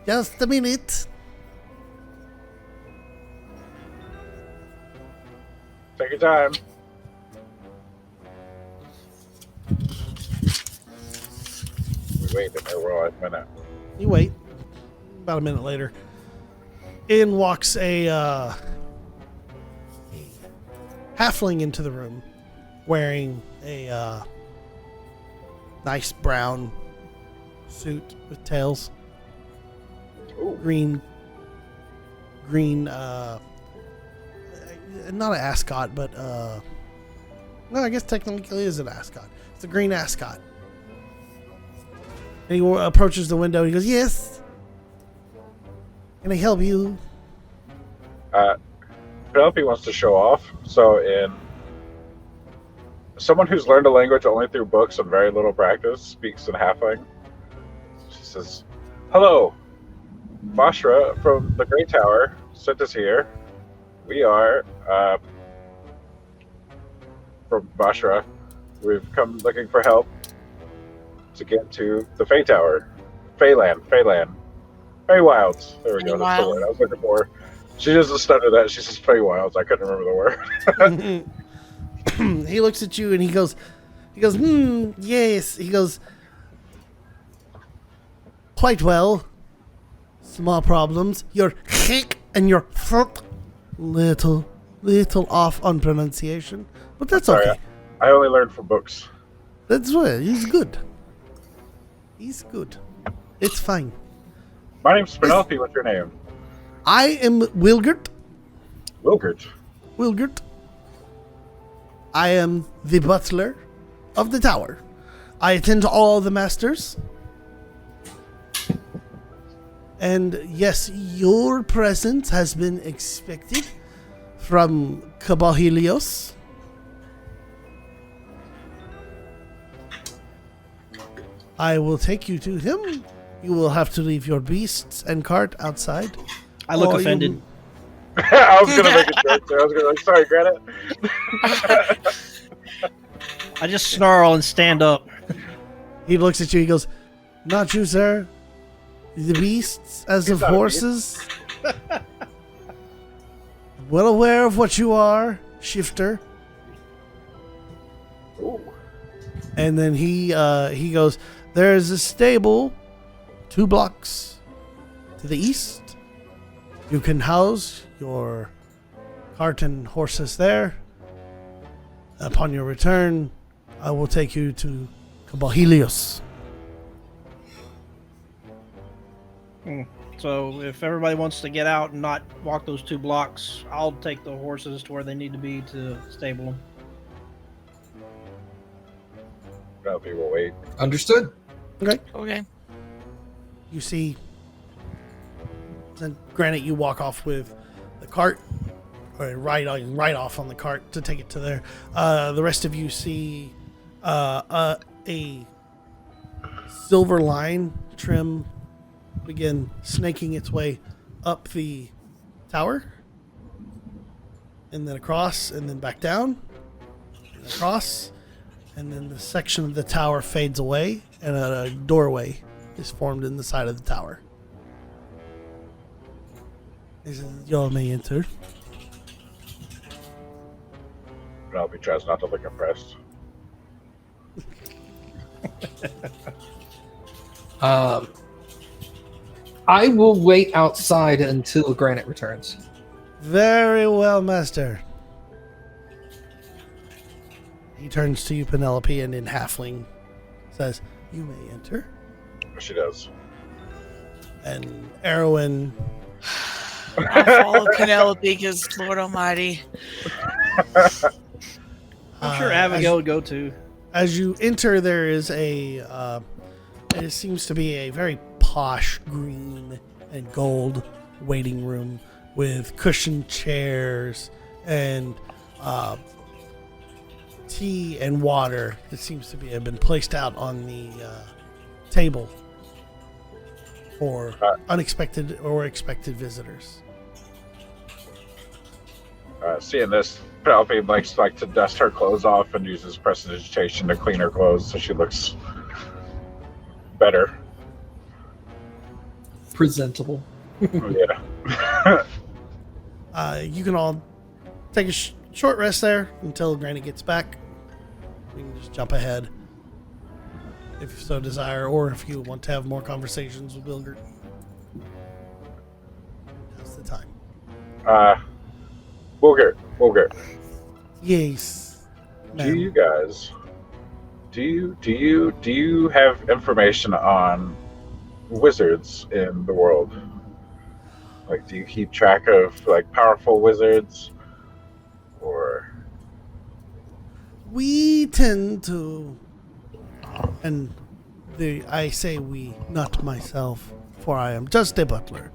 Just a minute. Take your time. We wait a minute. You wait. About a minute later, in walks a halfling into the room wearing a nice brown suit with tails. Ooh. Green, not an ascot, but no, I guess technically it is an ascot. It's a green ascot. And he approaches the window. He goes, "Yes, can I help you?" Penelope wants to show off. So, in someone who's learned a language only through books and very little practice speaks in halfling. She says, "Hello, Bashra from the Grey Tower sent us here. We are from Bashra. We've come looking for help to get to the Fey Tower, Feyland, Feywilds. There we go. That's the word I was looking for." She just stuttered that. She says Feywilds. I couldn't remember the word. He looks at you and he goes, yes. He goes, "Quite well. Small problems. Your hick and your throat, little off on pronunciation, but that's Sorry, okay. I only learned from books. That's right. He's good. He's good. It's fine. My name's Penelope. What's your name? I am Wilgert. Wilgert. I am the butler of the tower. I attend to all the masters. And yes, your presence has been expected from Cabahelios. I will take you to him. You will have to leave your beasts and cart outside. I look Or offended. I was gonna make a joke there. I was gonna sorry, Granite. I just snarl and stand up. He looks at you. He goes, "Not you, sir. The beasts, as He's of not a horses. Well aware of what you are, shifter." Ooh. And then he goes, "There's a stable 2 blocks to the east. You can house your cart and horses there. Upon your return, I will take you to Cabahelios." So if everybody wants to get out and not walk those 2 blocks, I'll take the horses to where they need to be to stable them. Penelope will wait. Understood. Okay. You see, then granted, you walk off with the cart, or right off on the cart to take it to there. The rest of you see a silver line trim begin snaking its way up the tower, and then across, and then back down, and across, and then the section of the tower fades away, and a doorway is formed in the side of the tower. He says, "Y'all may enter." Penelope tries not to look impressed. I will wait outside until Granite returns. "Very well, master." He turns to you, Penelope, and in halfling says, "You may enter." She does. And Erwin, I'll follow Penelope because Lord Almighty. I'm sure as- Abigail would go too. As you enter, there is it seems to be a very posh green and gold waiting room with cushioned chairs and tea and water that seems to have been placed out on the table for unexpected or expected visitors. Seeing this, Penelope likes to dust her clothes off and uses prestidigitation to clean her clothes so she looks better. Presentable. Yeah. You can all take a short rest there until Granny gets back. We can just jump ahead if you so desire, or if you want to have more conversations with Wilgert. Now's the time. Wilgert. Yes. Do ma'am. you guys? Do you have information on wizards in the world? Like, do you keep track of like powerful wizards, or We tend to, and I say we, not myself, for I am just a butler.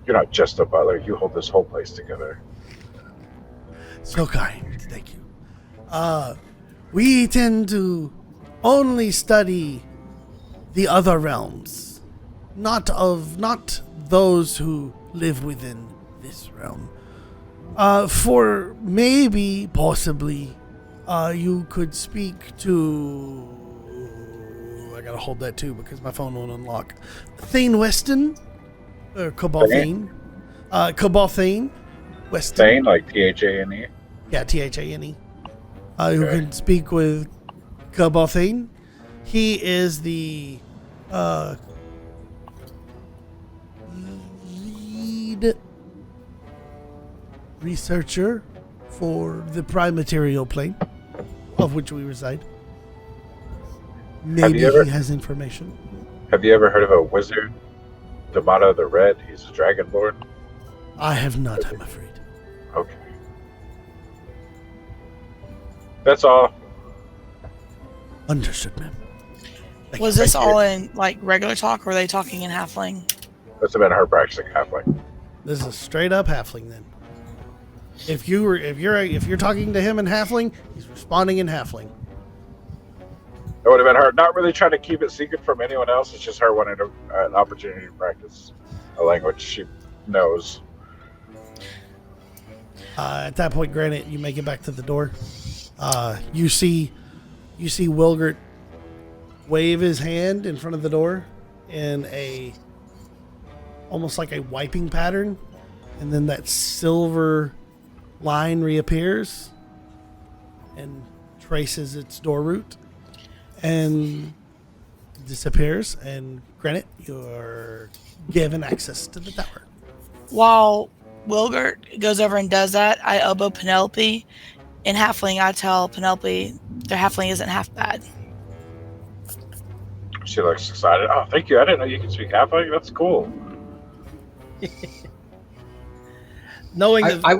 you're not just a butler? You hold this whole place together. So kind, thank you. We tend to only study the other realms, not those who live within this realm. For maybe, possibly, you could speak to. I gotta hold that too because my phone won't unlock. Thane Weston, or Cabal Thane. Cabal Thane Weston. Thane, like Thane. Yeah, Thane. Who Okay. can speak with Cabal Thane. He is the lead researcher for the prime material plane of which we reside. Maybe ever- he has information. Have you ever heard of a wizard, D'Amato the Red? He's a dragonborn. I have not, I'm afraid. Okay. That's all. Understood, ma'am. Thank Was you. this all in like regular talk, or were they talking in halfling? That's about her practicing halfling. This is straight up halfling then. If you're talking to him in halfling, he's responding in halfling. It would have been her not really trying to keep it secret from anyone else. It's just her wanting an opportunity to practice a language she knows. At that point, granted, you make it back to the door. You see Wilgert wave his hand in front of the door in almost like a wiping pattern, and then that silver line reappears and traces its door route and disappears. And granted, you're given access to the tower. While Wilgert goes over and does that, I elbow Penelope. In halfling, I tell Penelope their halfling isn't half bad. She looks excited. Oh, thank you. I didn't know you could speak halfling. That's cool. Knowing that, I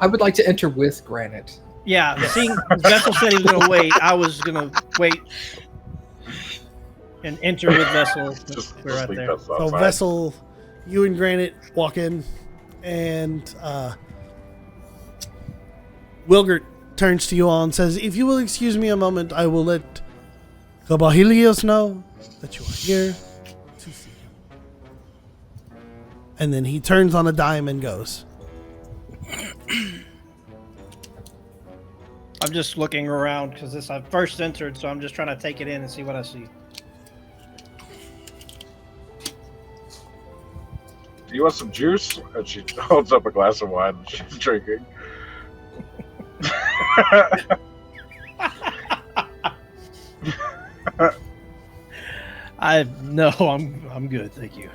would like to enter with Granite. yeah, seeing Vessel said he was going to wait, I was going to wait and enter with Vessel. We're right leave there. us So outside. Vessel, you and Granite walk in, and Wilgert turns to you all and says, "If you will excuse me a moment, I will let Cabahilios know that you are here to see him." And then he turns on a dime and goes. I'm just looking around because this I first entered, so I'm just trying to take it in and see what I see. Do you want some juice? And she holds up a glass of wine and she's drinking. I'm good, thank you.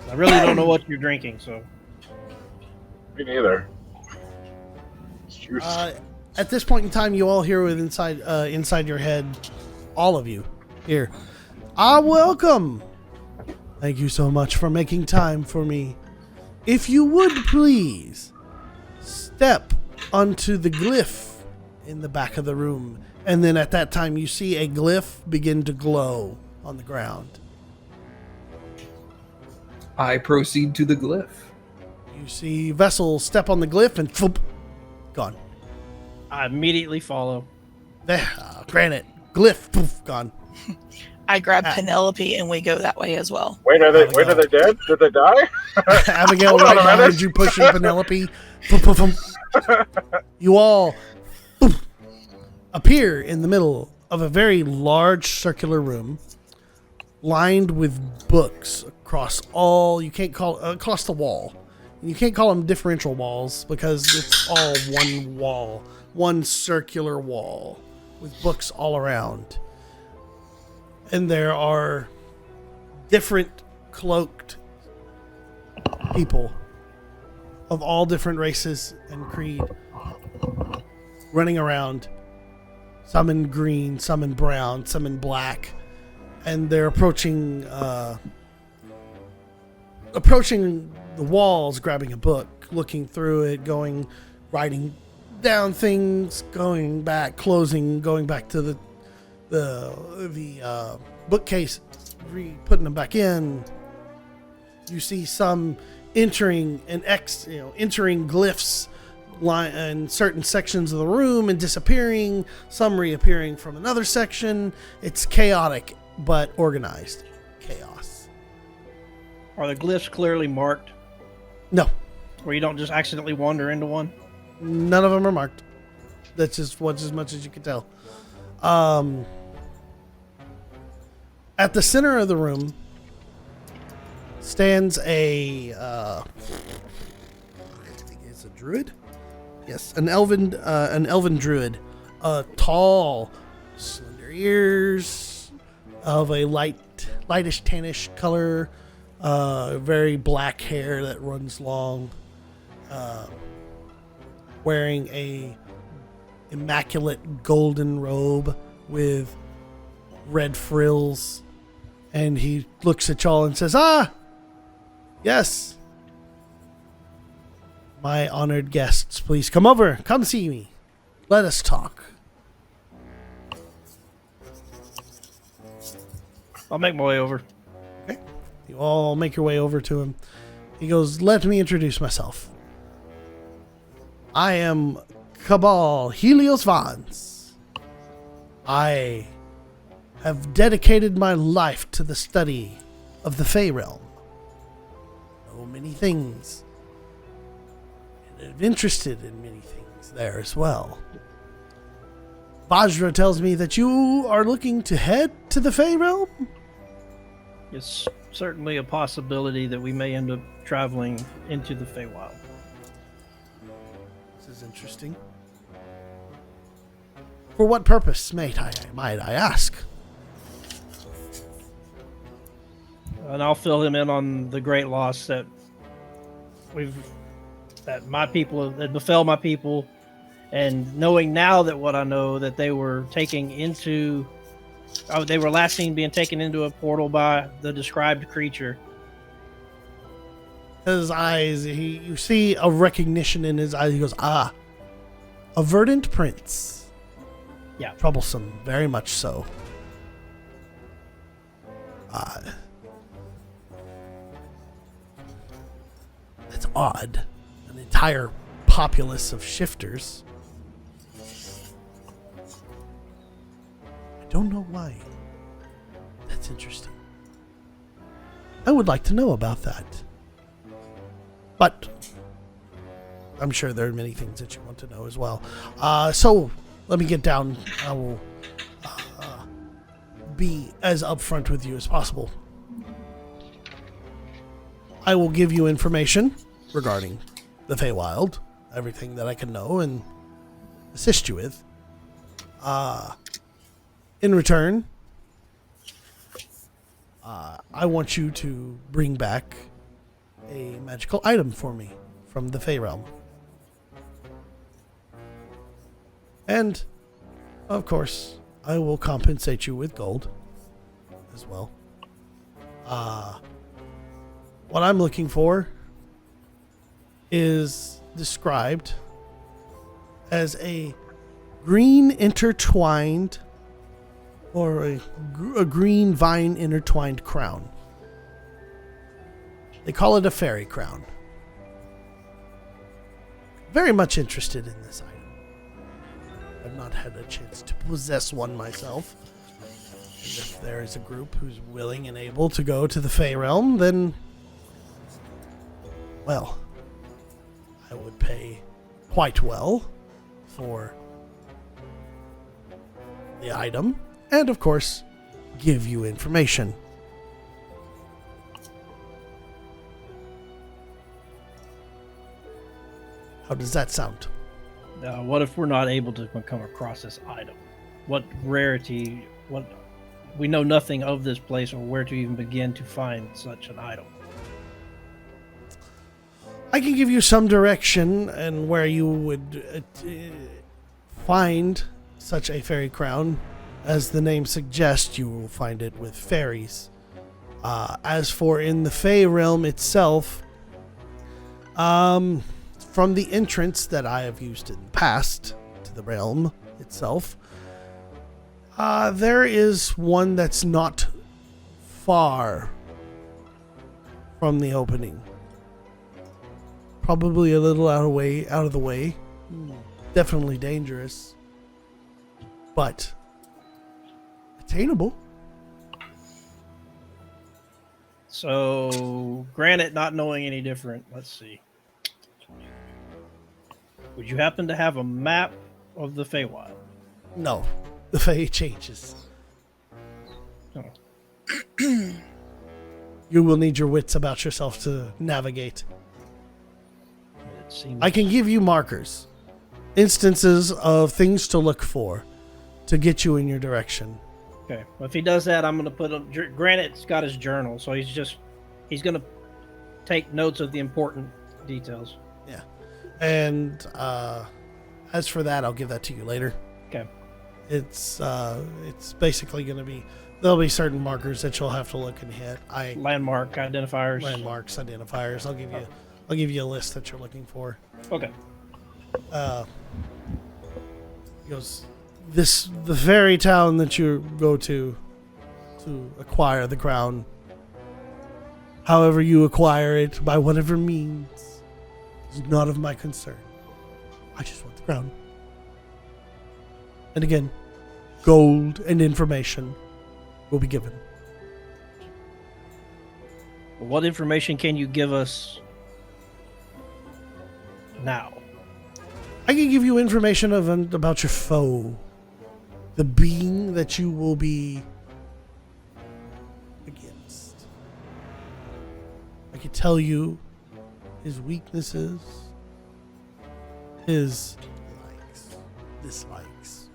I really don't know what you're drinking, so Me neither. It's juice. At this point in time, you all hear with inside your head, all of you here. Welcome. Thank you so much for making time for me. If you would please step onto the glyph in the back of the room, and then at that time you see a glyph begin to glow on the ground. I proceed to the glyph. You see Vessel step on the glyph and foop, gone. I immediately follow. Granite, glyph, poof, gone. I grab Penelope and we go that way as well. Wait, are they Abigail. dead? Did they die? Abigail Hold right on a minute. behind you, pushing Penelope. Poof, poof, poof. You all poof, appear in the middle of a very large circular room, lined with books across across the wall. You can't call them differential walls because it's all one wall, one circular wall with books all around. And there are different cloaked people of all different races and creed running around, some in green, some in brown, some in black, and they're approaching the walls, grabbing a book, looking through it, writing down things, going back, closing, going back to the bookcase, putting them back in. You see some entering glyphs in certain sections of the room and disappearing, some reappearing from another section. It's chaotic but organized chaos. Are the glyphs clearly marked? No, Where you don't just accidentally wander into one? none of them are marked. That's just as much as you can tell. At the center of the room stands I think it's a druid. Yes, an elven druid. Tall, slender ears, of a lightish tannish color. Very black hair that runs long. Wearing a immaculate golden robe with red frills, and he looks at y'all and says, yes, my honored guests, please come over, come see me, let us talk. I'll make my way over. Okay, you all make your way over to him. He goes, let me introduce myself. I am Cabal Helios Vance. I have dedicated my life to the study of the Fey realm. Know many things. And I'm interested in many things there as well. Vajra tells me that you are looking to head to the Fey realm? It's certainly a possibility that we may end up traveling into the Feywild. This is interesting. For what purpose, might I ask? And I'll fill him in on the great loss that my people, that befell my people, and knowing now that what I know, that they were they were last seen being taken into a portal by the described creature. His eyes, you see a recognition in his eyes. He goes, a verdant prince. Yeah. Troublesome, very much so. It's odd. An entire populace of shifters. I don't know why. That's interesting. I would like to know about that. But I'm sure there are many things that you want to know as well. So let me get down. I will be as upfront with you as possible. I will give you information regarding the Feywild, everything that I can know and assist you with. In return, I want you to bring back a magical item for me from the Fey realm. And, of course, I will compensate you with gold as well. What I'm looking for is described as a green intertwined, or a green vine intertwined crown. They call it a fairy crown. Very much interested in this item. I've not had a chance to possess one myself. And if there is a group who's willing and able to go to the Fey realm, then, well, I would pay quite well for the item, and of course, give you information. How does that sound? What if we're not able to come across this item? What rarity? We know nothing of this place or where to even begin to find such an item. I can give you some direction and where you would find such a fairy crown. As the name suggests, you will find it with fairies. As for in the Fey realm itself, from the entrance that I have used in the past to the realm itself, there is one that's not far from the opening. Probably a little out of the way. Definitely dangerous, but attainable. So, granted, not knowing any different, let's see. Would you happen to have a map of the Feywild? No, the Fey changes. Oh. You will need your wits about yourself to navigate. It seems I can give you markers, instances of things to look for to get you in your direction. okay. Well, if he does that, I'm going to put him. Granite's got his journal, so he's going to take notes of the important details. Yeah. And as for that, I'll give that to you later. Okay. It's basically going to be, there'll be certain markers that you'll have to look and hit. Landmark identifiers. Landmarks, identifiers. I'll give you a list that you're looking for. Okay. He goes, the fairy town that you go to acquire the crown. However you acquire it, by whatever means, is not of my concern. I just want the crown. And again, gold and information will be given. What information can you give us now? I can give you information about your foe. The being that you will be against. I can tell you his weaknesses, his likes, dislikes,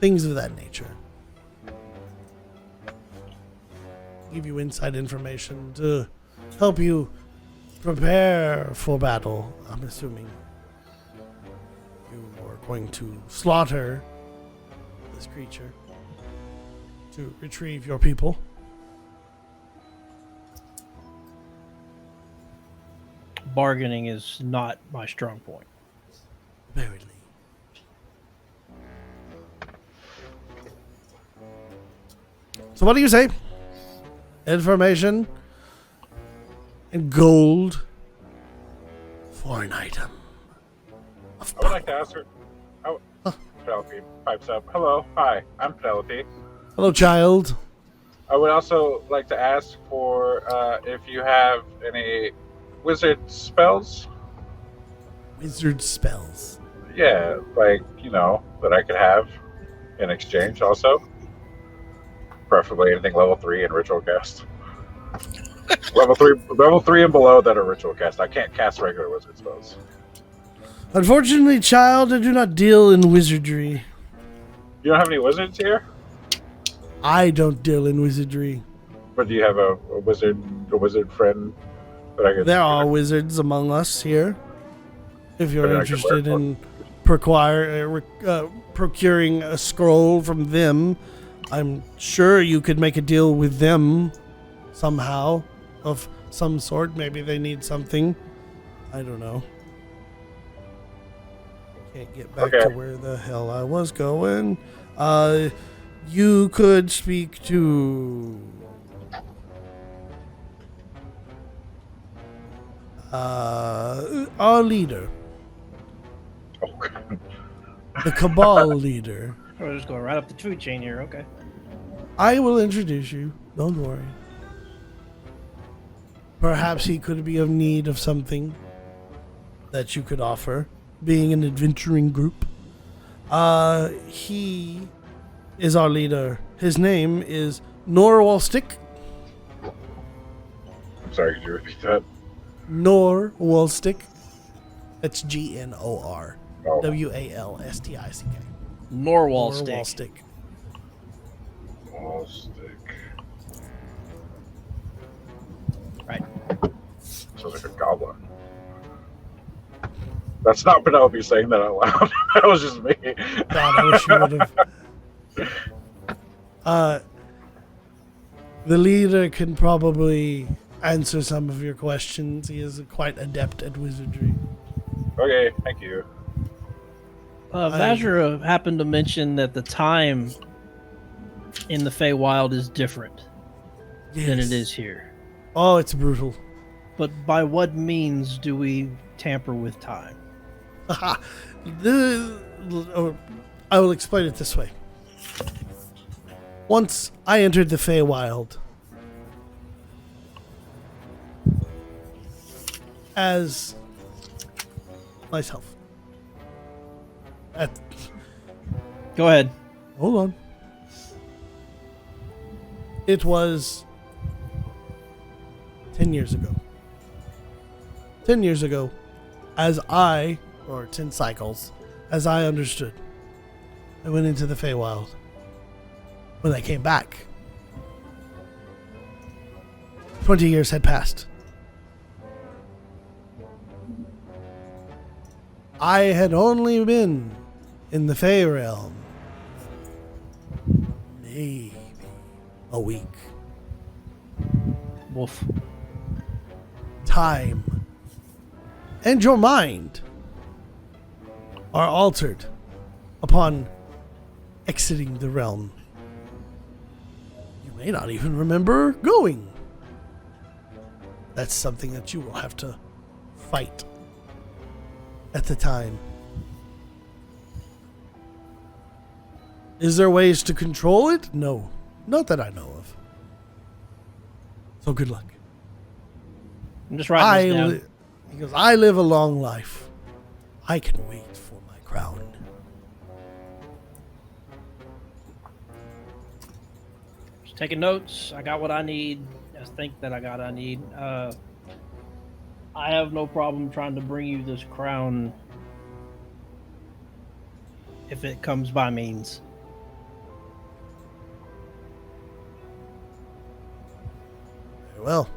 things of that nature. Give you inside information to help you prepare for battle. I'm assuming you are going to slaughter this creature to retrieve your people. Bargaining is not my strong point. Verily. So what do you say? Information and gold for an item of I would like to ask her. Penelope pipes up. Hello, hi, I'm Penelope. Hello, child. I would also like to ask for if you have any wizard spells. Wizard spells. Yeah, like, that I could have in exchange also. Preferably anything level 3 and ritual cast. level 3 and below that are ritual cast. I can't cast regular wizard spells. Unfortunately, child, I do not deal in wizardry. You don't have any wizards here? I don't deal in wizardry. But do you have a wizard friend that I could? There are wizards among us here. If you're That I could interested work in procuring a scroll from them, I'm sure you could make a deal with them somehow of some sort. Maybe they need something. I don't know. Can't get back Okay. to where the hell I was going. You could speak to our leader, Oh, the Cabal leader. We're just going right up the food chain here. Okay. I will introduce you. Don't worry. Perhaps he could be of need of something that you could offer, being an adventuring group. He is our leader. His name is Norwalstick. I'm sorry, could you repeat that? Norwalstick. That's Gnorwalstic. Oh, Norwal stick. Norwalstick. wall stick. Right. Sounds like a goblin. That's not Penelope saying that out loud. That was just me. God, I wish you would have. The leader can probably answer some of your questions. He is quite adept at wizardry. Okay, thank you. Vajra happened to mention that the time in the Feywild is different than it is here. Oh, it's brutal. But by what means do we tamper with time? I will explain it this way. Once I entered the Feywild as myself. Go ahead. Hold on. It was 10 years ago. 10 years ago, or 10 cycles, as I understood, I went into the Feywild. When I came back, 20 years had passed. I had only been in the Fey realm maybe a week. Wolf. Time and your mind are altered upon exiting the realm. You may not even remember going. That's something that you will have to fight at the time. Is there ways to control it? No. Not that I know of. So good luck. I'm just writing this down. Because I live a long life. I can wait for my crown. Just taking notes. I got what I need. I think that I got what I need. I have no problem trying to bring you this crown if it comes by means. Very well.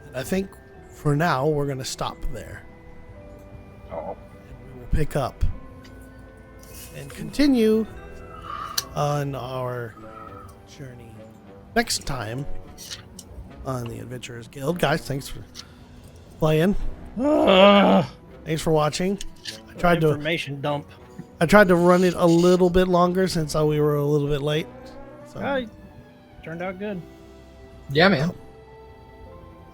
And I think for now we're going to stop there. Oh. And we will pick up and continue on our journey next time on the Adventurers Guild. Guys, thanks for playing. Thanks for watching. I tried Information dump. to run it a little bit longer since we were a little bit late. So Turned out good. Yeah, man.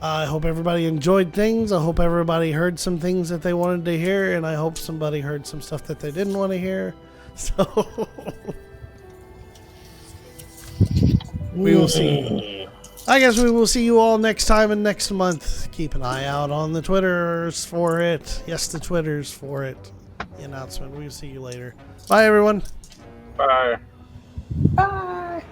I hope everybody enjoyed things. I hope everybody heard some things that they wanted to hear, and I hope somebody heard some stuff that they didn't want to hear. So we will see. I guess we will see you all next time and next month. Keep an eye out on the Twitters for it. Yes, the Twitters for it. The announcement. We will see you later. Bye, everyone. Bye. Bye.